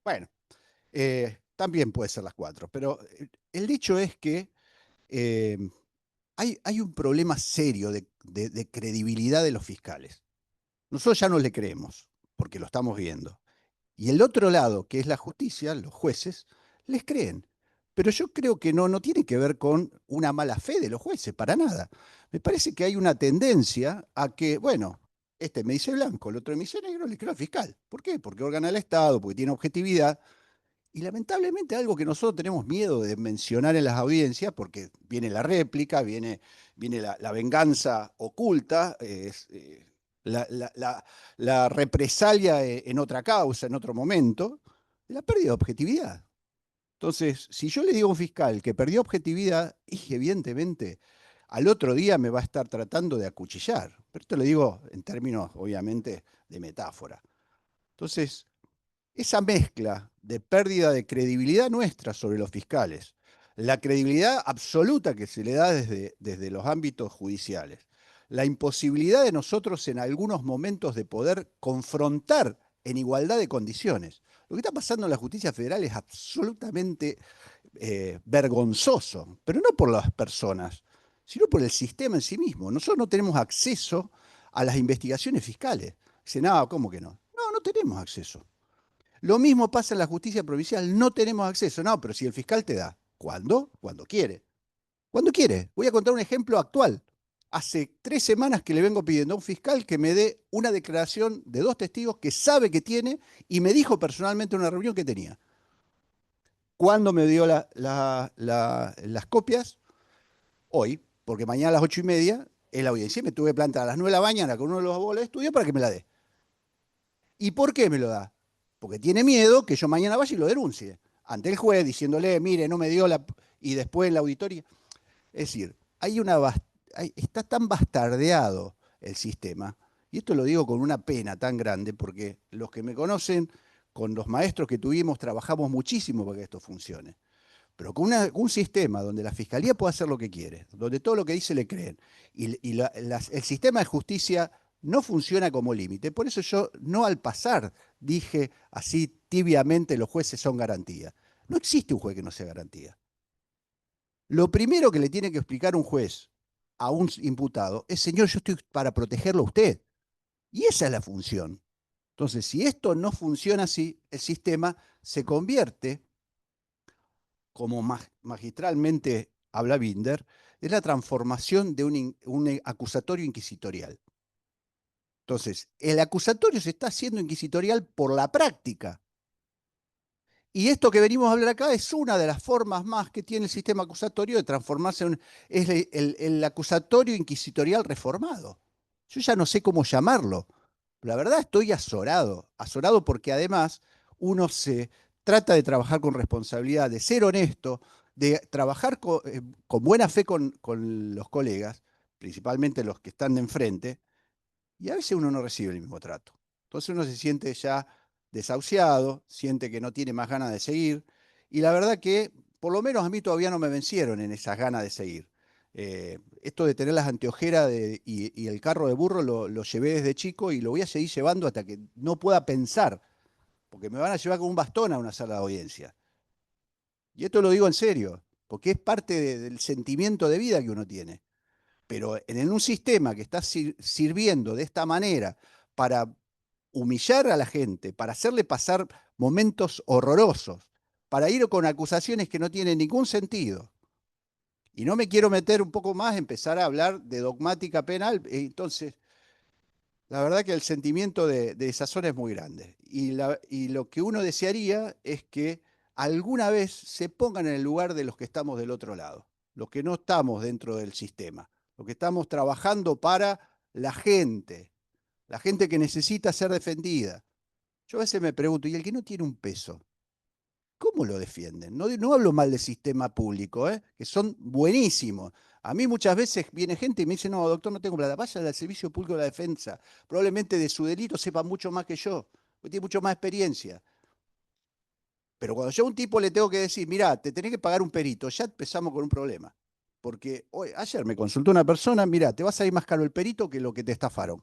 Bueno, también puede ser las 4, pero el hecho es que hay un problema serio de credibilidad de los fiscales. Nosotros ya no le creemos, porque lo estamos viendo. Y el otro lado, que es la justicia, los jueces, les creen. Pero yo creo que no tiene que ver con una mala fe de los jueces, para nada. Me parece que hay una tendencia a que, bueno, este me dice blanco, el otro me dice negro, le creo al fiscal. ¿Por qué? Porque órgano del Estado, porque tiene objetividad. Y lamentablemente algo que nosotros tenemos miedo de mencionar en las audiencias, porque viene la réplica, viene la venganza oculta, la represalia en otra causa, en otro momento, de la pérdida de objetividad. Entonces, si yo le digo a un fiscal que perdió objetividad, y evidentemente al otro día me va a estar tratando de acuchillar. Pero esto lo digo en términos, obviamente, de metáfora. Entonces, esa mezcla de pérdida de credibilidad nuestra sobre los fiscales, la credibilidad absoluta que se le da desde los ámbitos judiciales, la imposibilidad de nosotros en algunos momentos de poder confrontar en igualdad de condiciones. Lo que está pasando en la justicia federal es absolutamente vergonzoso, pero no por las personas, sino por el sistema en sí mismo. Nosotros no tenemos acceso a las investigaciones fiscales. Dicen, no, ¿cómo que no? No, no tenemos acceso. Lo mismo pasa en la justicia provincial, no tenemos acceso. No, pero si el fiscal te da. ¿Cuándo? Cuando quiere. ¿Cuándo quiere? Voy a contar un ejemplo actual. Hace 3 semanas que le vengo pidiendo a un fiscal que me dé una declaración de 2 testigos que sabe que tiene y me dijo personalmente en una reunión que tenía. ¿Cuándo me dio las copias? Hoy, porque mañana a las 8:30 es la audiencia y me tuve que plantar a las 9 de la mañana con uno de los abogados de estudio para que me la dé. ¿Y por qué me lo da? Porque tiene miedo que yo mañana vaya y lo denuncie ante el juez diciéndole, mire, no me dio la... y después en la auditoría. Es decir, está tan bastardeado el sistema, y esto lo digo con una pena tan grande, porque los que me conocen, con los maestros que tuvimos, trabajamos muchísimo para que esto funcione. Pero con un sistema donde la fiscalía puede hacer lo que quiere, donde todo lo que dice le creen, y el sistema de justicia no funciona como límite. Por eso yo no al pasar dije así tibiamente los jueces son garantía. No existe un juez que no sea garantía. Lo primero que le tiene que explicar un juez a un imputado es, señor, yo estoy para protegerlo a usted. Y esa es la función. Entonces, si esto no funciona así, el sistema se convierte, como magistralmente habla Binder, en la transformación de un acusatorio inquisitorial. Entonces, el acusatorio se está haciendo inquisitorial por la práctica. Y esto que venimos a hablar acá es una de las formas más que tiene el sistema acusatorio de transformarse en es el acusatorio inquisitorial reformado. Yo ya no sé cómo llamarlo. La verdad estoy azorado porque además uno se trata de trabajar con responsabilidad, de ser honesto, de trabajar con buena fe con los colegas, principalmente los que están de enfrente, y a veces uno no recibe el mismo trato. Entonces uno se siente ya desahuciado, siente que no tiene más ganas de seguir, y la verdad que por lo menos a mí todavía no me vencieron en esas ganas de seguir. Esto de tener las anteojeras y el carro de burro lo llevé desde chico y lo voy a seguir llevando hasta que no pueda pensar, porque me van a llevar con un bastón a una sala de audiencia. Y esto lo digo en serio, porque es parte del sentimiento de vida que uno tiene. Pero en un sistema que está sirviendo de esta manera para humillar a la gente, para hacerle pasar momentos horrorosos, para ir con acusaciones que no tienen ningún sentido. Y no me quiero meter un poco más, empezar a hablar de dogmática penal. Entonces, la verdad que el sentimiento de desazón es muy grande. Y lo que uno desearía es que alguna vez se pongan en el lugar de los que estamos del otro lado, los que no estamos dentro del sistema, los que estamos trabajando para la gente que necesita ser defendida. Yo a veces me pregunto, ¿y el que no tiene un peso? ¿Cómo lo defienden? No hablo mal del sistema público, que son buenísimos. A mí muchas veces viene gente y me dice, no, doctor, no tengo plata, vaya al Servicio Público de la Defensa. Probablemente de su delito sepa mucho más que yo, porque tiene mucho más experiencia. Pero cuando yo a un tipo le tengo que decir, mirá, te tenés que pagar un perito, ya empezamos con un problema. Porque ayer me consultó una persona, mirá, te va a salir más caro el perito que lo que te estafaron.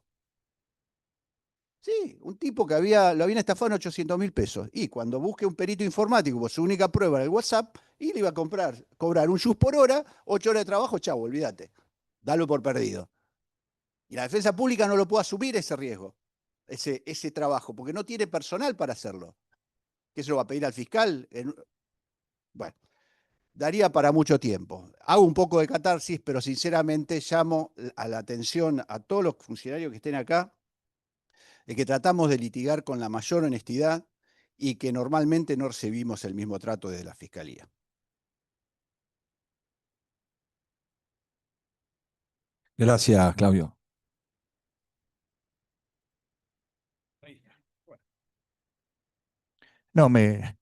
Sí, un tipo que lo habían estafado en 800.000 pesos. Y cuando busque un perito informático, pues su única prueba era el WhatsApp, y le iba a cobrar un just por hora, 8 horas de trabajo, chavo, olvídate. Dalo por perdido. Y la defensa pública no lo puede asumir ese riesgo, ese trabajo, porque no tiene personal para hacerlo. ¿Qué se lo va a pedir al fiscal? Bueno, daría para mucho tiempo. Hago un poco de catarsis, pero sinceramente llamo a la atención a todos los funcionarios que estén acá, de que tratamos de litigar con la mayor honestidad y que normalmente no recibimos el mismo trato desde la Fiscalía. Gracias, Claudio. No, me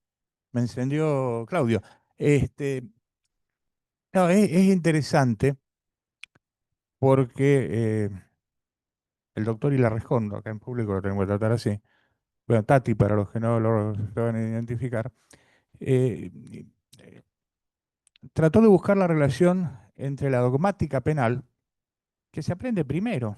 encendió Claudio. No, es interesante porque el doctor Ilarrescondo, acá en público lo tenemos que tratar así, bueno, Tati, para los que no lo van a identificar, eh, eh, trató de buscar la relación entre la dogmática penal, que se aprende primero,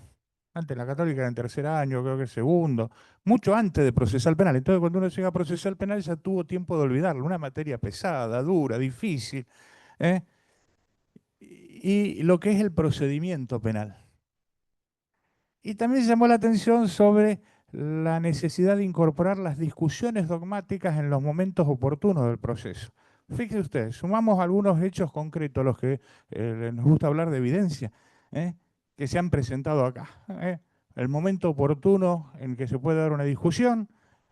antes la católica era en tercer año, creo que segundo, mucho antes de procesal penal. Entonces, cuando uno llega a procesal penal ya tuvo tiempo de olvidarlo, una materia pesada, dura, difícil, ¿eh? Y lo que es el procedimiento penal. Y también llamó la atención sobre la necesidad de incorporar las discusiones dogmáticas en los momentos oportunos del proceso. Fíjese usted, sumamos algunos hechos concretos, los que nos gusta hablar de evidencia, que se han presentado acá. El momento oportuno en que se puede dar una discusión,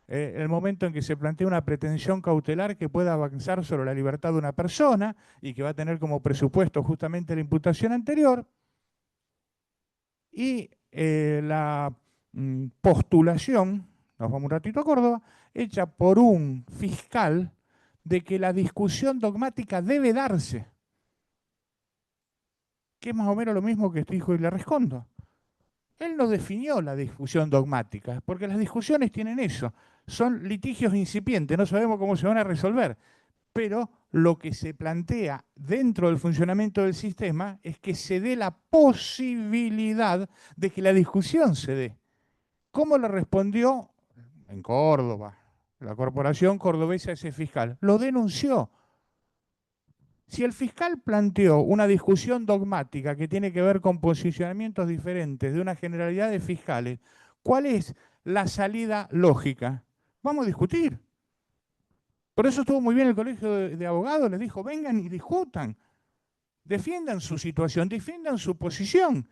el momento en que se plantea una pretensión cautelar que pueda avanzar sobre la libertad de una persona y que va a tener como presupuesto justamente la imputación anterior, y la postulación, nos vamos un ratito a Córdoba, hecha por un fiscal de que la discusión dogmática debe darse, que es más o menos lo mismo que dijo Ilarrescondo. Él no definió la discusión dogmática, porque las discusiones tienen eso, son litigios incipientes, no sabemos cómo se van a resolver, pero lo que se plantea dentro del funcionamiento del sistema es que se dé la posibilidad de que la discusión se dé. ¿Cómo le respondió en Córdoba la corporación cordobesa a ese fiscal? Lo denunció. Si el fiscal planteó una discusión dogmática que tiene que ver con posicionamientos diferentes de una generalidad de fiscales, ¿cuál es la salida lógica? Vamos a discutir. Por eso estuvo muy bien el Colegio de Abogados, les dijo, vengan y discutan, defiendan su situación, defiendan su posición,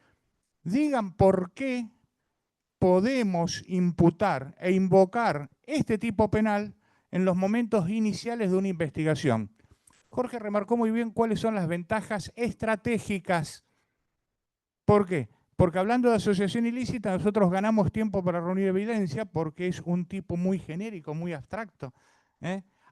digan por qué podemos imputar e invocar este tipo penal en los momentos iniciales de una investigación. Jorge remarcó muy bien cuáles son las ventajas estratégicas. ¿Por qué? Porque hablando de asociación ilícita, nosotros ganamos tiempo para reunir evidencia porque es un tipo muy genérico, muy abstracto.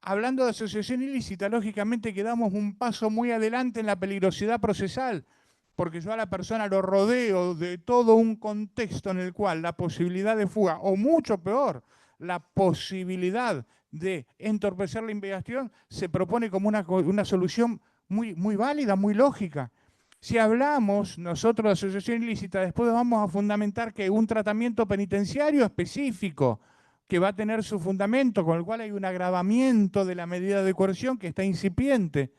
Hablando de asociación ilícita, lógicamente quedamos un paso muy adelante en la peligrosidad procesal, porque yo a la persona lo rodeo de todo un contexto en el cual la posibilidad de fuga, o mucho peor, la posibilidad de entorpecer la investigación, se propone como una solución muy, muy válida, muy lógica. Si hablamos nosotros de asociación ilícita, después vamos a fundamentar que un tratamiento penitenciario específico, que va a tener su fundamento, con el cual hay un agravamiento de la medida de coerción que está incipiente.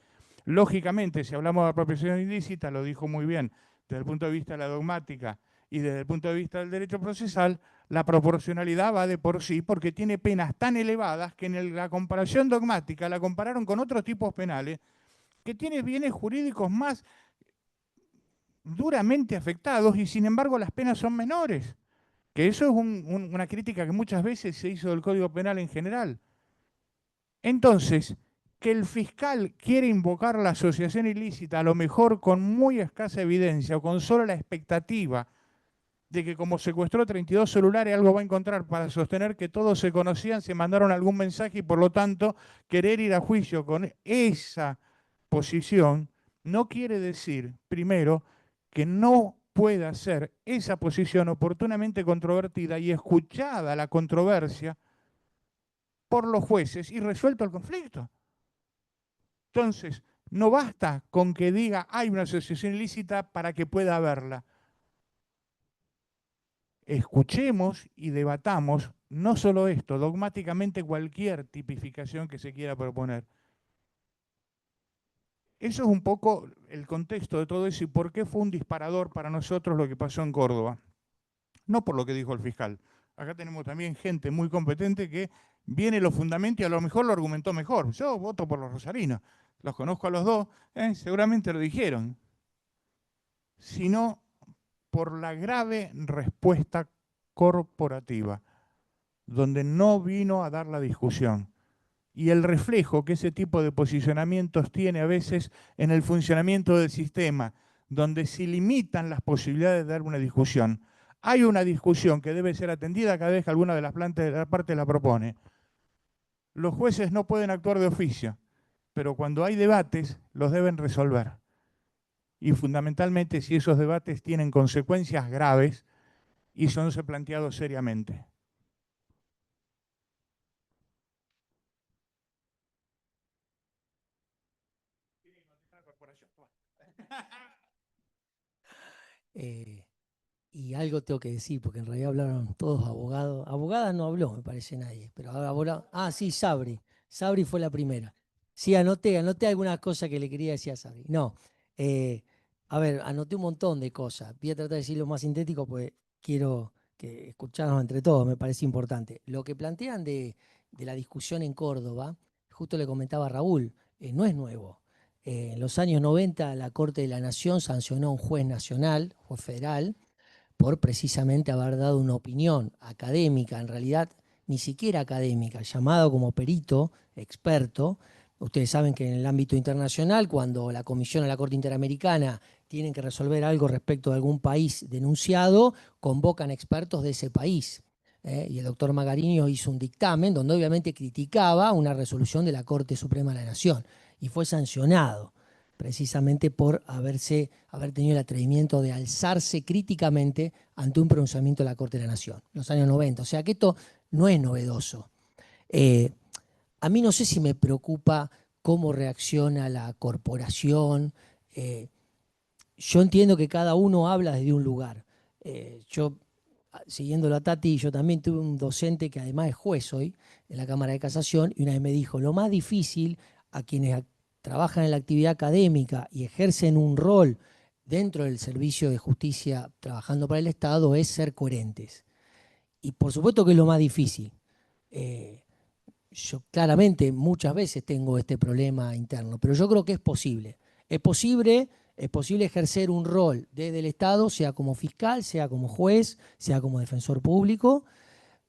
Lógicamente, si hablamos de apropiación ilícita, lo dijo muy bien, desde el punto de vista de la dogmática y desde el punto de vista del derecho procesal, la proporcionalidad va de por sí porque tiene penas tan elevadas que en la comparación dogmática la compararon con otros tipos penales que tienen bienes jurídicos más duramente afectados y sin embargo las penas son menores. Que eso es una crítica que muchas veces se hizo del Código Penal en general. Entonces, que el fiscal quiere invocar la asociación ilícita, a lo mejor con muy escasa evidencia o con solo la expectativa de que como secuestró 32 celulares algo va a encontrar para sostener que todos se conocían, se mandaron algún mensaje y por lo tanto querer ir a juicio con esa posición no quiere decir, primero, que no pueda ser esa posición oportunamente controvertida y escuchada la controversia por los jueces y resuelto el conflicto. Entonces, no basta con que diga hay una asociación ilícita para que pueda haberla. Escuchemos y debatamos no solo esto, dogmáticamente cualquier tipificación que se quiera proponer. Eso es un poco el contexto de todo eso y por qué fue un disparador para nosotros lo que pasó en Córdoba. No por lo que dijo el fiscal. Acá tenemos también gente muy competente que viene los fundamentos y a lo mejor lo argumentó mejor. Yo voto por los rosarinos, los conozco a los dos, seguramente lo dijeron. Sino por la grave respuesta corporativa, donde no vino a dar la discusión. Y el reflejo que ese tipo de posicionamientos tiene a veces en el funcionamiento del sistema, donde se limitan las posibilidades de dar una discusión. Hay una discusión que debe ser atendida cada vez que alguna de las partes la propone. Los jueces no pueden actuar de oficio, pero cuando hay debates los deben resolver. Y fundamentalmente si esos debates tienen consecuencias graves y son planteados seriamente. Y algo tengo que decir, porque en realidad hablaron todos abogados. Abogada no habló, me parece nadie. Pero ahora abogado. Ah, sí, Sabri. Sabri fue la primera. Sí, anoté algunas cosas que le quería decir a Sabri. No. A ver, anoté un montón de cosas. Voy a tratar de decirlo más sintético, pues quiero que escucharnos entre todos, me parece importante. Lo que plantean de la discusión en Córdoba, justo le comentaba a Raúl, no es nuevo. En los años 90 la Corte de la Nación sancionó a un juez nacional, juez federal, por precisamente haber dado una opinión académica, en realidad ni siquiera académica, llamado como perito, experto. Ustedes saben que en el ámbito internacional, cuando la Comisión o la Corte Interamericana tienen que resolver algo respecto de algún país denunciado, convocan expertos de ese país. Y el doctor Magariño hizo un dictamen donde obviamente criticaba una resolución de la Corte Suprema de la Nación y fue sancionado precisamente por haber tenido el atrevimiento de alzarse críticamente ante un pronunciamiento de la Corte de la Nación, en los años 90. O sea que esto no es novedoso. A mí no sé si me preocupa cómo reacciona la corporación. Yo entiendo que cada uno habla desde un lugar. Yo, siguiéndolo a Tati, yo también tuve un docente que además es juez hoy en la Cámara de Casación y una vez me dijo, lo más difícil a quienes trabajan en la actividad académica y ejercen un rol dentro del servicio de justicia trabajando para el Estado es ser coherentes. Y por supuesto que es lo más difícil. Yo claramente muchas veces tengo este problema interno, pero yo creo que es posible. Es posible ejercer un rol desde el Estado, sea como fiscal, sea como juez, sea como defensor público,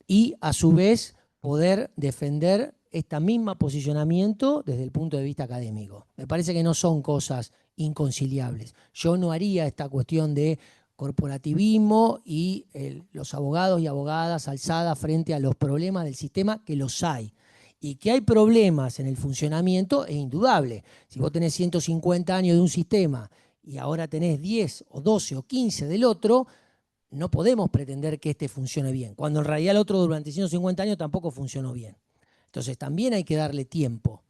y a su vez poder defender este mismo posicionamiento desde el punto de vista académico. Me parece que no son cosas inconciliables. Yo no haría esta cuestión de corporativismo y los abogados y abogadas alzadas frente a los problemas del sistema, que los hay. Y que hay problemas en el funcionamiento es indudable. Si vos tenés 150 años de un sistema y ahora tenés 10 o 12 o 15 del otro, no podemos pretender que este funcione bien, cuando en realidad el otro durante 150 años tampoco funcionó bien. Entonces también hay que darle tiempo.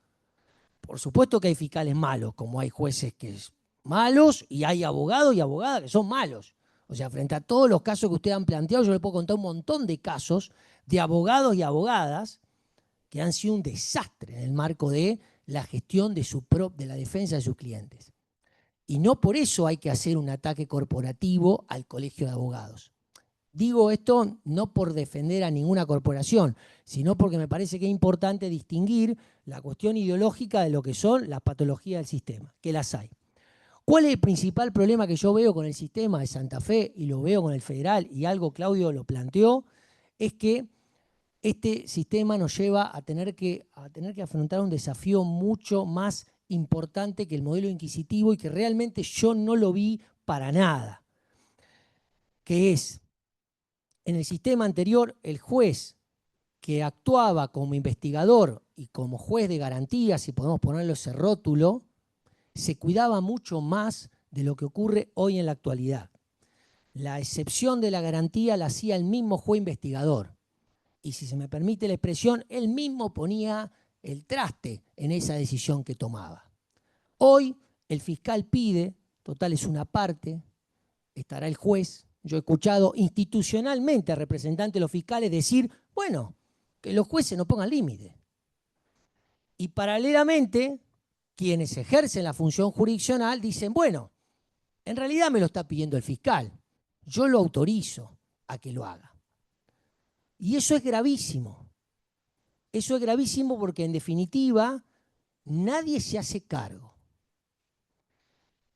Por supuesto que hay fiscales malos, como hay jueces que son malos y hay abogados y abogadas que son malos. O sea, frente a todos los casos que ustedes han planteado, yo les puedo contar un montón de casos de abogados y abogadas que han sido un desastre en el marco de la gestión de la defensa de sus clientes. Y no por eso hay que hacer un ataque corporativo al colegio de abogados. Digo esto no por defender a ninguna corporación, sino porque me parece que es importante distinguir la cuestión ideológica de lo que son las patologías del sistema, que las hay. ¿Cuál es el principal problema que yo veo con el sistema de Santa Fe y lo veo con el federal, y algo Claudio lo planteó? Es que este sistema nos lleva a tener que afrontar un desafío mucho más importante que el modelo inquisitivo y que realmente yo no lo vi para nada, que es, en el sistema anterior, el juez que actuaba como investigador y como juez de garantías, si podemos ponerlo ese rótulo, se cuidaba mucho más de lo que ocurre hoy en la actualidad. La excepción de la garantía la hacía el mismo juez investigador. Y si se me permite la expresión, él mismo ponía el traste en esa decisión que tomaba. Hoy el fiscal pide, total es una parte, estará el juez. Yo he escuchado institucionalmente a representantes de los fiscales decir, bueno, que los jueces no pongan límite. Y paralelamente, quienes ejercen la función jurisdiccional dicen, bueno, en realidad me lo está pidiendo el fiscal, yo lo autorizo a que lo haga. Y eso es gravísimo. Eso es gravísimo porque en definitiva nadie se hace cargo.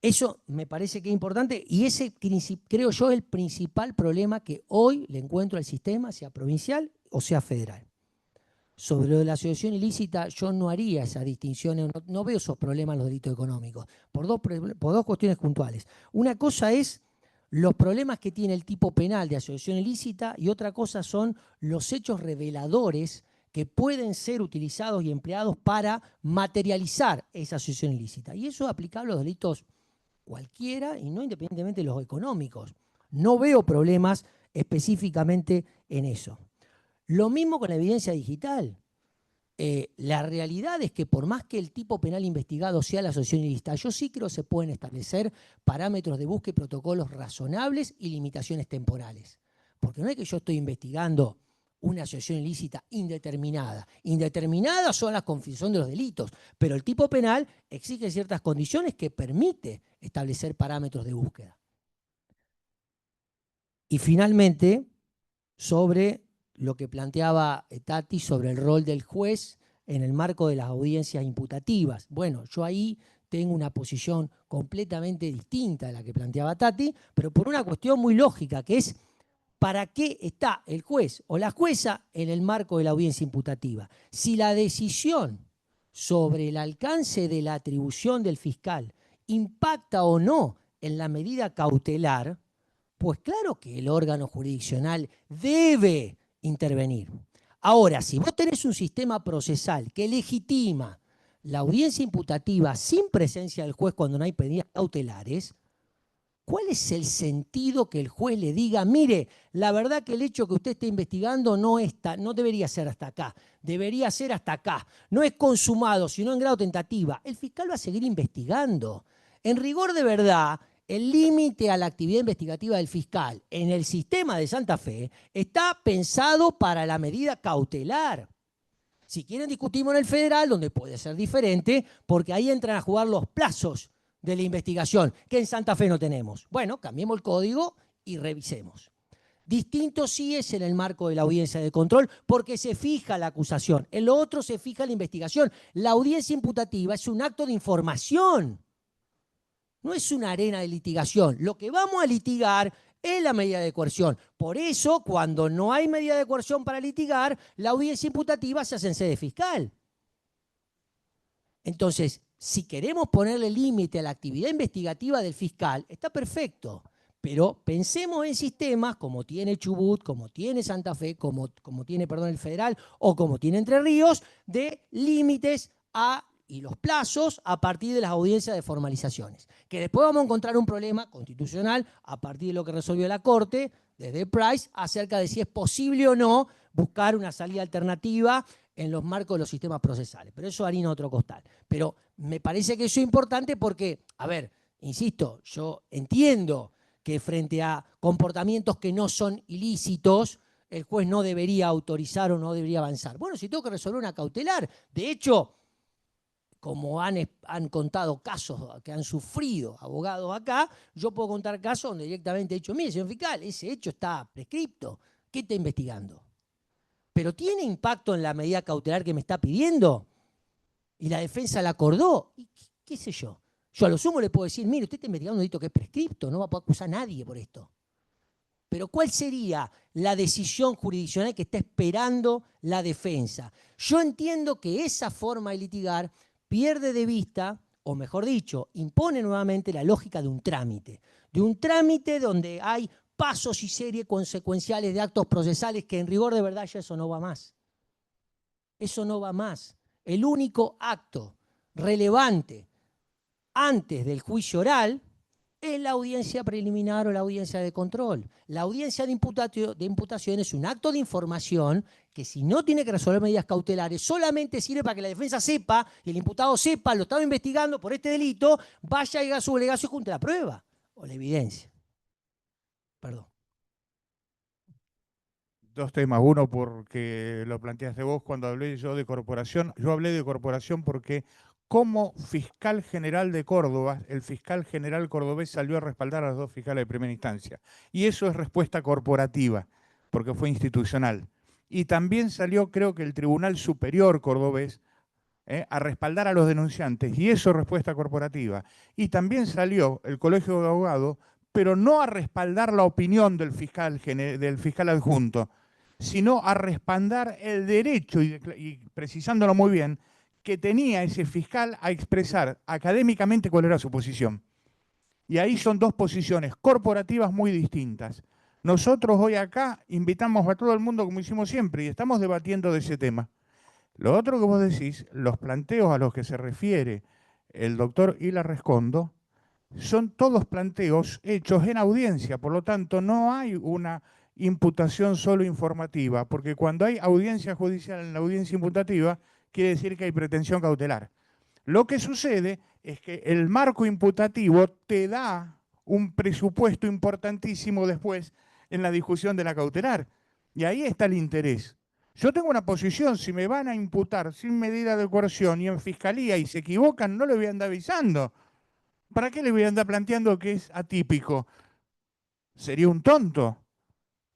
Eso me parece que es importante y ese creo yo es el principal problema que hoy le encuentro al sistema, sea provincial o sea federal. Sobre lo de la asociación ilícita yo no haría esas distinciones, no veo esos problemas en los delitos económicos, por dos cuestiones puntuales. Una cosa es los problemas que tiene el tipo penal de asociación ilícita y otra cosa son los hechos reveladores que pueden ser utilizados y empleados para materializar esa asociación ilícita. Y eso es aplicable a los delitos cualquiera y no independientemente de los económicos. No veo problemas específicamente en eso. Lo mismo con la evidencia digital. La realidad es que por más que el tipo penal investigado sea la asociación ilícita, yo sí creo que se pueden establecer parámetros de búsqueda y protocolos razonables y limitaciones temporales. Porque no es que yo estoy investigando una asociación ilícita indeterminada. Indeterminadas son las confesión de los delitos, pero el tipo penal exige ciertas condiciones que permite establecer parámetros de búsqueda. Y finalmente, sobre lo que planteaba Tati sobre el rol del juez en el marco de las audiencias imputativas. Bueno, yo ahí tengo una posición completamente distinta a la que planteaba Tati, pero por una cuestión muy lógica, que es ¿para qué está el juez o la jueza en el marco de la audiencia imputativa? Si la decisión sobre el alcance de la atribución del fiscal impacta o no en la medida cautelar, pues claro que el órgano jurisdiccional debe intervenir. Ahora, si vos tenés un sistema procesal que legitima la audiencia imputativa sin presencia del juez cuando no hay medidas cautelares, ¿cuál es el sentido que el juez le diga, mire, la verdad que el hecho que usted esté investigando no debería ser hasta acá, debería ser hasta acá, no es consumado, sino en grado tentativa? El fiscal va a seguir investigando. En rigor de verdad, el límite a la actividad investigativa del fiscal en el sistema de Santa Fe está pensado para la medida cautelar. Si quieren discutimos en el federal, donde puede ser diferente, porque ahí entran a jugar los plazos de la investigación, que en Santa Fe no tenemos. Bueno, cambiemos el código y revisemos. Distinto sí es en el marco de la audiencia de control, porque se fija la acusación. En lo otro se fija la investigación. La audiencia imputativa es un acto de información. No es una arena de litigación. Lo que vamos a litigar es la medida de coerción. Por eso, cuando no hay medida de coerción para litigar, la audiencia imputativa se hace en sede fiscal. Entonces, si queremos ponerle límite a la actividad investigativa del fiscal, está perfecto. Pero pensemos en sistemas como tiene Chubut, como tiene Santa Fe, como tiene, el federal o como tiene Entre Ríos, de límites y los plazos a partir de las audiencias de formalizaciones. Que después vamos a encontrar un problema constitucional a partir de lo que resolvió la Corte, desde Price, acerca de si es posible o no buscar una salida alternativa en los marcos de los sistemas procesales. Pero eso harina otro costal. Pero me parece que eso es importante porque, a ver, insisto, yo entiendo que frente a comportamientos que no son ilícitos, el juez no debería autorizar o no debería avanzar. Bueno, si tengo que resolver una cautelar, de hecho, como han contado casos que han sufrido abogados acá, yo puedo contar casos donde directamente he dicho, mire, señor fiscal, ese hecho está prescripto, ¿qué está investigando? ¿Pero tiene impacto en la medida cautelar que me está pidiendo? Y la defensa la acordó. ¿Y qué sé yo? Yo a lo sumo le puedo decir, mire, usted está investigando un delito que es prescripto, no va a poder acusar a nadie por esto. Pero ¿cuál sería la decisión jurisdiccional que está esperando la defensa? Yo entiendo que esa forma de litigar pierde de vista, o mejor dicho, impone nuevamente la lógica de un trámite donde hay pasos y series consecuenciales de actos procesales que en rigor de verdad ya eso no va más. Eso no va más. El único acto relevante antes del juicio oral es la audiencia preliminar o la audiencia de control. La audiencia de imputación es un acto de información que, si no tiene que resolver medidas cautelares, solamente sirve para que la defensa sepa y el imputado sepa, lo estaba investigando por este delito, vaya y haga su alegación junto a la prueba o la evidencia. Perdón. Dos temas. Uno, porque lo planteaste vos cuando hablé yo de corporación. Yo hablé de corporación porque como fiscal general de Córdoba, el fiscal general cordobés salió a respaldar a los dos fiscales de primera instancia. Y eso es respuesta corporativa, porque fue institucional. Y también salió, creo que el Tribunal Superior cordobés, a respaldar a los denunciantes, y eso es respuesta corporativa. Y también salió el Colegio de Abogados, pero no a respaldar la opinión del fiscal adjunto, sino a respaldar el derecho, y precisándolo muy bien, que tenía ese fiscal a expresar académicamente cuál era su posición. Y ahí son dos posiciones corporativas muy distintas. Nosotros hoy acá invitamos a todo el mundo, como hicimos siempre, y estamos debatiendo de ese tema. Lo otro que vos decís, los planteos a los que se refiere el doctor Hilar Rescondo, son todos planteos hechos en audiencia, por lo tanto no hay una imputación solo informativa, porque cuando hay audiencia judicial en la audiencia imputativa, quiere decir que hay pretensión cautelar. Lo que sucede es que el marco imputativo te da un presupuesto importantísimo después en la discusión de la cautelar, y ahí está el interés. Yo tengo una posición, si me van a imputar sin medida de coerción y en fiscalía y se equivocan, no le voy a andar avisando. ¿Para qué le voy a andar planteando que es atípico? Sería un tonto.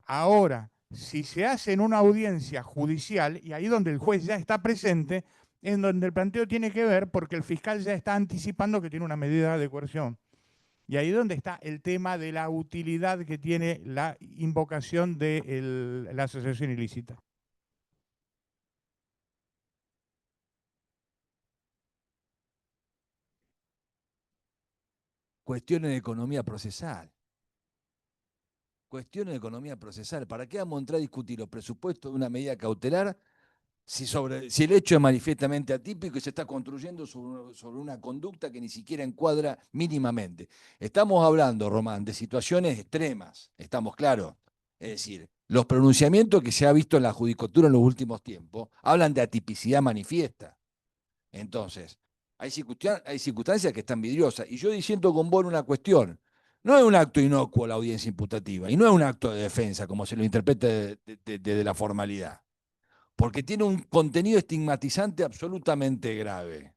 Ahora, si se hace en una audiencia judicial, y ahí donde el juez ya está presente, es donde el planteo tiene que ver porque el fiscal ya está anticipando que tiene una medida de coerción. Y ahí donde está el tema de la utilidad que tiene la invocación de la asociación ilícita. Cuestiones de economía procesal. Cuestiones de economía procesal. ¿Para qué vamos a entrar a discutir los presupuestos de una medida cautelar si el hecho es manifiestamente atípico y se está construyendo sobre una conducta que ni siquiera encuadra mínimamente? Estamos hablando, Román, de situaciones extremas, estamos claros. Es decir, los pronunciamientos que se ha visto en la judicatura en los últimos tiempos hablan de atipicidad manifiesta. Entonces, hay circunstancias que están vidriosas. Y yo diciendo con vos una cuestión. No es un acto inocuo la audiencia imputativa y no es un acto de defensa, como se lo interpreta desde la formalidad, porque tiene un contenido estigmatizante absolutamente grave.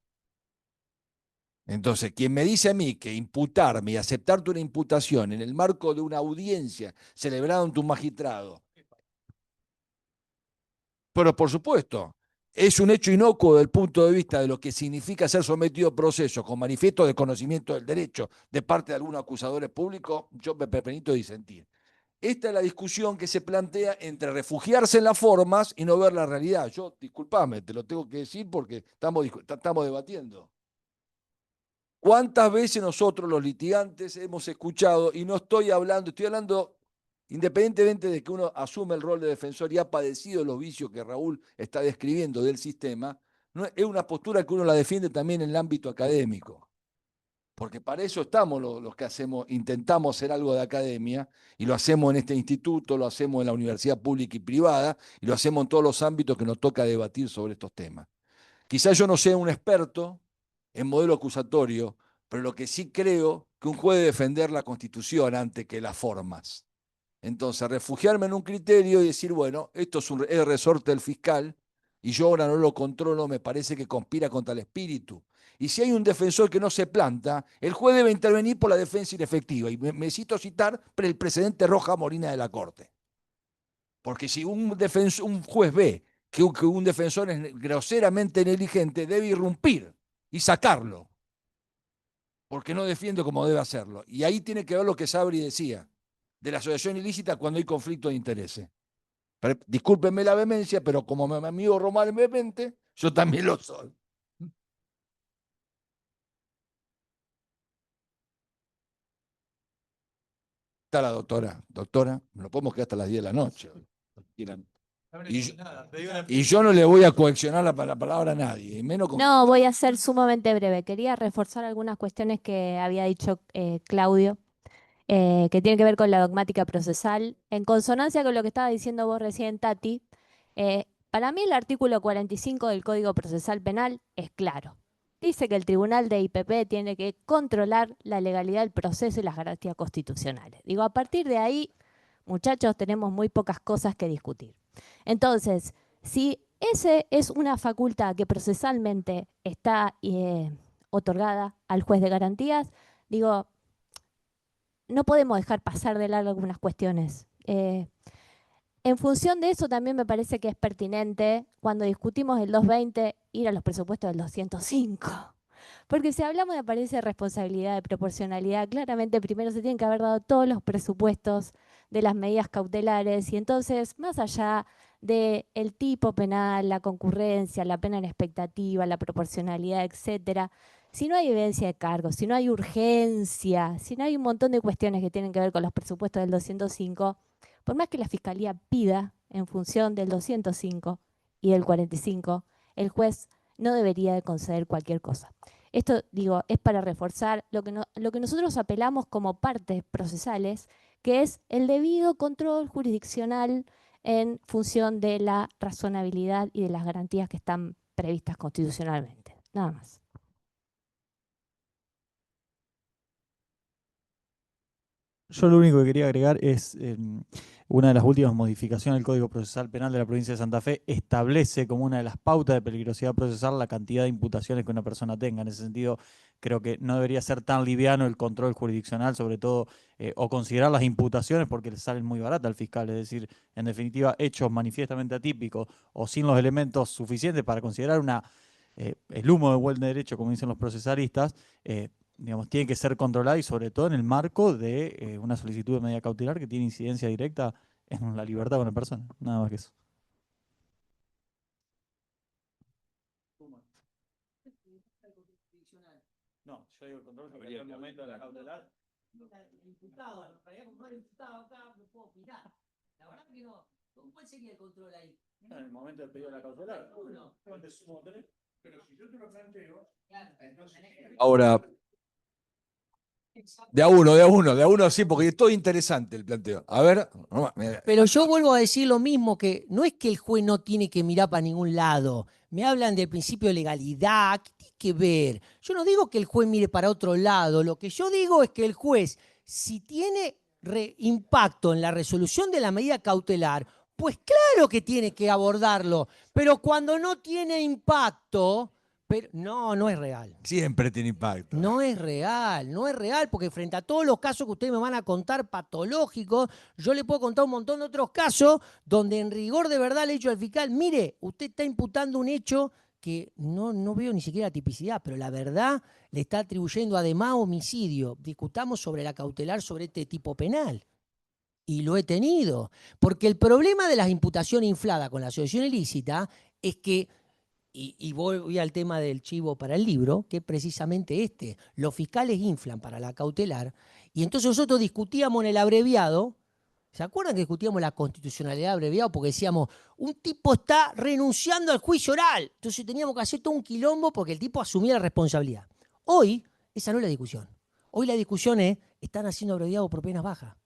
Entonces, quien me dice a mí que imputarme y aceptarte una imputación en el marco de una audiencia celebrada ante un magistrado, pero por supuesto, es un hecho inocuo desde el punto de vista de lo que significa ser sometido a proceso con manifiesto desconocimiento del derecho de parte de algunos acusadores públicos, yo me permito disentir. Esta es la discusión que se plantea entre refugiarse en las formas y no ver la realidad. Yo, discúlpame, te lo tengo que decir porque estamos debatiendo. ¿Cuántas veces nosotros los litigantes hemos escuchado, y no estoy hablando independientemente de que uno asume el rol de defensor y ha padecido los vicios que Raúl está describiendo del sistema, no es una postura que uno la defiende también en el ámbito académico? Porque para eso estamos los que intentamos hacer algo de academia, y lo hacemos en este instituto, lo hacemos en la universidad pública y privada, y lo hacemos en todos los ámbitos que nos toca debatir sobre estos temas. Quizás yo no sea un experto en modelo acusatorio, pero lo que sí creo que un juez debe defender la Constitución antes que las formas. Entonces, refugiarme en un criterio y decir, bueno, esto es el resorte del fiscal y yo ahora no lo controlo, me parece que conspira contra el espíritu. Y si hay un defensor que no se planta, el juez debe intervenir por la defensa inefectiva. Y me cito citar el precedente Roja Molina de la Corte. Porque si un juez ve que un defensor es groseramente negligente, debe irrumpir y sacarlo, porque no defiende como debe hacerlo. Y ahí tiene que ver lo que Sabri decía, de la asociación ilícita cuando hay conflicto de intereses. Discúlpenme la vehemencia, pero como mi amigo Román es vehemente, yo también lo soy. Está la doctora. Doctora, nos podemos quedar hasta las 10 de la noche. Quieran. Y yo no le voy a coaccionar la palabra a nadie, y menos con... No, voy a ser sumamente breve. Quería reforzar algunas cuestiones que había dicho Claudio, que tienen que ver con la dogmática procesal. En consonancia con lo que estaba diciendo vos recién, Tati, para mí el artículo 45 del Código Procesal Penal es claro. Dice que el Tribunal de IPP tiene que controlar la legalidad del proceso y las garantías constitucionales. Digo, a partir de ahí, muchachos, tenemos muy pocas cosas que discutir. Entonces, si esa es una facultad que procesalmente está otorgada al juez de garantías, digo, no podemos dejar pasar de largo algunas cuestiones. En función de eso también me parece que es pertinente cuando discutimos el 220 ir a los presupuestos del 205. Porque si hablamos de apariencia de responsabilidad, de proporcionalidad, claramente primero se tienen que haber dado todos los presupuestos de las medidas cautelares y entonces más allá del tipo penal, la concurrencia, la pena en expectativa, la proporcionalidad, etcétera, si no hay evidencia de cargo, si no hay urgencia, si no hay un montón de cuestiones que tienen que ver con los presupuestos del 205, por más que la Fiscalía pida en función del 205 y del 45, el juez no debería de conceder cualquier cosa. Esto, digo, es para reforzar lo que nosotros apelamos como partes procesales, que es el debido control jurisdiccional en función de la razonabilidad y de las garantías que están previstas constitucionalmente. Nada más. Yo lo único que quería agregar es una de las últimas modificaciones del Código Procesal Penal de la provincia de Santa Fe establece como una de las pautas de peligrosidad procesal la cantidad de imputaciones que una persona tenga. En ese sentido, creo que no debería ser tan liviano el control jurisdiccional, sobre todo, o considerar las imputaciones porque le salen muy baratas al fiscal. Es decir, en definitiva, hechos manifiestamente atípicos o sin los elementos suficientes para considerar el humo de buen derecho, como dicen los procesalistas, digamos, tiene que ser controlada y sobre todo en el marco de una solicitud de medida cautelar que tiene incidencia directa en la libertad de una persona. Nada más que eso. No, yo digo el control en el momento de la cautelar. Imputado, en realidad como era imputado acá, no puedo opinar. La verdad que no. ¿Cuál sería el control ahí? En el momento del pedido de la cautelar. Uno. Pero si yo te lo planteo, entonces... Ahora, de a uno, sí, porque es todo interesante el planteo. A ver, Pero yo vuelvo a decir lo mismo, que no es que el juez no tiene que mirar para ningún lado. Me hablan del principio de legalidad, ¿qué tiene que ver? Yo no digo que el juez mire para otro lado, lo que yo digo es que el juez, si tiene impacto en la resolución de la medida cautelar, pues claro que tiene que abordarlo, pero cuando no tiene impacto... Pero no es real. siempre tiene impacto. No es real, porque frente a todos los casos que ustedes me van a contar patológicos, yo le puedo contar un montón de otros casos donde en rigor de verdad le he dicho al fiscal, mire, usted está imputando un hecho que no veo ni siquiera tipicidad, pero la verdad le está atribuyendo además homicidio. Discutamos sobre la cautelar sobre este tipo penal. Y lo he tenido, porque el problema de las imputaciones infladas con la asociación ilícita es que y voy al tema del chivo para el libro, que es precisamente este. Los fiscales inflan para la cautelar y entonces nosotros discutíamos en el abreviado. ¿Se acuerdan que discutíamos la constitucionalidad abreviado? Porque decíamos, un tipo está renunciando al juicio oral. Entonces teníamos que hacer todo un quilombo porque el tipo asumía la responsabilidad. Hoy, esa no es la discusión. Hoy la discusión es, están haciendo abreviado por penas bajas.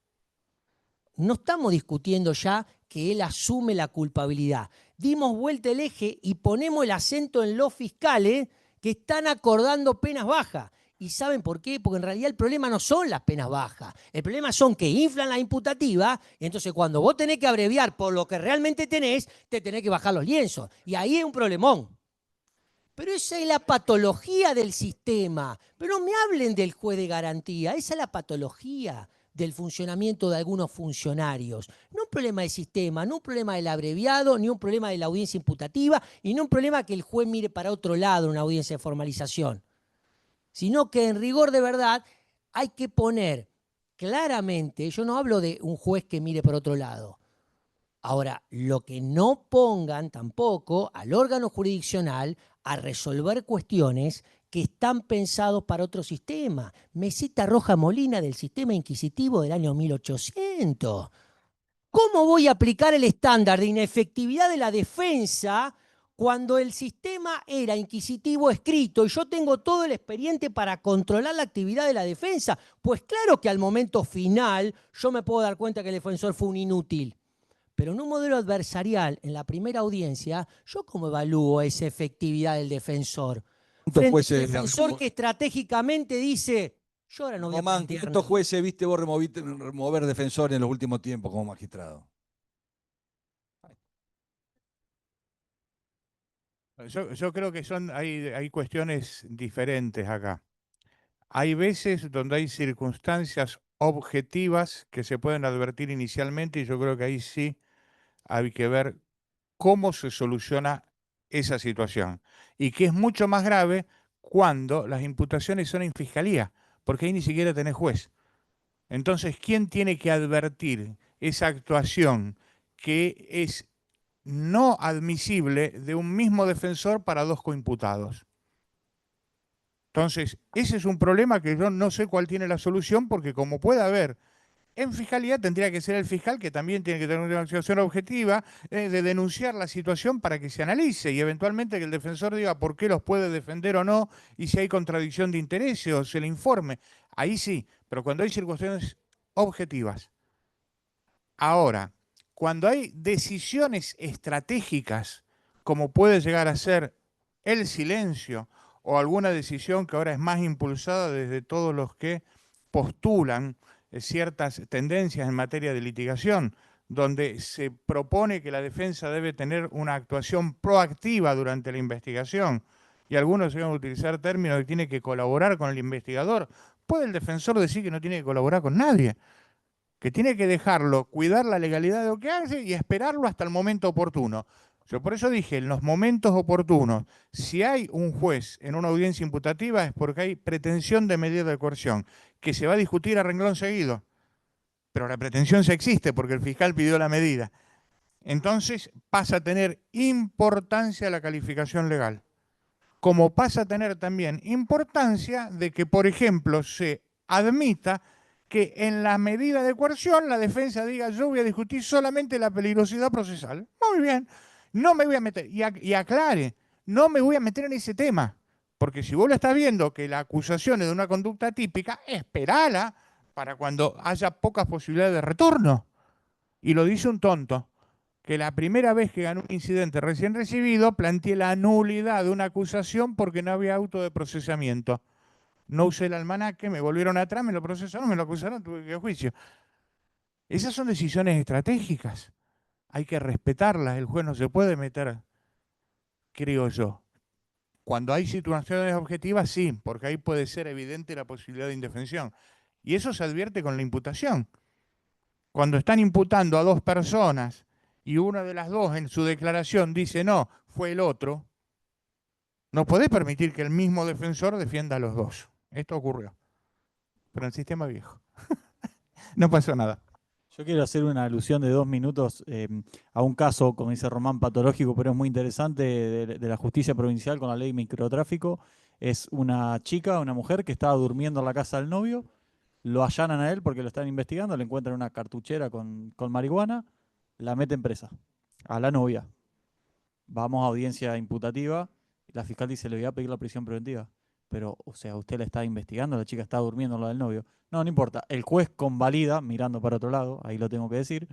No estamos discutiendo ya que él asume la culpabilidad. Dimos vuelta el eje y ponemos el acento en los fiscales que están acordando penas bajas. ¿Y saben por qué? Porque en realidad el problema no son las penas bajas. El problema son que inflan la imputativa y entonces cuando vos tenés que abreviar por lo que realmente tenés, te tenés que bajar los lienzos. Y ahí es un problemón. Pero esa es la patología del sistema. Pero no me hablen del juez de garantía. Esa es la patología del funcionamiento de algunos funcionarios. No un problema del sistema, no un problema del abreviado, ni un problema de la audiencia imputativa, y no un problema que el juez mire para otro lado en una audiencia de formalización. Sino que en rigor de verdad hay que poner claramente, yo no hablo de un juez que mire por otro lado. Ahora, lo que no pongan tampoco al órgano jurisdiccional a resolver cuestiones que están pensados para otro sistema. Mesita Roja Molina del sistema inquisitivo del año 1800. ¿Cómo voy a aplicar el estándar de inefectividad de la defensa cuando el sistema era inquisitivo escrito y yo tengo todo el expediente para controlar la actividad de la defensa? Pues claro que al momento final yo me puedo dar cuenta que el defensor fue un inútil. Pero en un modelo adversarial, en la primera audiencia, ¿yo cómo evalúo esa efectividad del defensor? Frente al defensor que estratégicamente dice, yo ahora no voy a Román, plantear ¿cuántos nada. jueces viste vos remover defensores en los últimos tiempos como magistrado? Yo creo que hay cuestiones diferentes acá. Hay veces donde hay circunstancias objetivas que se pueden advertir inicialmente y yo creo que ahí sí hay que ver cómo se soluciona esa situación. Y que es mucho más grave cuando las imputaciones son en fiscalía, porque ahí ni siquiera tenés juez. Entonces, ¿quién tiene que advertir esa actuación que es no admisible de un mismo defensor para dos coimputados? Entonces, ese es un problema que yo no sé cuál tiene la solución, porque como puede haber en fiscalía, tendría que ser el fiscal que también tiene que tener una actuación objetiva de denunciar la situación para que se analice y eventualmente que el defensor diga por qué los puede defender o no y si hay contradicción de intereses o se le informe. Ahí sí, pero cuando hay circunstancias objetivas. Ahora, cuando hay decisiones estratégicas, como puede llegar a ser el silencio o alguna decisión que ahora es más impulsada desde todos los que postulan ciertas tendencias en materia de litigación, donde se propone que la defensa debe tener una actuación proactiva durante la investigación, y algunos llegan a utilizar términos que tiene que colaborar con el investigador, puede el defensor decir que no tiene que colaborar con nadie, que tiene que dejarlo, cuidar la legalidad de lo que hace y esperarlo hasta el momento oportuno. Yo por eso dije, en los momentos oportunos, si hay un juez en una audiencia imputativa es porque hay pretensión de medida de coerción, que se va a discutir a renglón seguido, pero la pretensión sí existe porque el fiscal pidió la medida. Entonces pasa a tener importancia la calificación legal, como pasa a tener también importancia de que, por ejemplo, se admita que en la medida de coerción la defensa diga yo voy a discutir solamente la peligrosidad procesal. Muy bien, no me voy a meter, y aclare, no me voy a meter en ese tema, porque si vos lo estás viendo que la acusación es de una conducta típica, esperala para cuando haya pocas posibilidades de retorno. Y lo dice un tonto, que la primera vez que ganó un incidente recién recibido, planteé la nulidad de una acusación porque no había auto de procesamiento. No usé el almanaque, me volvieron atrás, me lo procesaron, me lo acusaron, tuve que ir a juicio. Esas son decisiones estratégicas. Hay que respetarlas. El juez no se puede meter, creo yo. Cuando hay situaciones objetivas, sí, porque ahí puede ser evidente la posibilidad de indefensión. Y eso se advierte con la imputación. Cuando están imputando a dos personas y una de las dos en su declaración dice no, fue el otro, no podés permitir que el mismo defensor defienda a los dos. Esto ocurrió, pero en el sistema viejo. No pasó nada. Yo quiero hacer una alusión de 2 minutos a un caso, como dice Román, patológico, pero es muy interesante, de la justicia provincial con la ley microtráfico. Es una chica, una mujer que estaba durmiendo en la casa del novio, lo allanan a él porque lo están investigando, le encuentran una cartuchera con marihuana, la meten presa, a la novia. Vamos a audiencia imputativa, la fiscal dice, le voy a pedir la prisión preventiva. Pero, o sea, usted la está investigando, la chica está durmiendo en lo del novio. No, no importa. El juez convalida, mirando para otro lado, ahí lo tengo que decir.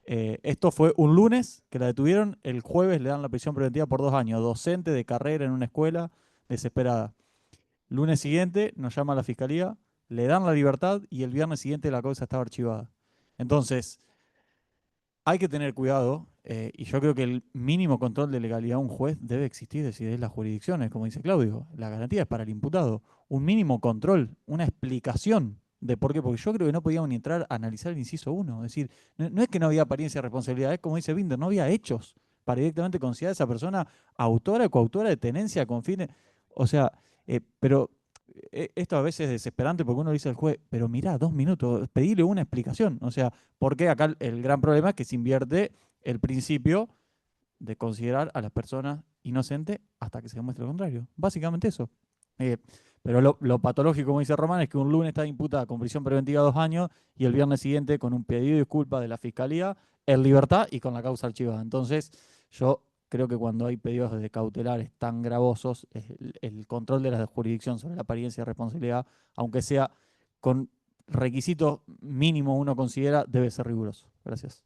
Esto fue un lunes que la detuvieron, el jueves le dan la prisión preventiva por 2 años. Docente de carrera en una escuela, desesperada. Lunes siguiente nos llama a la fiscalía, le dan la libertad y el viernes siguiente la causa estaba archivada. Entonces, hay que tener cuidado, y yo creo que el mínimo control de legalidad de un juez debe existir desde las jurisdicciones, como dice Claudio. La garantía es para el imputado. Un mínimo control, una explicación de por qué. Porque yo creo que no podíamos ni entrar a analizar el inciso 1. Es decir, no es que no había apariencia de responsabilidad, es como dice Binder, no había hechos para directamente considerar a esa persona autora o coautora de tenencia con fines. O sea, pero esto a veces es desesperante porque uno dice al juez, pero mirá, 2 minutos, pedirle una explicación. O sea, porque acá el gran problema es que se invierte el principio de considerar a las personas inocentes hasta que se demuestre lo contrario. Básicamente eso. Pero lo patológico, como dice Román, es que un lunes está imputada con prisión preventiva 2 años y el viernes siguiente, con un pedido de disculpas de la fiscalía, en libertad y con la causa archivada. Entonces, yo creo que cuando hay pedidos de cautelares tan gravosos, el control de la jurisdicción sobre la apariencia de responsabilidad, aunque sea con requisitos mínimos uno considera, debe ser riguroso. Gracias.